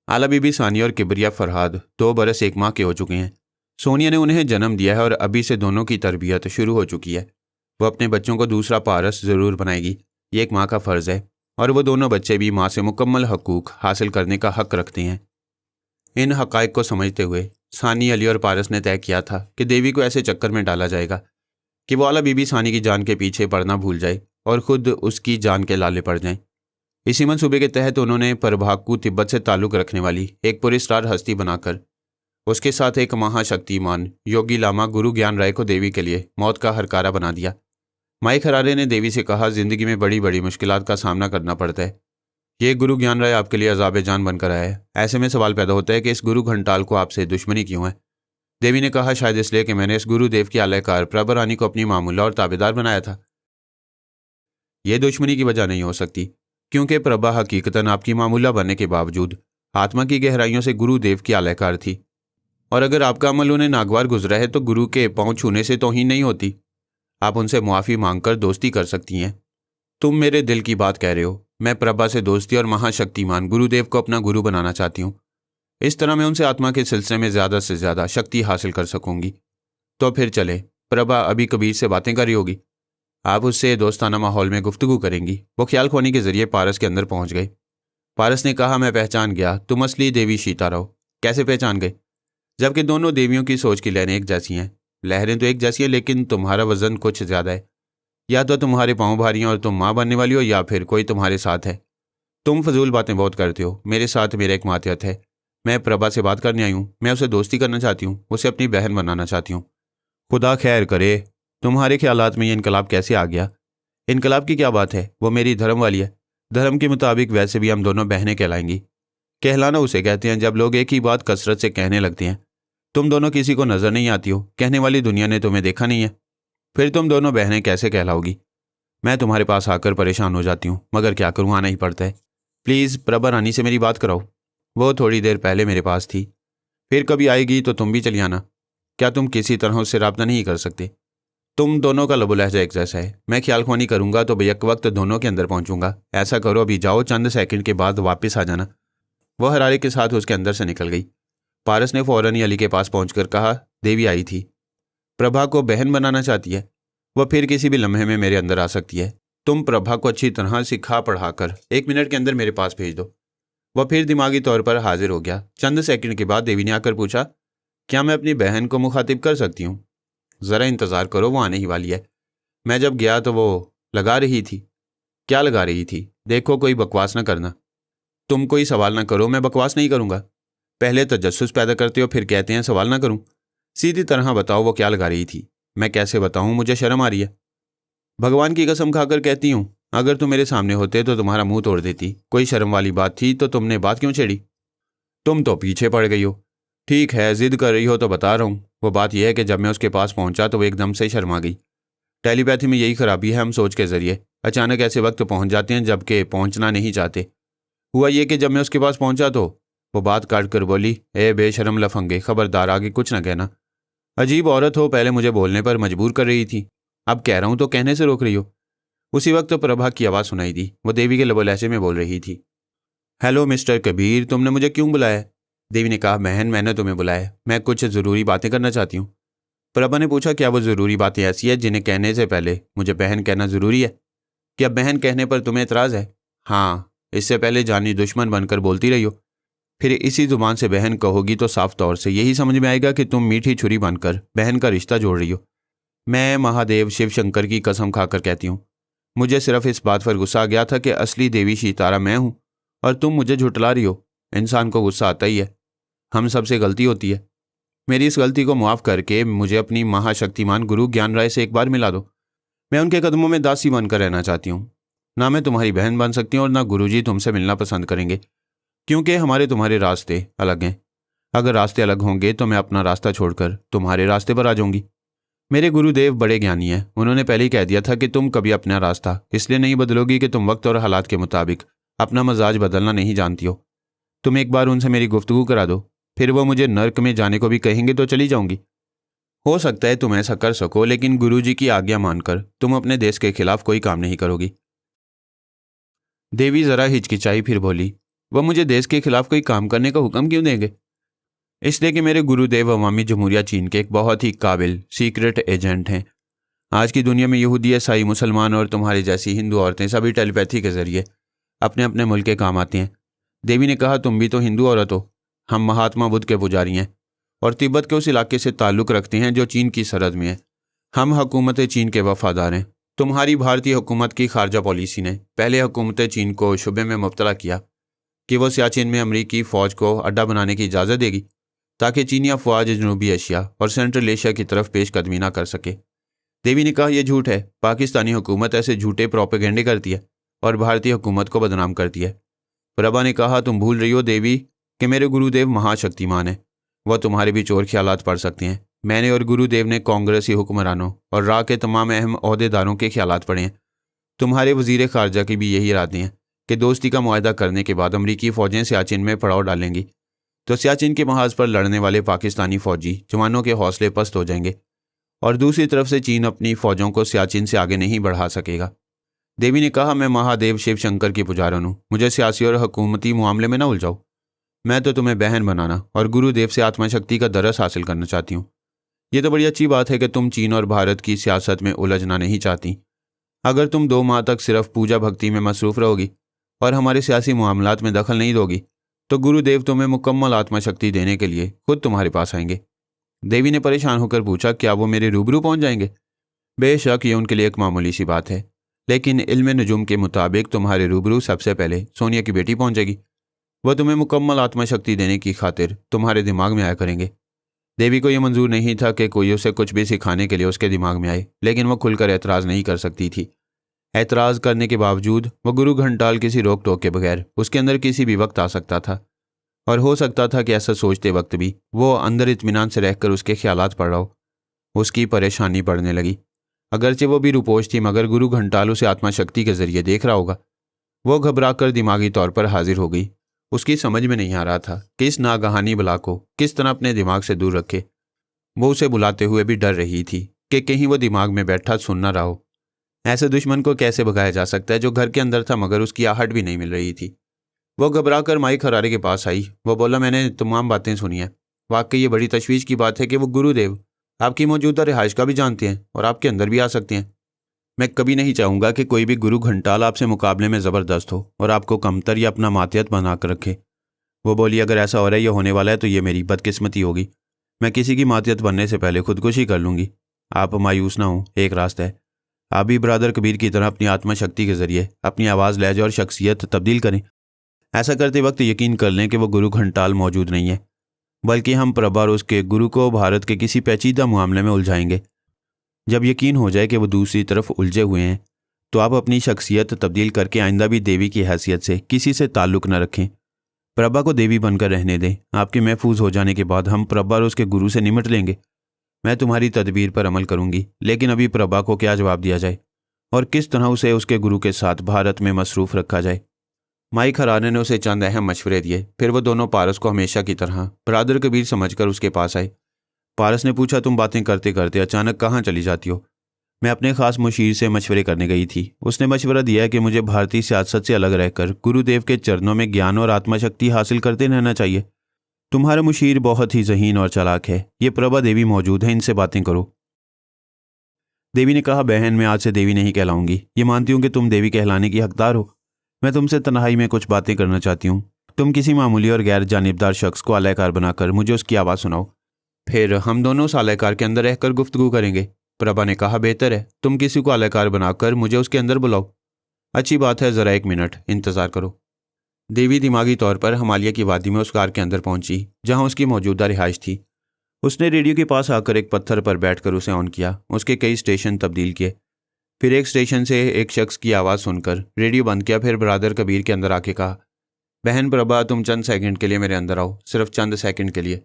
आला बीबी सानी और किबरिया फरहाद 2 बरस 1 माह के हो चुके हैं। सोनिया ने उन्हें जन्म दिया है और अभी से दोनों की तरबियत शुरू हो चुकी है। वो अपने बच्चों को दूसरा पारस ज़रूर बनाएगी, ये एक माँ का फ़र्ज़ है, और वो दोनों बच्चे भी माँ से मुकम्मल हकूक़ हासिल करने का हक़ रखते हैं। इन हक़ाइक़ को समझते हुए सानी, अली और पारस ने तय किया था कि देवी को ऐसे चक्कर में डाला जाएगा कि वो आला बीबी सानी की जान के पीछे पड़ना भूल जाए और ख़ुद उसकी जान के लाले पड़ जाएं। इसी मंसूबे के तहत उन्होंने परभाकू तिब्बत से ताल्लुक़ रखने वाली एक पुरस्कार हस्ती बनाकर उसके साथ एक महाशक्तिमान योगी लामा गुरु ज्ञान राय को देवी के लिए मौत का हरकारा बना दिया। माई खरारे ने देवी से कहा, जिंदगी में बड़ी बड़ी मुश्किलात का सामना करना पड़ता है। ये गुरु ज्ञान राय आपके लिए अजाब जान बनकर आया है। ऐसे में सवाल पैदा होता है कि इस गुरु घंटाल को आपसे दुश्मनी क्यों है। देवी ने कहा, शायद इसलिए कि मैंने इस गुरुदेव की आलयकार प्रभा रानी को अपनी मामूला और ताबेदार बनाया था। यह दुश्मनी की वजह नहीं हो सकती, क्योंकि प्रभा हकीकतन आपकी मामूला बनने के बावजूद आत्मा की गहराइयों से गुरुदेव की आलयकार थी, और अगर आपका अमल उन्हें नागवार गुजरा है तो गुरु के पांव छूने से तौहीन नहीं होती। आप उनसे मुआफ़ी मांगकर दोस्ती कर सकती हैं। तुम मेरे दिल की बात कह रहे हो। मैं प्रभा से दोस्ती और महाशक्तिमान गुरुदेव को अपना गुरु बनाना चाहती हूँ। इस तरह मैं उनसे आत्मा के सिलसिले में ज़्यादा से ज़्यादा शक्ति हासिल कर सकूंगी। तो फिर चले। प्रभा अभी कबीर से बातें कर रही होगी, आप उससे दोस्ताना माहौल में गुफ्तगू करेंगी। वो ख्याल खोनी के जरिए पारस के अंदर पहुंच गए। पारस ने कहा, मैं पहचान गया, तुम असली देवी सीतारा हो। कैसे पहचान गए? जबकि दोनों देवियों की सोच की लहरें एक जैसी हैं। लहरें तो एक जैसी हैं, लेकिन तुम्हारा वजन कुछ ज़्यादा है। या तो तुम्हारे पाँव भारी हैं और तुम माँ बनने वाली हो, या फिर कोई तुम्हारे साथ है। तुम फजूल बातें बहुत करते हो। मेरे साथ मेरा एक मातहत है। मैं प्रभा से बात करने आई हूँ। मैं उसे दोस्ती करना चाहती हूँ, उसे अपनी बहन बनाना चाहती हूँ। खुदा खैर करे, तुम्हारे ख्यालात में ये इनकलाब कैसे आ गया? इनकलाब की क्या बात है? वो मेरी धर्म वाली है। धर्म के मुताबिक वैसे भी हम दोनों बहनें कहलाएंगी। कहलाना उसे कहते हैं जब लोग एक ही बात कसरत से कहने लगते हैं। तुम दोनों किसी को नजर नहीं आती हो, कहने वाली दुनिया ने तुम्हें देखा नहीं है, फिर तुम दोनों बहनें कैसे कहलाओगी? मैं तुम्हारे पास आकर परेशान हो जाती हूँ, मगर क्या करूँ, आना ही पड़ता है। प्लीज़ प्रभा रानी से मेरी बात कराओ। वो थोड़ी देर पहले मेरे पास थी, फिर कभी आएगी तो तुम भी चली आना। क्या तुम किसी तरह उससे रब्ता नहीं कर सकते? तुम दोनों का लबो लहजा एक जैसा है। मैं ख्याल ख्वानी करूंगा तो बेयक वक्त दोनों के अंदर पहुंचूंगा। ऐसा करो, अभी जाओ, चंद सेकंड के बाद वापस आ जाना। वह हरारे के साथ उसके अंदर से निकल गई। पारस ने फौरन ही अली के पास पहुंचकर कहा, देवी आई थी, प्रभा को बहन बनाना चाहती है। वह फिर किसी भी लम्हे में मेरे अंदर आ सकती है। तुम प्रभा को अच्छी तरह सिखा पढ़ाकर 1 मिनट के अंदर मेरे पास भेज दो। वह फिर दिमागी तौर पर हाजिर हो गया। चंद सेकंड के बाद देवी ने आकर पूछा, क्या मैं अपनी बहन को मुखातिब कर सकती हूँ? ज़रा इंतज़ार करो, वो आने ही वाली है। मैं जब गया तो वो लगा रही थी। क्या लगा रही थी? देखो, कोई बकवास ना करना। तुम कोई सवाल ना करो, मैं बकवास नहीं करूँगा। पहले तजस्सुस पैदा करते हो, फिर कहते हैं सवाल ना करूँ। सीधी तरह बताओ वो क्या लगा रही थी। मैं कैसे बताऊँ, मुझे शर्म आ रही है। भगवान की कसम खाकर कहती हूँ, अगर तुम मेरे सामने होते तो तुम्हारा मुंह तोड़ देती। कोई शर्म वाली बात थी तो तुमने बात क्यों छेड़ी? तुम तो पीछे पड़ गई हो। ठीक है, जिद कर रही हो तो बता रहा हूँ। वो बात यह है कि जब मैं उसके पास पहुंचा तो वो एकदम से शर्मा गई। टेलीपैथी में यही खराबी है, हम सोच के जरिए अचानक ऐसे वक्त पहुंच जाते हैं जबकि पहुंचना नहीं चाहते। हुआ ये कि जब मैं उसके पास पहुंचा तो वो बात काट कर बोली, ए बेशरम लफंगे, खबरदार आगे कुछ ना कहना। अजीब औरत हो, पहले मुझे बोलने पर मजबूर कर रही थी, अब कह रहा हूँ तो कहने से रोक रही हो। उसी वक्त प्रभा की आवाज़ सुनाई दी। वो देवी के लबो लहजे में बोल रही थी, हेलो मिस्टर कबीर, तुमने मुझे क्यों बुलाया? देवी ने कहा, बहन, मैंने तुम्हें बुलाया, मैं कुछ ज़रूरी बातें करना चाहती हूँ। प्रभा ने पूछा, क्या वो ज़रूरी बातें ऐसी है जिन्हें कहने से पहले मुझे बहन कहना ज़रूरी है? क्या बहन कहने पर तुम्हें एतराज़ है? हाँ, इससे पहले जानी दुश्मन बनकर बोलती रही हो, फिर इसी ज़ुबान से बहन कहोगी तो साफ तौर से यही समझ में आएगा कि तुम मीठी छुरी बनकर बहन का रिश्ता जोड़ रही हो। मैं महादेव शिव शंकर की कसम खाकर कहती हूँ, मुझे सिर्फ इस बात पर गुस्सा आ गया था कि असली देवी सितारा मैं हूँ और तुम मुझे झुठला रही हो। इंसान को गुस्सा आता ही है, हम सबसे गलती होती है। मेरी इस गलती को माफ़ करके मुझे अपनी महाशक्तिमान गुरु ज्ञान राय से एक बार मिला दो। मैं उनके कदमों में दासी बनकर रहना चाहती हूँ। ना मैं तुम्हारी बहन बन सकती हूँ और ना गुरुजी तुमसे मिलना पसंद करेंगे, क्योंकि हमारे तुम्हारे रास्ते अलग हैं। अगर रास्ते अलग होंगे तो मैं अपना रास्ता छोड़कर तुम्हारे रास्ते पर आ जाऊंगी। मेरे गुरुदेव बड़े ज्ञानी हैं, उन्होंने पहले ही कह दिया था कि तुम कभी अपना रास्ता इसलिए नहीं बदलोगी कि तुम वक्त और हालात के मुताबिक अपना मजाज बदलना नहीं जानती हो। तुम एक बार उनसे मेरी गुफ्तगू करा दो, फिर वो मुझे नर्क में जाने को भी कहेंगे तो चली जाऊंगी। हो सकता है तुम ऐसा कर सको, लेकिन गुरुजी की आज्ञा मानकर तुम अपने देश के खिलाफ कोई काम नहीं करोगी। देवी जरा हिचकिचाई, फिर बोली, वह मुझे देश के खिलाफ कोई काम करने का हुक्म क्यों देंगे? इसलिए कि मेरे गुरुदेव अवामी जमहूरिया चीन के एक बहुत ही काबिल सीक्रेट एजेंट हैं। आज की दुनिया में यहूदी, ईसाई, मुसलमान और तुम्हारी जैसी हिंदू औरतें सभी टेलीपैथी के जरिए अपने अपने मुल्क के काम आती हैं। देवी ने कहा, तुम भी तो हिंदू औरत हो। हम महात्मा बुद्ध के पुजारी हैं और तिब्बत के उस इलाके से ताल्लुक़ रखते हैं जो चीन की सरहद में है। हम हुकूमत चीन के वफादार हैं। तुम्हारी भारतीय हुकूमत की खारजा पॉलिसी ने पहले हुकूमत चीन को शुबे में मुब्तला किया कि वो सियाचिन में अमरीकी फ़ौज को अड्डा बनाने की इजाज़त देगी ताकि चीनी अफवाज जनूबी एशिया और सेंट्रल एशिया की तरफ पेशकदमी ना कर सके। देवी ने कहा, यह झूठ है। पाकिस्तानी हुकूमत ऐसे झूठे प्रोपेगेंडे करती है और भारतीय हुकूमत को बदनाम करती है। प्रभा ने कहा, तुम भूल रही हो देवी कि मेरे गुरुदेव महाशक्तिमान हैं। वह तुम्हारे भी चोर ख्यालात पढ़ सकते हैं। मैंने और गुरुदेव ने कांग्रेसी हुक्मरानों और रा के तमाम अहम ओहदेदारों के ख्यालात पढ़े हैं। तुम्हारे वजीर खारजा की भी यही इरादे हैं कि दोस्ती का मुआहदा करने के बाद अमरीकी फ़ौजें सियाचिन में पड़ाव डालेंगी तो सियाचिन के महाज पर लड़ने वाले पाकिस्तानी फ़ौजी जवानों के हौसले पस्त हो जाएंगे और दूसरी तरफ से चीन अपनी फ़ौजों को सियाचिन से आगे नहीं बढ़ा सकेगा। देवी ने कहा, मैं महादेव शिव शंकर की पुजारन हूँ। मुझे सियासी और हुकूमती मामले में ना उलझाओ। मैं तो तुम्हें बहन बनाना और गुरुदेव से आत्मशक्ति का दरस हासिल करना चाहती हूँ। ये तो बड़ी अच्छी बात है कि तुम चीन और भारत की सियासत में उलझना नहीं चाहती। अगर तुम 2 माह तक सिर्फ पूजा भक्ति में मसरूफ़ रहोगी और हमारे सियासी मामलात में दखल नहीं दोगी तो गुरुदेव तुम्हें मुकम्मल आत्मशक्ति देने के लिए खुद तुम्हारे पास आएंगे। देवी ने परेशान होकर पूछा, क्या वो मेरे रूबरू पहुंच जाएंगे? बेशक ये उनके लिए एक मामूली सी बात है, लेकिन इल्म नजूम के मुताबिक तुम्हारे रूबरू सबसे पहले सोनिया की बेटी पहुंचेगी। वह तुम्हें मुकम्मल आत्मशक्ति देने की खातिर तुम्हारे दिमाग में आया करेंगे। देवी को यह मंजूर नहीं था कि कोई उसे कुछ भी सिखाने के लिए उसके दिमाग में आए, लेकिन वह खुलकर एतराज़ नहीं कर सकती थी। एतराज़ करने के बावजूद वह गुरु घंटाल किसी रोक टोक के बगैर उसके अंदर किसी भी वक्त आ सकता था और हो सकता था कि ऐसा सोचते वक्त भी वो अंदर इत्मीनान से रहकर उसके ख्यालात पढ़ रहा हो। उसकी परेशानी बढ़ने लगी। अगरचे वो भी रुपोश थी, मगर गुरु घंटाल उसे आत्माशक्ति के जरिए देख रहा होगा। वो घबराकर दिमागी तौर पर हाजिर हो गई। उसकी समझ में नहीं आ रहा था कि इस नागहानी बला को किस तरह अपने दिमाग से दूर रखे। वो उसे बुलाते हुए भी डर रही थी कि कहीं वो दिमाग में बैठा सुन ना रहा हो। ऐसे दुश्मन को कैसे भगाया जा सकता है जो घर के अंदर था मगर उसकी आहट भी नहीं मिल रही थी। वो घबराकर माई खरारे के पास आई। वो बोला, मैंने तमाम बातें सुनी हैं। वाकई ये बड़ी तशवीश की बात है कि वो गुरुदेव आपकी मौजूदा रिहाइश का भी जानते हैं और आपके अंदर भी आ सकते हैं। मैं कभी नहीं चाहूँगा कि कोई भी गुरु घंटाल आपसे मुकाबले में ज़बरदस्त हो और आपको कमतर या अपना मातियत बनाकर रखे। वो बोली, अगर ऐसा हो रहा है, ये होने वाला है, तो ये मेरी बदकिस्मती होगी। मैं किसी की मातियत बनने से पहले खुदकुशी कर लूँगी। आप मायूस ना हो, एक रास्ता है। आप भी ब्रदर कबीर की तरह अपनी आत्मशक्ति के जरिए अपनी आवाज़, लहजा और शख्सियत तब्दील करें। ऐसा करते वक्त यकीन कर लें कि वो गुरु घंटाल मौजूद नहीं है, बल्कि हम प्रभा और उसके गुरु को भारत के किसी पेचीदा मामले में उलझाएंगे। जब यकीन हो जाए कि वो दूसरी तरफ उलझे हुए हैं तो आप अपनी शख्सियत तब्दील करके आइंदा भी देवी की हैसियत से किसी से ताल्लुक़ न रखें। प्रभा को देवी बनकर रहने दें। आपके महफूज हो जाने के बाद हम प्रभा और उसके गुरु से निमट लेंगे। मैं तुम्हारी तदबीर पर अमल करूंगी, लेकिन अभी प्रभा को क्या जवाब दिया जाए और किस तरह उसे उसके गुरु के साथ भारत में मसरूफ़ रखा जाए। माई खराने ने उसे चंद अहम मशवरे दिए। फिर वो दोनों पारस को हमेशा की तरह ब्रदर कबीर समझकर उसके पास आए। पारस ने पूछा, तुम बातें करते करते अचानक कहाँ चली जाती हो? मैं अपने खास मुशीर से मशवरे करने गई थी। उसने मशवरा दिया कि मुझे भारतीय सियासत से अलग रहकर गुरुदेव के चरणों में ज्ञान और आत्मशक्ति हासिल करते रहना चाहिए। तुम्हारा मुशीर बहुत ही ज़हीन और चालाक है। ये प्रभा देवी मौजूद है, इनसे बातें करो। देवी ने कहा, बहन, मैं आज से देवी नहीं कहलाऊंगी। ये मानती हूँ कि तुम देवी कहलाने की हकदार हो। मैं तुमसे तन्हाई में कुछ बातें करना चाहती हूँ। तुम किसी मामूली और गैर जानिबदार शख्स को आलाकार बनाकर मुझे उसकी आवाज़ सुनाओ। फिर हम दोनों उस आलाकार के अंदर रहकर गुफ्तगू करेंगे प्रभा ने कहा, बेहतर है तुम किसी को आलाकार बनाकर मुझे उसके अंदर बुलाओ। अच्छी बात है, ज़रा 1 मिनट इंतज़ार करो। देवी दिमागी तौर पर हिमालय की वादी में उस कार के अंदर पहुंची जहां उसकी मौजूदा रिहाइश थी। उसने रेडियो के पास आकर एक पत्थर पर बैठकर उसे ऑन किया। उसके कई स्टेशन तब्दील किए। फिर एक स्टेशन से एक शख्स की आवाज़ सुनकर रेडियो बंद किया। फिर ब्रादर कबीर के अंदर आके कहा, बहन प्रभा, तुम चंद सेकंड के लिए मेरे अंदर आओ, सिर्फ चंद सेकंड के लिए।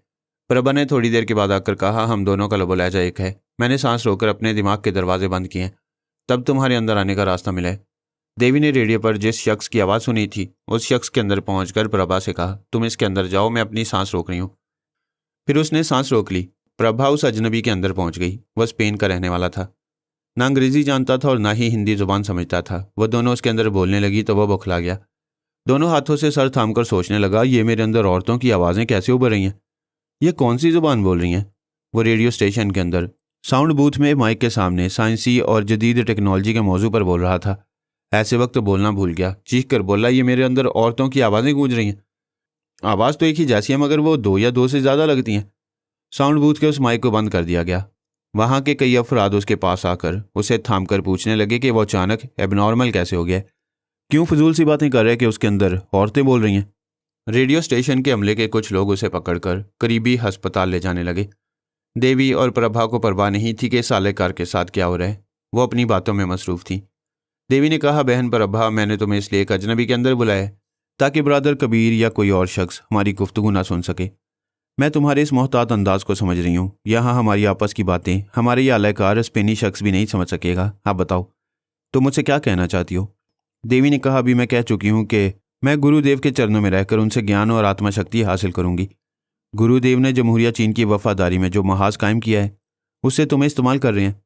प्रभा ने थोड़ी देर के बाद आकर कहा, हम दोनों का लबो लहजा एक है। मैंने सांस रोककर अपने दिमाग के दरवाजे बंद किए, तब तुम्हारे अंदर आने का रास्ता मिला है। देवी ने रेडियो पर जिस शख्स की आवाज़ सुनी थी उस शख्स के अंदर पहुंचकर प्रभा से कहा, तुम इसके अंदर जाओ, मैं अपनी सांस रोक रही हूँ। फिर उसने सांस रोक ली। प्रभा उस अजनबी के अंदर पहुंच गई। वह स्पेन का रहने वाला था। ना अंग्रेजी जानता था और ना ही हिंदी जुबान समझता था। वह दोनों उसके अंदर बोलने लगी तो वह बौखला गया। दोनों हाथों से सर थामकर सोचने लगा, ये मेरे अंदर औरतों की आवाज़ें कैसे उभर रही हैं? ये कौन सी जुबान बोल रही हैं? वो रेडियो स्टेशन के अंदर साउंड बूथ में माइक के सामने साइंसी और जदीद टेक्नोलॉजी के मौजू पर बोल रहा था। ऐसे वक्त बोलना भूल गया। चीख कर बोला, ये मेरे अंदर औरतों की आवाज़ें गूंज रही हैं। आवाज़ तो एक ही जैसी है, मगर वो 2 या 2 से ज़्यादा लगती हैं। साउंड बूथ के उस माइक को बंद कर दिया गया। वहाँ के कई अफराद उसके पास आकर उसे थामकर पूछने लगे कि वो अचानक एबनॉर्मल कैसे हो गया, क्यों फजूल सी बातें कर रहे हैं कि उसके अंदर औरतें बोल रही हैं। रेडियो स्टेशन के अमले के कुछ लोग उसे पकड़कर करीबी अस्पताल ले जाने लगे। देवी और प्रभा को परवाह नहीं थी कि सालेकार के साथ क्या हो रहा है। वो अपनी बातों में मसरूफ़ थी। देवी ने कहा, बहन प्रभा, मैंने तुम्हें इसलिए एक अजनबी के अंदर बुलाया है ताकि ब्रदर कबीर या कोई और शख्स हमारी गुफ्तगू ना सुन सके। मैं तुम्हारे इस मोहतात अंदाज को समझ रही हूँ। यहाँ हमारी आपस की बातें हमारे ये आलाकार स्पेनी शख्स भी नहीं समझ सकेगा। आप बताओ, तुम मुझसे क्या कहना चाहती हो? देवी ने कहा, अभी मैं कह चुकी हूँ कि मैं गुरुदेव के चरणों में रहकर उनसे ज्ञान और आत्मा शक्ति हासिल करूंगी। गुरुदेव ने जमहूरिया चीन की वफादारी में जो महाज कायम किया है उससे तुम्हें इस्तेमाल कर रहे हैं।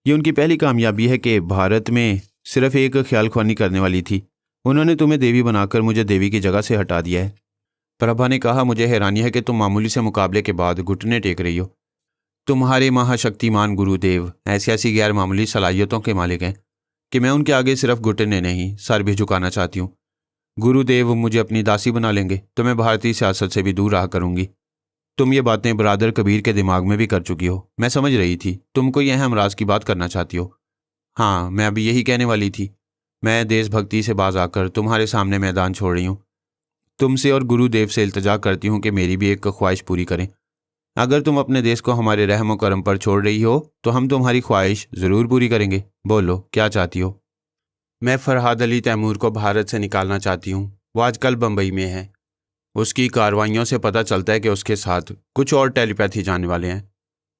ये उनकी पहली कामयाबी है कि भारत में सिर्फ एक ख्यालख्वानी करने वाली थी। उन्होंने तुम्हें देवी बनाकर मुझे देवी की जगह से हटा दिया है। प्रभा ने कहा, मुझे हैरानी है कि तुम मामूली से मुकाबले के बाद घुटने टेक रही हो। तुम्हारे महाशक्तिमान गुरुदेव ऐसी ऐसी गैर मामूली सलाहियतों के मालिक हैं कि मैं उनके आगे सिर्फ घुटने नहीं, सर भी झुकाना चाहती हूँ। गुरुदेव मुझे अपनी दासी बना लेंगे तो मैं भारतीय सियासत से भी दूर रहा करूंगी। तुम ये बातें ब्रादर कबीर के दिमाग में भी कर चुकी हो। मैं समझ रही थी तुम कोई अहम राज की बात करना चाहती हो। हाँ, मैं अभी यही कहने वाली थी। मैं देशभक्ति से बाज आकर तुम्हारे सामने मैदान छोड़ रही हूँ। तुमसे और गुरुदेव से इल्तजा करती हूँ कि मेरी भी एक ख्वाहिश पूरी करें। अगर तुम अपने देश को हमारे रहम करम पर छोड़ रही हो तो हम तुम्हारी ख्वाहिश ज़रूर पूरी करेंगे। बोलो, क्या चाहती हो? मैं फरहाद अली तैमूर को भारत से निकालना चाहती हूँ। वो आजकल बम्बई में है। उसकी कार्रवाइयों से पता चलता है कि उसके साथ कुछ और टेलीपैथी जाने वाले हैं।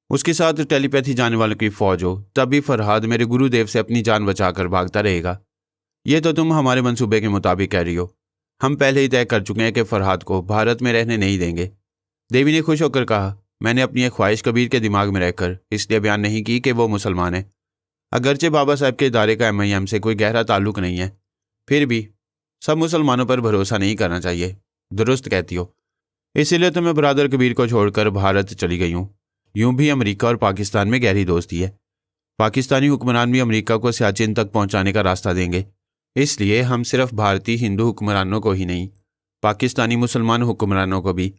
उसके साथ टेलीपैथी जाने वालों की फ़ौज हो तब भी फरहाद मेरे गुरुदेव से अपनी जान बचाकर भागता रहेगा। ये तो तुम हमारे मंसूबे के मुताबिक कह रही हो। हम पहले ही तय कर चुके हैं कि फरहाद को भारत में रहने नहीं देंगे। देवी ने खुश होकर कहा, मैंने अपनी एक ख्वाहिश कबीर के दिमाग में रहकर इसलिए बयान नहीं की कि वो मुसलमान है। अगरचे बाबा साहब के इदारे का MIM से कोई गहरा ताल्लुक नहीं है, फिर भी सब मुसलमानों पर भरोसा नहीं करना चाहिए। दुरुस्त कहती हो। इसीलिए तो मैं ब्रादर कबीर को छोड़कर भारत चली गई हूँ। यूं भी अमेरिका और पाकिस्तान में गहरी दोस्ती है। पाकिस्तानी हुक्मरान भी अमेरिका को सियाचिन तक पहुंचाने का रास्ता देंगे। इसलिए हम सिर्फ भारतीय हिंदू हुक्मरानों को ही नहीं, पाकिस्तानी मुसलमान हुक्मरानों को भी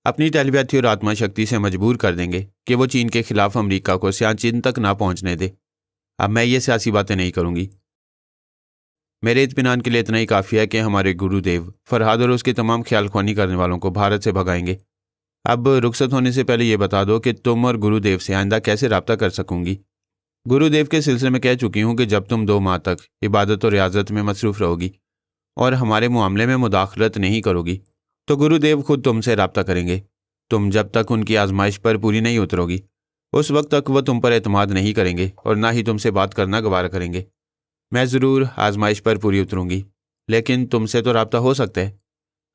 अपनी टेलीपैथी और आत्मा शक्ति से मजबूर कर देंगे कि वो चीन के खिलाफ अमेरिका को सियाचिन तक ना पहुंचने दे। अब मैं ये सियासी बातें नहीं करूंगी। मेरे इत्मीनान के लिए इतना ही काफ़ी है कि हमारे गुरुदेव फरहाद और उसके तमाम ख्यालख्वानी करने वालों को भारत से भगाएंगे। अब रुखसत होने से पहले ये बता दो कि तुम और गुरुदेव से आइंदा कैसे रब्ता कर सकूंगी। गुरुदेव के सिलसिले में कह चुकी हूँ कि जब तुम 2 माह तक इबादत और रियाजत में मसरूफ़ रहोगी और हमारे मामले में मुदाखलत नहीं करोगी तो गुरुदेव खुद तुमसे रब्ता करेंगे। तुम जब तक उनकी आजमाइश पर पूरी नहीं उतरोगी उस वक्त तक वह तुम पर एतमाद नहीं करेंगे और ना ही तुमसे बात करना गवारा करेंगे। मैं ज़रूर आजमाइश पर पूरी उतरूंगी, लेकिन तुमसे तो रब्ता हो सकता है।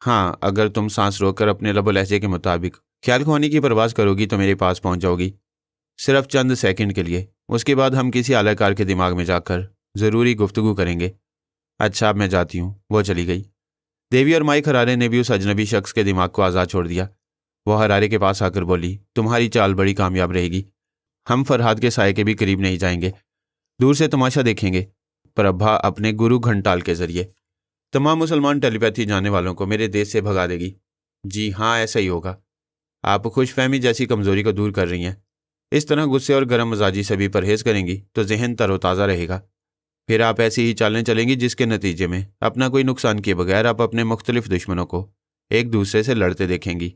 हाँ, अगर तुम सांस रोककर अपने लब लहजे के मुताबिक ख्याल खुआनी की परवाज़ करोगी तो मेरे पास पहुंच जाओगी, सिर्फ चंद सेकंड के लिए। उसके बाद हम किसी आलाकार के दिमाग में जाकर ज़रूरी गुफ्तगू करेंगे। अच्छा, अब मैं जाती हूँ। वो चली गई। देवी और माइक हरारे ने भी उस अजनबी शख्स के दिमाग को आज़ाद छोड़ दिया। वह हरारे के पास आकर बोली, तुम्हारी चाल बड़ी कामयाब रहेगी। हम फरहाद के साये के भी करीब नहीं जाएंगे, दूर से तमाशा देखेंगे। प्रभा अपने गुरु घंटाल के जरिए तमाम मुसलमान टेलीपैथी जाने वालों को मेरे देश से भगा देगी। जी हाँ, ऐसा ही होगा। आप खुशफहमी जैसी कमज़ोरी को दूर कर रही हैं। इस तरह गुस्से और गर्म मजाजी से भी परहेज करेंगी तो जहन तरोताज़ा रहेगा। फिर आप ऐसी ही चालें चलेंगी जिसके नतीजे में अपना कोई नुकसान किए बगैर आप अपने मुख्तलिफ दुश्मनों को एक दूसरे से लड़ते देखेंगी।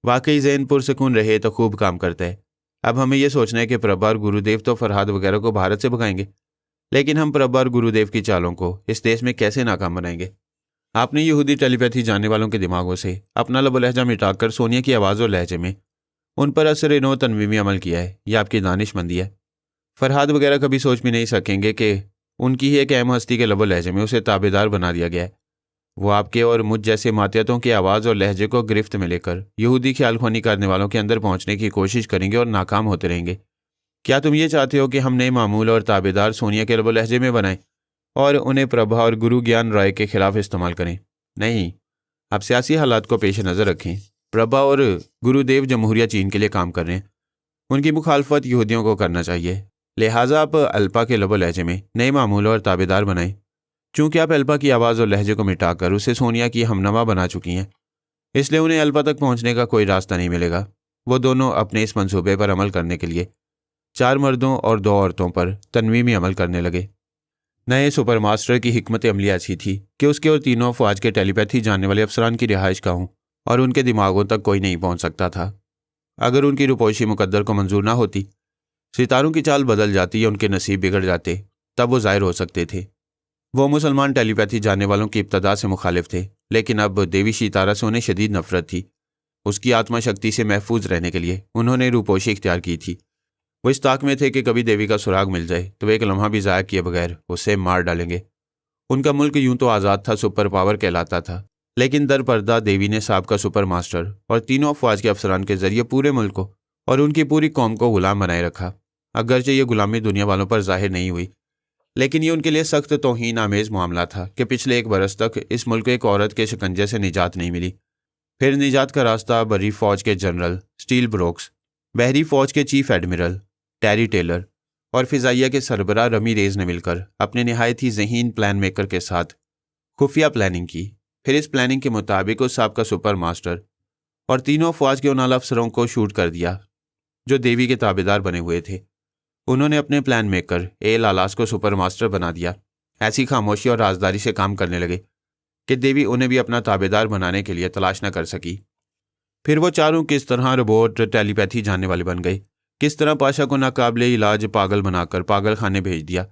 वाकई जहन पुरसकून रहे तो खूब काम करता है। अब हमें यह सोचना है कि प्रभा और गुरुदेव तो फरहाद वगैरह को भारत से भगाएंगे, लेकिन हम प्रभा और गुरुदेव की चालों को इस देश में कैसे नाकाम बनाएंगे? आपने यहूदी टेलीपैथी जानने वालों के दिमागों से अपना लब लहजा मिटाकर सोनिया की आवाज़ और लहजे में उन पर असर नो तनवीमी अमल किया है। यह आपकी दानिशमंदी है। फरहाद वगैरह कभी सोच भी नहीं सकेंगे कि उनकी ही एक अहम हस्ती के लब लहजे में उसे ताबेदार बना दिया गया है। वो आपके और मुझ जैसे मातियतों की आवाज़ और लहजे को गिरफ्त में लेकर यहूदी ख्याल ख्वानी करने वालों के अंदर पहुंचने की कोशिश करेंगे और नाकाम होते रहेंगे। क्या तुम ये चाहते हो कि हम नए मामूल और ताबेदार सोनिया के लब लहजे में बनाएं और उन्हें प्रभा और गुरु ज्ञान राय के खिलाफ इस्तेमाल करें? नहीं, आप सियासी हालात को पेश नज़र रखें। प्रभा और गुरुदेव जमहूरिया चीन के लिए काम कर रहे हैं। उनकी मुखालफत यहूदियों को करना चाहिए। लिहाजा आप अल्पा के लब लहजे में नए मामूल और ताबेदार बनाएं। चूंकि आप अल्पा की आवाज़ और लहजे को मिटाकर उसे सोनिया की हमनवा बना चुकी हैं, इसलिए उन्हें अल्पा तक पहुंचने का कोई रास्ता नहीं मिलेगा। वो दोनों अपने इस मंसूबे पर अमल करने के लिए 4 मर्दों और 2 औरतों पर तनवीमी अमल करने लगे। नए सुपर मास्टर की हिकमत अमली ऐसी थी कि उसके और तीनों अफवाज के टेलीपैथी जानने वाले अफसरान की रिहाइश गाहों और उनके दिमागों तक कोई नहीं पहुंच सकता था। अगर उनकी रुपोशी मुकद्दर को मंजूर ना होती, सितारों की चाल बदल जाती या उनके नसीब बिगड़ जाते, तब वो जाहिर हो सकते थे। वो मुसलमान टेलीपैथी जानने वालों की इब्तदा से मुखालिफ थे, लेकिन अब देवी सितारा से उन्हें शदीद नफरत थी। उसकी आत्मा शक्ति से महफूज रहने के लिए उन्होंने रूपोशी इख्तियार की थी। वो इस ताक में थे कि कभी देवी का सुराग मिल जाए तो वे एक लम्हा भी ज़ाया किए बगैर उसे मार डालेंगे। उनका मुल्क यूं तो आज़ाद था, सुपर पावर कहलाता था, लेकिन दर पर्दा देवी ने साबका सुपर मास्टर और तीनों अफवाज के अफसरान के जरिए पूरे मुल्क को और उनकी पूरी कौम को गुलाम बनाए रखा। अगरचे ये गुलामी दुनिया वालों पर जाहिर नहीं हुई, लेकिन ये उनके लिए सख्त तौहीन आमेज मामला था कि पिछले 1 बरस तक इस मुल्क को एक औरत के शिकंजे से निजात नहीं मिली। फिर निजात का रास्ता बरी फौज के जनरल स्टील ब्रोक्स, बहरी फौज के चीफ एडमिरल टेरी टेलर और फिजाइया के सरबराह रमी रेज ने मिलकर अपने निहायत ही ज़हीन प्लान मेकर के साथ खुफिया प्लानिंग की। फिर इस प्लानिंग के मुताबिक उस साबका सुपर मास्टर और तीनों फौज के उन आला अफसरों को शूट कर दिया जो देवी के ताबेदार बने हुए थे। उन्होंने अपने प्लान मेकर ए लालास को सुपर मास्टर बना दिया। ऐसी खामोशी और राजदारी से काम करने लगे कि देवी उन्हें भी अपना ताबेदार बनाने के लिए तलाश न कर सकी। फिर वो चारों किस तरह रोबोट टेलीपैथी जानने वाले बन गए, किस तरह पाशा को नाकाबिले इलाज पागल बनाकर पागल खाने भेज दिया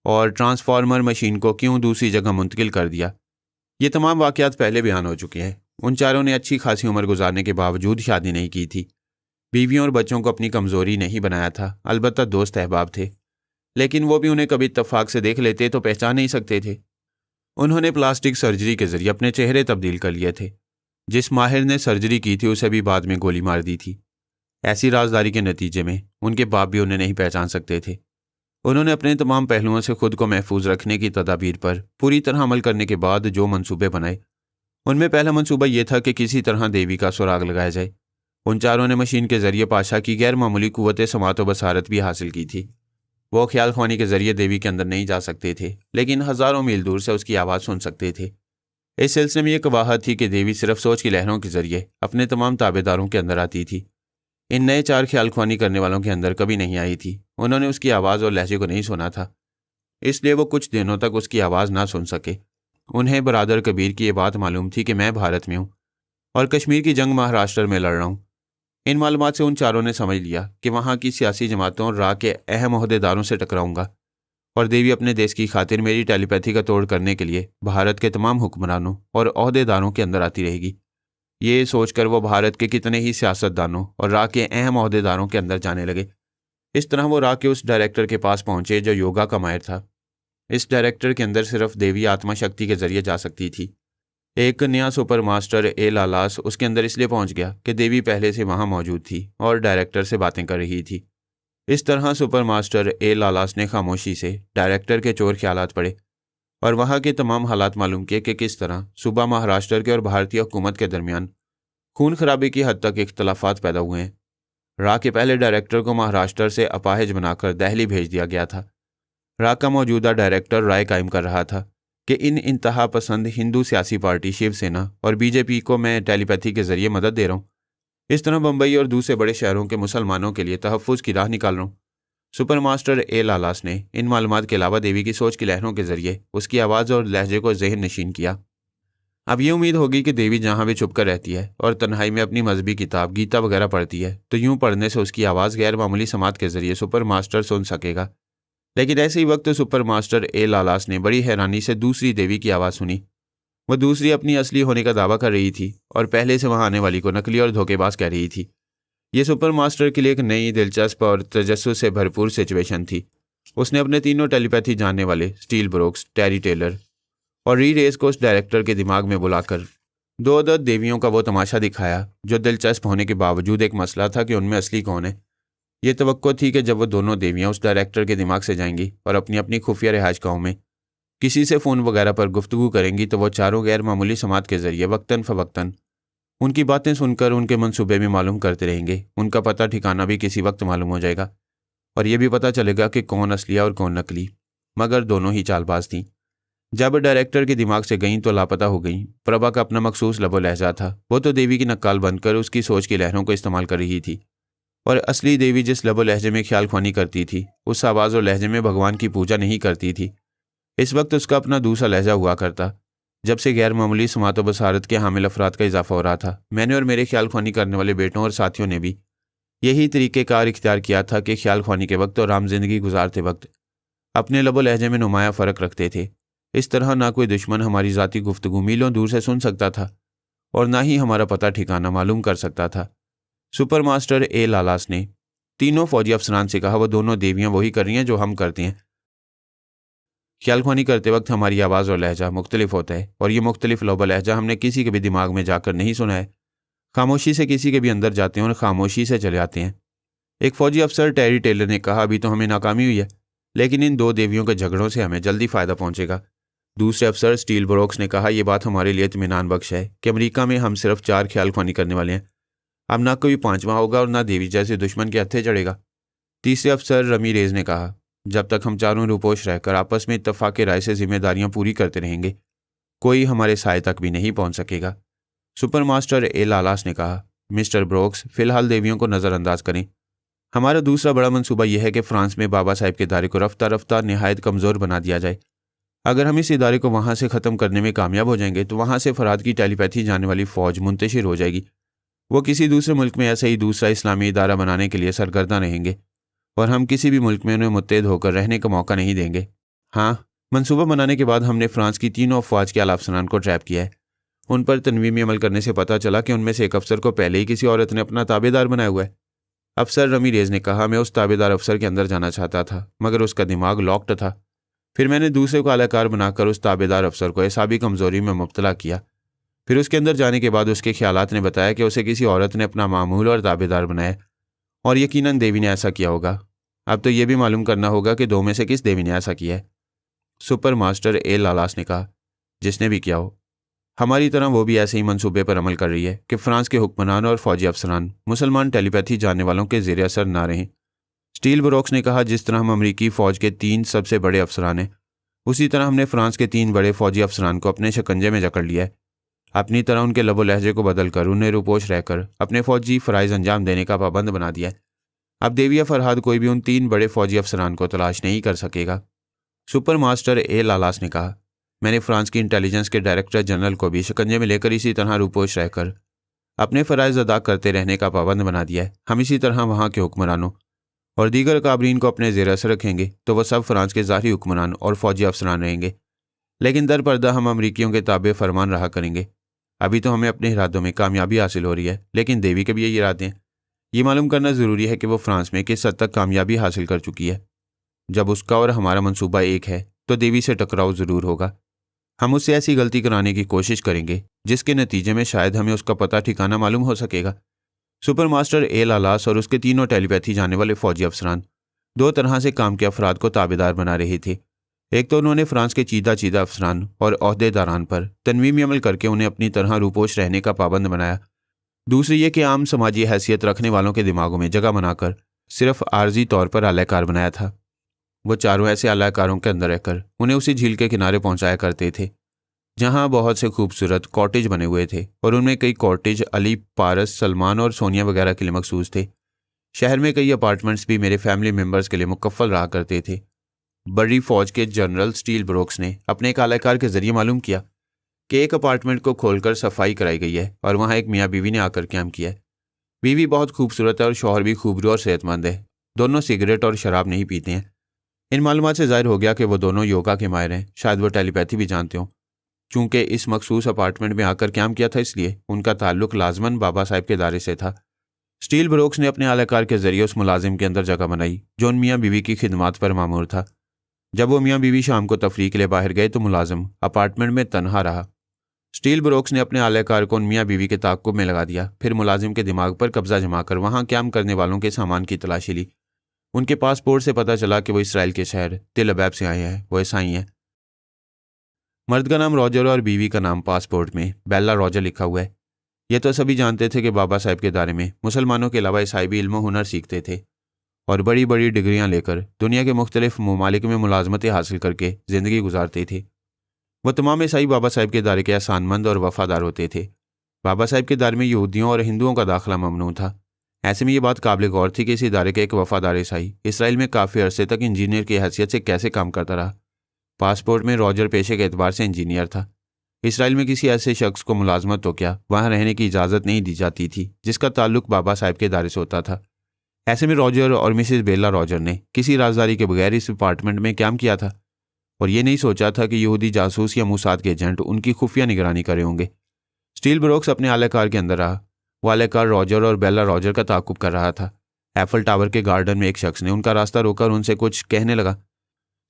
और ट्रांसफार्मर मशीन को क्यों दूसरी जगह मुंतकिल कर दिया। ये तमाम वाक़यात पहले बयान हो चुके हैं। उन चारों ने अच्छी खासी उम्र गुजारने के बावजूद शादी नहीं की थी। बीवियों और बच्चों को अपनी कमज़ोरी नहीं बनाया था। अलबत्ता दोस्त अहबाब थे, लेकिन वो भी उन्हें कभी इत्तफाक से देख लेते तो पहचान नहीं सकते थे। उन्होंने प्लास्टिक सर्जरी के जरिए अपने चेहरे तब्दील कर लिए थे। जिस माहिर ने सर्जरी की थी उसे भी बाद में गोली मार दी थी। ऐसी राजदारी के नतीजे में उनके बाप भी उन्हें नहीं पहचान सकते थे। उन्होंने अपने तमाम पहलुओं से खुद को महफूज रखने की तदाबीर पर पूरी तरह अमल करने के बाद जो मंसूबे बनाए, उनमें पहला मंसूबा यह था कि किसी तरह देवी का सुराग लगाया जाए। उन चारों ने मशीन के जरिए पाशा की गैर मामूली कुव्वत समात व बसारत भी हासिल की थी। वो ख्याल ख्वानी के जरिए देवी के अंदर नहीं जा सकते थे, लेकिन हज़ारों मील दूर से उसकी आवाज़ सुन सकते थे। इस सिलसिले में यह कवाहत थी कि देवी सिर्फ सोच की लहरों के जरिए अपने तमाम ताबेदारों के अंदर आती थी। इन नए 4 ख्याल ख्वानी करने वालों के अंदर कभी नहीं आई थी। उन्होंने उसकी आवाज़ और लहजे को नहीं सुना था, इसलिए वो कुछ दिनों तक उसकी आवाज़ ना सुन सके। उन्हें बरादर कबीर की ये बात मालूम थी कि मैं भारत में हूँ और कश्मीर की जंग महाराष्ट्र में लड़ रहा हूँ। इन मालूमात से उन चारों ने समझ लिया कि वहाँ की सियासी जमातों और राह के अहम ओहदेदारों से टकराऊंगा और देवी अपने देश की खातिर मेरी टेलीपैथी का तोड़ करने के लिए भारत के तमाम हुक्मरानों और ओहदेदारों के अंदर आती रहेगी। ये सोचकर वो भारत के कितने ही सियासतदानों और राह के अहम ओहदेदारों के अंदर जाने लगे। इस तरह वो राह के उस डायरेक्टर के पास पहुंचे जो योगा का माहिर था। इस डायरेक्टर के अंदर सिर्फ देवी आत्मा शक्ति के जरिए जा सकती थी। एक नया सुपर मास्टर ए लालास उसके अंदर इसलिए पहुंच गया कि देवी पहले से वहां मौजूद थी और डायरेक्टर से बातें कर रही थी। इस तरह सुपर मास्टर ए लालास ने खामोशी से डायरेक्टर के चोर ख्यालात पढ़े और वहां के तमाम हालात मालूम किए कि किस तरह सूबा महाराष्ट्र के और भारतीय हुकूमत के दरमियान खून खराबे की हद तक इख्तलाफात पैदा हुए हैं। राह के पहले डायरेक्टर को महाराष्ट्र से अपाहिज बनाकर दिल्ली भेज दिया गया था। राह का मौजूदा डायरेक्टर राय कायम कर रहा था कि इन इंतहा पसंद हिंदू सियासी पार्टी शिवसेना और बीजेपी को मैं टेलीपैथी के जरिए मदद दे रहा हूँ। इस तरह बम्बई और दूसरे बड़े शहरों के मुसलमानों के लिए तहफ़्फ़ुज़ की राह निकाल रहा हूँ। सुपर मास्टर ए लालास ने इन मालूमात के अलावा देवी की सोच की लहरों के जरिए उसकी आवाज़ और लहजे को ज़हन नशीन किया। अब ये उम्मीद होगी कि देवी जहाँ भी छुप कर रहती है और तन्हाई में अपनी मजहबी किताब गीता वगैरह पढ़ती है, तो यूं पढ़ने से उसकी आवाज़ गैर मामूली समात के जरिए सुपर मास्टर सुन सकेगा। लेकिन ऐसे ही वक्त सुपर मास्टर ए लालास ने बड़ी हैरानी से दूसरी देवी की आवाज़ सुनी। वह दूसरी अपनी असली होने का दावा कर रही थी और पहले से वहाँ आने वाली को नकली और धोखेबाज कह रही थी। ये सुपर मास्टर के लिए एक नई, दिलचस्प और तजस्सुस से भरपूर सिचुएशन थी। उसने अपने तीनों टेलीपैथी जानने वाले स्टील ब्रोक्स, टेरी टेलर और री रेस को उस डायरेक्टर के दिमाग में बुलाकर दो अदद देवियों का वो तमाशा दिखाया जो दिलचस्प होने के बावजूद एक मसला था कि उनमें असली कौन है। ये तवक्को थी कि जब वो दोनों देवियां उस डायरेक्टर के दिमाग से जाएंगी और अपनी अपनी खुफिया रिहाइश गाहों में किसी से फ़ोन वगैरह पर गुफ्तगू करेंगी, तो वो चारों गैर मामूली समात के जरिए वक्तन फ़वक्तन उनकी बातें सुनकर उनके मंसूबे भी मालूम करते रहेंगे। उनका पता ठिकाना भी किसी वक्त मालूम हो जाएगा और ये भी पता चलेगा कि कौन असलिया और कौन नकली। मगर दोनों ही चालबाज थीं। जब डायरेक्टर के दिमाग से गईं तो लापता हो गईं। प्रभा का अपना मखसूस लबो लहजा था। वो तो देवी की नक्काल बनकर उसकी सोच की लहरों को इस्तेमाल कर रही थी और असली देवी जिस लबो लहजे में ख्याल ख्वानी करती थी, उस आवाज़ और लहजे में भगवान की पूजा नहीं करती थी। इस वक्त उसका अपना दूसरा लहजा हुआ करता। जब से गैर मामूली समात व बसारत के हामिल अफराद का इजाफा हो रहा था, मैंने और मेरे ख्याल ख्वानी करने वाले बेटों और साथियों ने भी यही तरीक़ेकार इख्तियार किया था कि ख्याल ख्वानी के वक्त और आम जिंदगी गुजारते वक्त अपने लबो लहजे में नुमाया फ़र्क रखते थे। इस तरह ना कोई दुश्मन हमारी ज़ाती गुफ्तगू मीलों दूर से सुन सकता था और ना ही हमारा पता ठिकाना मालूम कर सकता था। सुपर मास्टर ए लालास ने तीनों फौजी अफसरान से कहा, वो दोनों देवियां वही कर रही हैं जो हम करते हैं। ख्याल ख्वानी करते वक्त हमारी आवाज़ और लहजा मुख्तलिफ होता है और ये मुख्तलिफ लबो लहजा हमने किसी के भी दिमाग में जाकर नहीं सुना है। खामोशी से किसी के भी अंदर जाते हैं और खामोशी से चले आते हैं। एक फ़ौजी अफसर टेरी टेलर ने कहा, अभी तो हमें नाकामी हुई है, लेकिन इन दो देवियों के झगड़ों से हमें जल्दी फ़ायदा पहुंचेगा। दूसरे अफसर स्टील ब्रोक्स ने कहा, यह बात हमारे लिए इत्मीनान बख्श है कि अमेरिका में हम सिर्फ 4 ख्याल ख्वानी करने वाले हैं। अब ना कोई 5वां होगा और ना देवी जैसे दुश्मन के हत्थे चढ़ेगा। तीसरे अफसर रमीरेज ने कहा, जब तक हम चारों रूपोश रहकर आपस में इत्तफाक राय से जिम्मेदारियां पूरी करते रहेंगे, कोई हमारे साय तक भी नहीं पहुंच सकेगा। सुपर मास्टर ए लालास ने कहा, मिस्टर ब्रोक्स, फिलहाल देवियों को नज़रअंदाज करें। हमारा दूसरा बड़ा मंसूबा यह है कि फ़्रांस में बाबा साहब के इदारे को रफ्ता रफ्ता नहायत कमज़ोर बना दिया जाए। अगर हम इस इदारे को वहाँ से ख़त्म करने में कामयाब हो जाएंगे तो वहाँ से फराद की टेलीपैथी जाने वाली फ़ौज मुंतशिर हो जाएगी। वो किसी दूसरे मुल्क में ऐसा ही दूसरा इस्लामी इदारा बनाने के लिए सरगर्दा रहेंगे और हम किसी भी मुल्क में उन्हें मुत्तहद होकर रहने का मौका नहीं देंगे। हाँ, मंसूबा बनाने के बाद हमने फ़्रांस की तीनों अफवाज के आला अफसरान को ट्रैप किया है। उन पर तनवीमी अमल करने से पता चला कि उनमें से एक अफसर को पहले ही किसी औरत ने अपना ताबेदार बनाया हुआ है। अफसर रमीरेज ने कहा, मैं उस ताबेदार अफसर के अंदर जाना चाहता था मगर उसका दिमाग लॉक्ड था। फिर मैंने दूसरे को आलाकार बनाकर उस ताबेदार अफसर को एसाबी कमज़ोरी में मुब्तला किया। फिर उसके अंदर जाने के बाद उसके ख्यालात ने बताया कि उसे किसी औरत ने अपना मामूल और ताबेदार बनाया और यकीनन देवी ने ऐसा किया होगा। अब तो ये भी मालूम करना होगा कि दो में से किस देवी ने ऐसा किया है। सुपर मास्टर ए लालास ने कहा, जिसने भी किया हो, हमारी तरह वो भी ऐसे ही मंसूबे पर अमल कर रही है कि फ़्रांस के हुक्मरान और फौजी अफसरान मुसलमान टेलीपैथी जानने वालों के ज़ेर असर ना रहें। स्टील ब्रोक्स ने कहा, जिस तरह हम अमरीकी फ़ौज के 3 सबसे बड़े अफसरान हैं, उसी तरह हमने फ़्रांस के 3 बड़े फौजी अफसरान को अपने शिकंजे में जकड़ लिया है। अपनी तरह उनके लबो लहजे को बदल कर उन्हें रूपोश रहकर अपने फ़ौजी फ़राइज़ अंजाम देने का पाबंद बना दिया है। अब देवी या फरहाद कोई भी उन 3 बड़े फौजी अफसरान को तलाश नहीं कर सकेगा। सुपर मास्टर ए लालास ने कहा, मैंने फ़्रांस की इंटेलिजेंस के डायरेक्टर जनरल को भी शिकंजे में लेकर इसी तरह रूपोश रहकर अपने फ़राइज़ अदा करते रहने का पाबंद बना दिया है। हम इसी तरह वहाँ के हुक्मरानों और दीगर काबरीन को अपने ज़ेर असर रखेंगे तो वह सब फ़्रांस के ज़ाहिरी हुक्मरान और फौजी अफसरान रहेंगे, लेकिन दर पर्दा हम अमरीकियों के ताबे फरमान रहा करेंगे। अभी तो हमें अपने इरादों में कामयाबी हासिल हो रही है, लेकिन देवी के भी यही इरादे हैं। ये मालूम करना ज़रूरी है कि वो फ़्रांस में किस हद तक कामयाबी हासिल कर चुकी है। जब उसका और हमारा मंसूबा एक है तो देवी से टकराव ज़रूर होगा। हम उससे ऐसी गलती कराने की कोशिश करेंगे जिसके नतीजे में शायद हमें उसका पता ठिकाना मालूम हो सकेगा। सुपर मास्टर ए लालास और उसके तीनों टेलीपैथी जाने वाले फौजी अफसरान 2 तरह से काम के अफराद को ताबेदार बना रहे थे। एक तो उन्होंने फ़्रांस के चीदा अफसरान और ओहदेदारान पर तनवीमी अमल करके उन्हें अपनी तरह रूपोश रहने का पाबंद बनाया। दूसरी ये कि आम समाजी हैसियत रखने वालों के दिमागों में जगह बनाकर सिर्फ आर्जी तौर पर आलाकार बनाया था। वो चारों ऐसे आलाकारों के अंदर रहकर उन्हें उसी झील के किनारे पहुंचाया करते थे जहां बहुत से खूबसूरत कॉटेज बने हुए थे और उनमें कई कॉटेज अली, पारस, सलमान और सोनिया वगैरह के लिए मखसूस थे। शहर में कई अपार्टमेंट्स भी मेरे फैमिली मेम्बर्स के लिए मुकफ्फल रहा करते थे। बड़ी फौज के जनरल स्टील ब्रोक्स ने अपने एक आलाकार के जरिए मालूम किया कि एक अपार्टमेंट को खोलकर सफाई कराई गई है और वहां एक मियाँ बीवी ने आकर क्याम किया है। बीवी बहुत खूबसूरत है और शौहर भी खूबरू और सेहतमंद है। दोनों सिगरेट और शराब नहीं पीते हैं। इन मालूमात से जाहिर हो गया कि वो दोनों योगा के माहिर हैं। शायद वो टेलीपैथी भी जानते हों। चूंकि इस मखसूस अपार्टमेंट में आकर क्याम किया था, इसलिए उनका ताल्लुक लाजमन बाबा साहब के दायरे से था। स्टील ब्रोक्स ने अपने आलाकार के जरिए उस मुलाजिम के अंदर जगह बनाई जो उन मियाँ बीवी की खिदमत पर मामूर था। जब वो मियाँ बीवी शाम को तफरीह के लिए बाहर गए तो मुलाजिम अपार्टमेंट में तनहा रहा। स्टील ब्रोक्स ने अपने आलाकार को उन मियाँ बीवी के ताक़ुब में लगा दिया। फिर मुलाजिम के दिमाग पर कब्जा जमाकर वहाँ क्याम करने वालों के सामान की तलाशी ली। उनके पासपोर्ट से पता चला कि वो इसराइल के शहर तिल अबैब से आए हैं। वो ईसाई हैं। मर्द का नाम रॉजर और बीवी का नाम पासपोर्ट में बेल्ला रॉजर लिखा हुआ है। ये तो सभी जानते थे कि बाबा साहब के दायरे में मुसलमानों के अलावा ईसाई भी इल्म हुनर सीखते थे और बड़ी बड़ी डिग्रियां लेकर दुनिया के मुख्तलिफ ममालिक में मुलाजमतें हासिल करके ज़िंदगी गुजारते थे। वह तमाम ईसाई बाबा साहब के दायरे के एहसानमंद और वफादार होते थे। बाबा साहब के दायरे में यहूदियों और हिंदुओं का दाखिला ममनू था। ऐसे में ये बात काबिल गौर थी कि इसी दायरे के एक वफादार ईसाई इसराइल में काफ़ी अरसे तक इंजीनियर की हैसियत से कैसे काम करता रहा। पासपोर्ट में रॉजर पेशे के एतबार से इंजीनियर था। इसराइल में किसी ऐसे शख्स को मुलाजमत तो क्या वहाँ रहने की इजाज़त नहीं दी जाती थी जिसका ताल्लुक बाबा साहब के दायरे से होता था। ऐसे में रॉजर और मिसेस बेला रॉजर ने किसी राजदारी के बगैर इस अपार्टमेंट में क्याम किया था और ये नहीं सोचा था कि यहूदी जासूस या मूसाद के एजेंट उनकी खुफिया निगरानी करे होंगे। स्टील ब्रोक्स अपने आलाकार के अंदर रहा। वो आलाकार रॉजर और बेला रॉजर का ताकुब कर रहा था। एफल टावर के गार्डन में एक शख्स ने उनका रास्ता रोकर उनसे कुछ कहने लगा।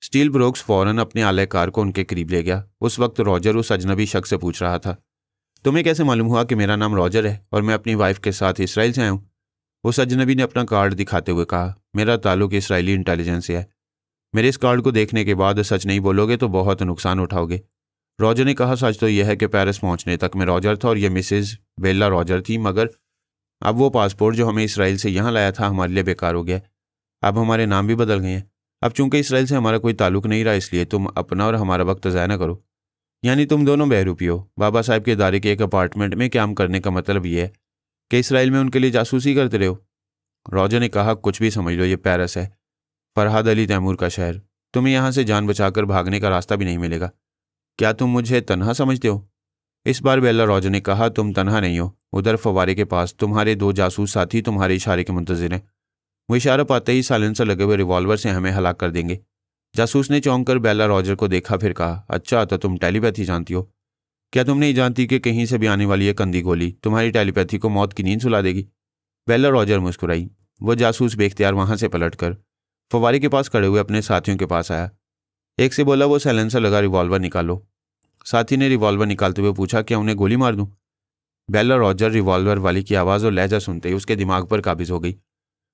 स्टील ब्रोक्स फौरन अपने आलाकार को उनके करीब ले गया। उस वक्त रॉजर उस अजनबी शख्स से पूछ रहा था, तुम्हें कैसे मालूम हुआ कि मेरा नाम रॉजर है और मैं अपनी वाइफ के साथ इसराइल से आया हूँ? उस अजनबी ने अपना कार्ड दिखाते हुए कहा, मेरा ताल्लुक इसराइली इंटेलिजेंस से है। मेरे इस कार्ड को देखने के बाद सच नहीं बोलोगे तो बहुत नुकसान उठाओगे। रॉजर ने कहा, सच तो यह है कि पेरिस पहुंचने तक मैं रॉजर था और यह मिसेज बेला रॉजर थी, मगर अब वो पासपोर्ट जो हमें इसराइल से यहाँ लाया था हमारे लिए बेकार हो गया। अब हमारे नाम भी बदल गए हैं। अब चूंकि इसराइल से हमारा कोई ताल्लुक नहीं रहा, इसलिए तुम अपना और हमारा वक्त ज़ाया ना करो। यानी तुम दोनों बहरूपी हो। बाबा साहब के दायरे के एक अपार्टमेंट में काम करने का मतलब ये है कि इसराइल में उनके लिए जासूसी करते रहो। रॉजर ने कहा, कुछ भी समझ लो, ये पेरिस है, फरहाद अली तैमूर का शहर। तुम्हें यहाँ से जान बचाकर भागने का रास्ता भी नहीं मिलेगा। क्या तुम मुझे तन्हा समझते हो? इस बार बेला रॉजर ने कहा, तुम तन्हा नहीं हो। उधर फवारे के पास तुम्हारे 2 जासूस साथी तुम्हारे इशारे के मुंतजिर हैं। वो इशारा पाते ही साइलेंसर लगे हुए रिवॉल्वर से हमें हलाक कर देंगे। जासूस ने चौंक कर बेला रॉजर को देखा, फिर कहा, अच्छा तो तुम टेलीपैथी जानती हो। क्या तुम नहीं जानती कि कहीं से भी आने वाली एक कंदी गोली तुम्हारी टेलीपैथी को मौत की नींद सुला देगी? बेला रॉजर मुस्कुराई। वो जासूस बेख्तियार वहां से पलटकर फवारे के पास खड़े हुए अपने साथियों के पास आया। एक से बोला, वो साइलेंसर लगा रिवॉल्वर निकालो। साथी ने रिवॉल्वर निकालते हुए पूछा, क्या उन्हें गोली मार दूं? बेला रॉजर रिवॉल्वर वाली की आवाज़ और लहजा सुनते ही उसके दिमाग पर काबिज हो गई।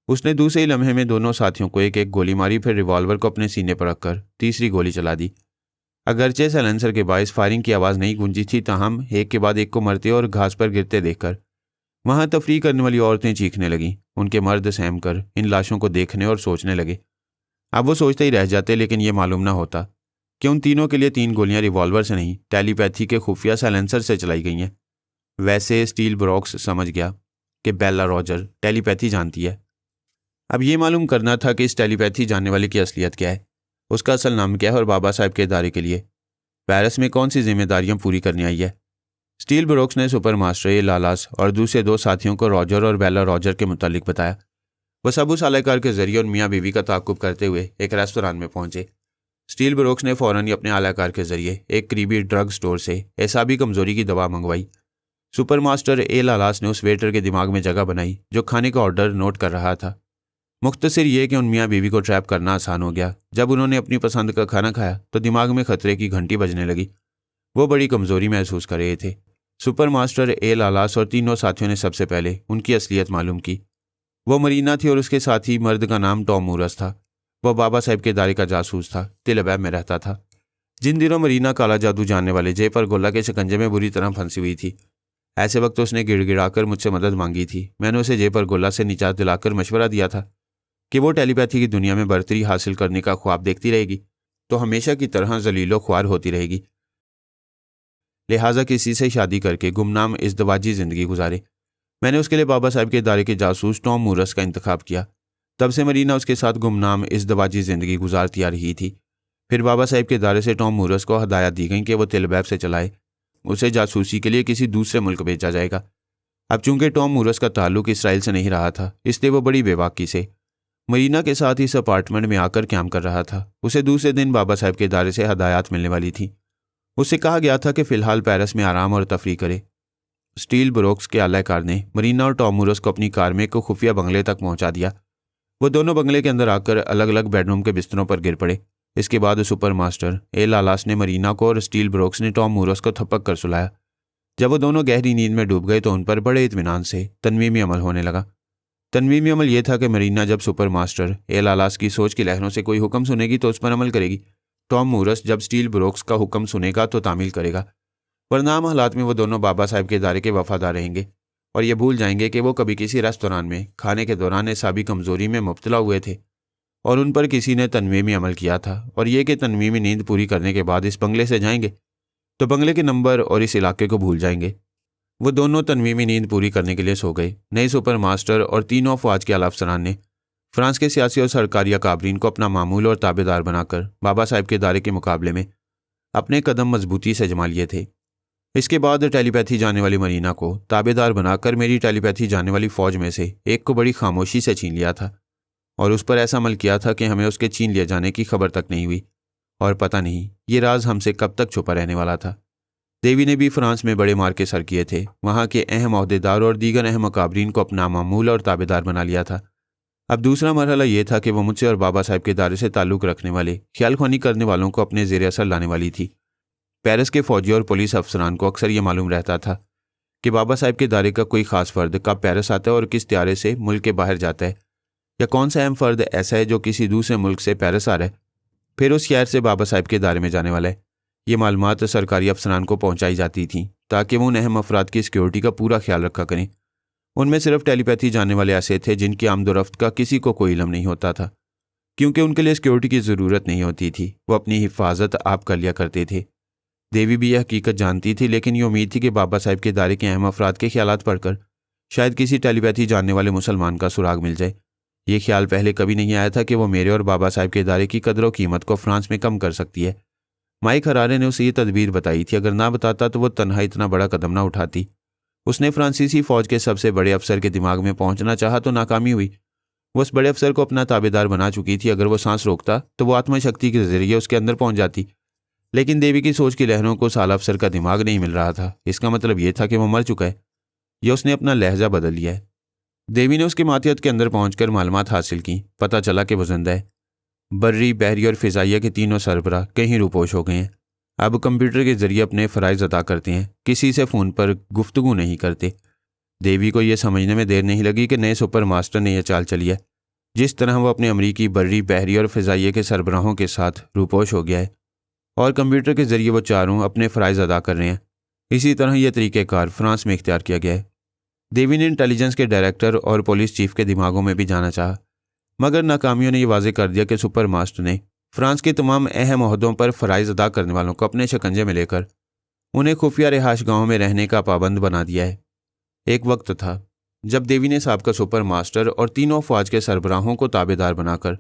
उसने दूसरे ही लम्हे में दोनों साथियों को एक एक गोली मारी, फिर रिवॉल्वर को अपने सीने पर रखकर तीसरी गोली चला दी। अगरचे साइलेंसर के बायस फायरिंग की आवाज़ नहीं गूंजी थी, ताहम एक के बाद एक को मरते और घास पर गिरते देखकर वहां तफरीह करने वाली औरतें चीखने लगीं। उनके मर्द सहम कर इन लाशों को देखने और सोचने लगे। अब वो सोचते ही रह जाते, लेकिन ये मालूम ना होता कि उन तीनों के लिए 3 गोलियां रिवॉल्वर से नहीं, टेलीपैथी के खुफिया साइलेंसर से चलाई गई हैं। वैसे स्टील ब्रोक्स समझ गया कि बेला रॉजर टेलीपैथी जानती है। अब ये मालूम करना था कि इस टेलीपैथी जानने वाले की असलियत क्या है, उसका असल नाम क्या है और बाबा साहब के इदारे के लिए पेरिस में कौन सी जिम्मेदारियां पूरी करने आई है। स्टील ब्रोक्स ने सुपर मास्टर ए लालास और दूसरे 2 साथियों को रॉजर और बेला रॉजर के मुतालिक बताया। वह सब उस आलाकार के जरिए उन मियाँ बीवी का ताकुब करते हुए एक रेस्तरान में पहुंचे। स्टील ब्रोक्स ने फौरन ही अपने आलाकार के जरिए एक करीबी ड्रग स्टोर से एसाबी कमजोरी की दवा मंगवाई। सुपर मास्टर ए लालास ने उस वेटर के दिमाग में जगह बनाई जो खाने का ऑर्डर नोट कर रहा था। मुख्तसर ये कि उन मियाँ बीवी को ट्रैप करना आसान हो गया। जब उन्होंने अपनी पसंद का खाना खाया तो दिमाग में खतरे की घंटी बजने लगी। वो बड़ी कमजोरी महसूस कर रहे थे। सुपर मास्टर ए लालास और तीनों साथियों ने सबसे पहले उनकी असलियत मालूम की। वो मरीना थी और उसके साथी मर्द का नाम टॉम मूरस था। वह बाबा साहब के दायरे का जासूस था, तिल अबैब में रहता था। जिन दिनों मरीना काला जादू जानने वाले जेफर गोल्ला के शिकंजे में बुरी तरह फंसी हुई थी। ऐसे वक्त उसने गिड़गिड़ाकर मुझसे मदद मांगी थी। मैंने उसे जेफर गोल्ला से निजात दिलाकर मशवरा दिया था कि वो टेलीपैथी की दुनिया में बर्तरी हासिल करने का ख्वाब देखती रहेगी तो हमेशा की तरह जलीलो ख्वार होती रहेगी। लिहाजा किसी से शादी करके गुमनाम इज़्दवाजी ज़िंदगी गुजारे। मैंने उसके लिए बाबा साहब के इदारे के जासूस टॉम मूरस का इंतखाब किया। तब से मरीना उसके साथ गुमनाम इज़्दवाजी ज़िंदगी गुजारती आ रही थी। फिर बाबा साहब के इदारे से टॉम मूरस को हदायत दी गई कि वो तिलबैब से चलाए, उसे जासूसी के लिए किसी दूसरे मुल्क भेजा जाएगा। अब चूंकि टॉम मूरस का ताल्लुक इसराइल से नहीं रहा था, इसलिए वो बड़ी बेबाकी से मरीना के साथ इस अपार्टमेंट में आकर क्याम कर रहा था। उसे दूसरे दिन बाबा साहब के इदारे से हदायत मिलने वाली थी। उससे कहा गया था कि फ़िलहाल पेरिस में आराम और तफरी करे। स्टील ब्रोक्स के आलाकार ने मरीना और टॉम मूरस को अपनी कार में एक खुफिया बंगले तक पहुंचा दिया। वो दोनों बंगले के अंदर आकर अलग अलग बेडरूम के बिस्तरों पर गिर पड़े। इसके बाद सुपर मास्टर एल आलास ने मरीना को और स्टील ब्रोक्स ने टॉम मूरस को थपक कर सुलाया। जब वो दोनों गहरी नींद में डूब गए तो उन पर बड़े इत्मीनान से तनवीमी अमल होने लगा। तनवीमी अमल यह था कि मरीना जब सुपर मास्टर एल आलास की सोच की लहरों से कोई हुक्म सुनेगी तो उस पर अमल करेगी। टॉम मूरस जब स्टील ब्रोक्स का हुक्म सुनेगा तो तामील करेगा। वरना आम हालात में वो दोनों बाबा साहब के इदारे के वफादार रहेंगे और ये भूल जाएंगे कि वो कभी किसी रेस्तोरां में खाने के दौरान एसाबी कमजोरी में मुब्तला हुए थे और उन पर किसी ने तनवीमी अमल किया था। और ये कि तनवीमी नींद पूरी करने के बाद इस बंगले से जाएंगे तो बंगले के नंबर और इस इलाके को भूल जाएंगे। वो दोनों तनवीमी नींद पूरी करने के लिए सो गए। नए सुपर मास्टर और तीनों अफवाज के आला अफसरान ने फ्रांस के सियासी और सरकारी अकाबरीन को अपना मामूल और ताबेदार बनाकर बाबा साहब के इदारे के मुकाबले में अपने कदम मजबूती से जमा लिए थे। इसके बाद टेलीपैथी जाने वाली मरीना को ताबेदार बनाकर मेरी टेलीपैथी जाने वाली फ़ौज में से एक को बड़ी खामोशी से छीन लिया था और उस पर ऐसा अमल किया था कि हमें उसके छीन लिए जाने की खबर तक नहीं हुई। और पता नहीं ये राज हमसे कब तक छुपा रहने वाला था। देवी ने भी फ्रांस में बड़े मार्के सर किए थे। वहाँ के अहम अहदेदार और दीगर अहम अकाबरीन को अपना मामूल और ताबेदार बना लिया था। अब दूसरा मरहला ये था कि वो मुझसे और बाबा साहब के इदारे से ताल्लुक़ रखने वाले ख्याल ख्वानी करने वालों को अपने ज़ेर असर लाने वाली थी। पेरिस के फौजी और पुलिस अफसरान को अक्सर ये मालूम रहता था कि बाबा साहब के इदारे का कोई ख़ास फ़र्द कब पेरिस आता है और किस त्यारे से मुल्क के बाहर जाता है, या कौन सा अहम फ़र्द ऐसा है जो किसी दूसरे मुल्क से पेरिस आ रहा है फिर उस शहर से बाबा साहब के इदारे में जाने वाला है। ये मालूमात सरकारी अफसरान को पहुँचाई जाती थी ताकि वो उन अहम अफराद की सिक्योरिटी का पूरा ख्याल रखा करें। उनमें सिर्फ टेलीपैथी जाने वाले ऐसे थे जिनकी आमदोरफ्त का किसी को कोई इल्म नहीं होता था, क्योंकि उनके लिए सिक्योरिटी की ज़रूरत नहीं होती थी। वो अपनी हिफाजत आप कर लिया करते थे। देवी भी यह हकीकत जानती थी, लेकिन ये उम्मीद थी कि बाबा साहब के इदारे के अहम अफराद के ख्यालात पढ़कर शायद किसी टेलीपैथी जानने वाले मुसलमान का सुराग मिल जाए। ये ख्याल पहले कभी नहीं आया था कि वो मेरे और बाबा साहब के इदारे की कदर और कीमत को फ्रांस में कम कर सकती है। माइक हरारे ने उसे ये तदबीर बताई थी। अगर ना बताता तो वो तन्हा इतना बड़ा कदम ना उठाती। उसने फ्रांसीसी फ़ौज के सबसे बड़े अफसर के दिमाग में पहुंचना चाहा तो नाकामी हुई। वो उस बड़े अफसर को अपना ताबेदार बना चुकी थी। अगर वो सांस रोकता तो वो आत्मशक्ति के जरिए उसके अंदर पहुंच जाती। लेकिन देवी की सोच की लहरों को साला अफसर का दिमाग नहीं मिल रहा था। इसका मतलब ये था कि वो मर चुका है या उसने अपना लहजा बदल लिया है। देवी ने उसके मातियत के अंदर पहुंचकर मालूमात हासिल की। पता चला कि वो जिंदा है। बर्री, बहरी और फ़िज़ाइया के तीनों सरबराह कहीं रूपोश हो गए हैं। अब कंप्यूटर के जरिए अपने फ़राइज़ अदा करते हैं, किसी से फ़ोन पर गुफ्तगू नहीं करते। देवी को यह समझने में देर नहीं लगी कि नए सुपर मास्टर ने यह चाल चली है। जिस तरह वो अपने अमरीकी बर्री, बहरी और फ़िज़ाइया के सरबराहों के साथ रूपोश हो गया है और कंप्यूटर के जरिए वो चारों अपने फ़राइज़ अदा कर रहे हैं, इसी तरह यह तरीक़ेकार फ्रांस में इख्तियार किया गया है। देवी ने इंटेलिजेंस के डायरेक्टर और पुलिस चीफ के दिमागों में भी जाना चाहा, मगर नाकामियों ने यह वाज़े कर दिया कि सुपर मास्टर ने फ्रांस के तमाम अहम ओहदों पर फ़राइज़ अदा करने वालों को अपने शिकंजे में लेकर उन्हें खुफिया रिहाइश गाहों में रहने का पाबंद बना दिया है। एक वक्त था जब देवी ने साबका सुपर मास्टर और तीनों फ़ौज के सरबराहों को ताबेदार बनाकर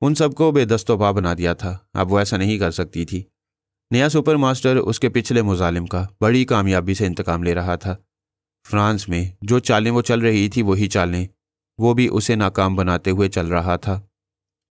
उन सबको बेदस्तोपा बना दिया था। अब वो ऐसा नहीं कर सकती थी। नया सुपर मास्टर उसके पिछले मुजालिम का बड़ी कामयाबी से इंतकाम ले रहा था। फ्रांस में जो चालें वो चल रही थी वही चालें वो भी उसे नाकाम बनाते हुए चल रहा था।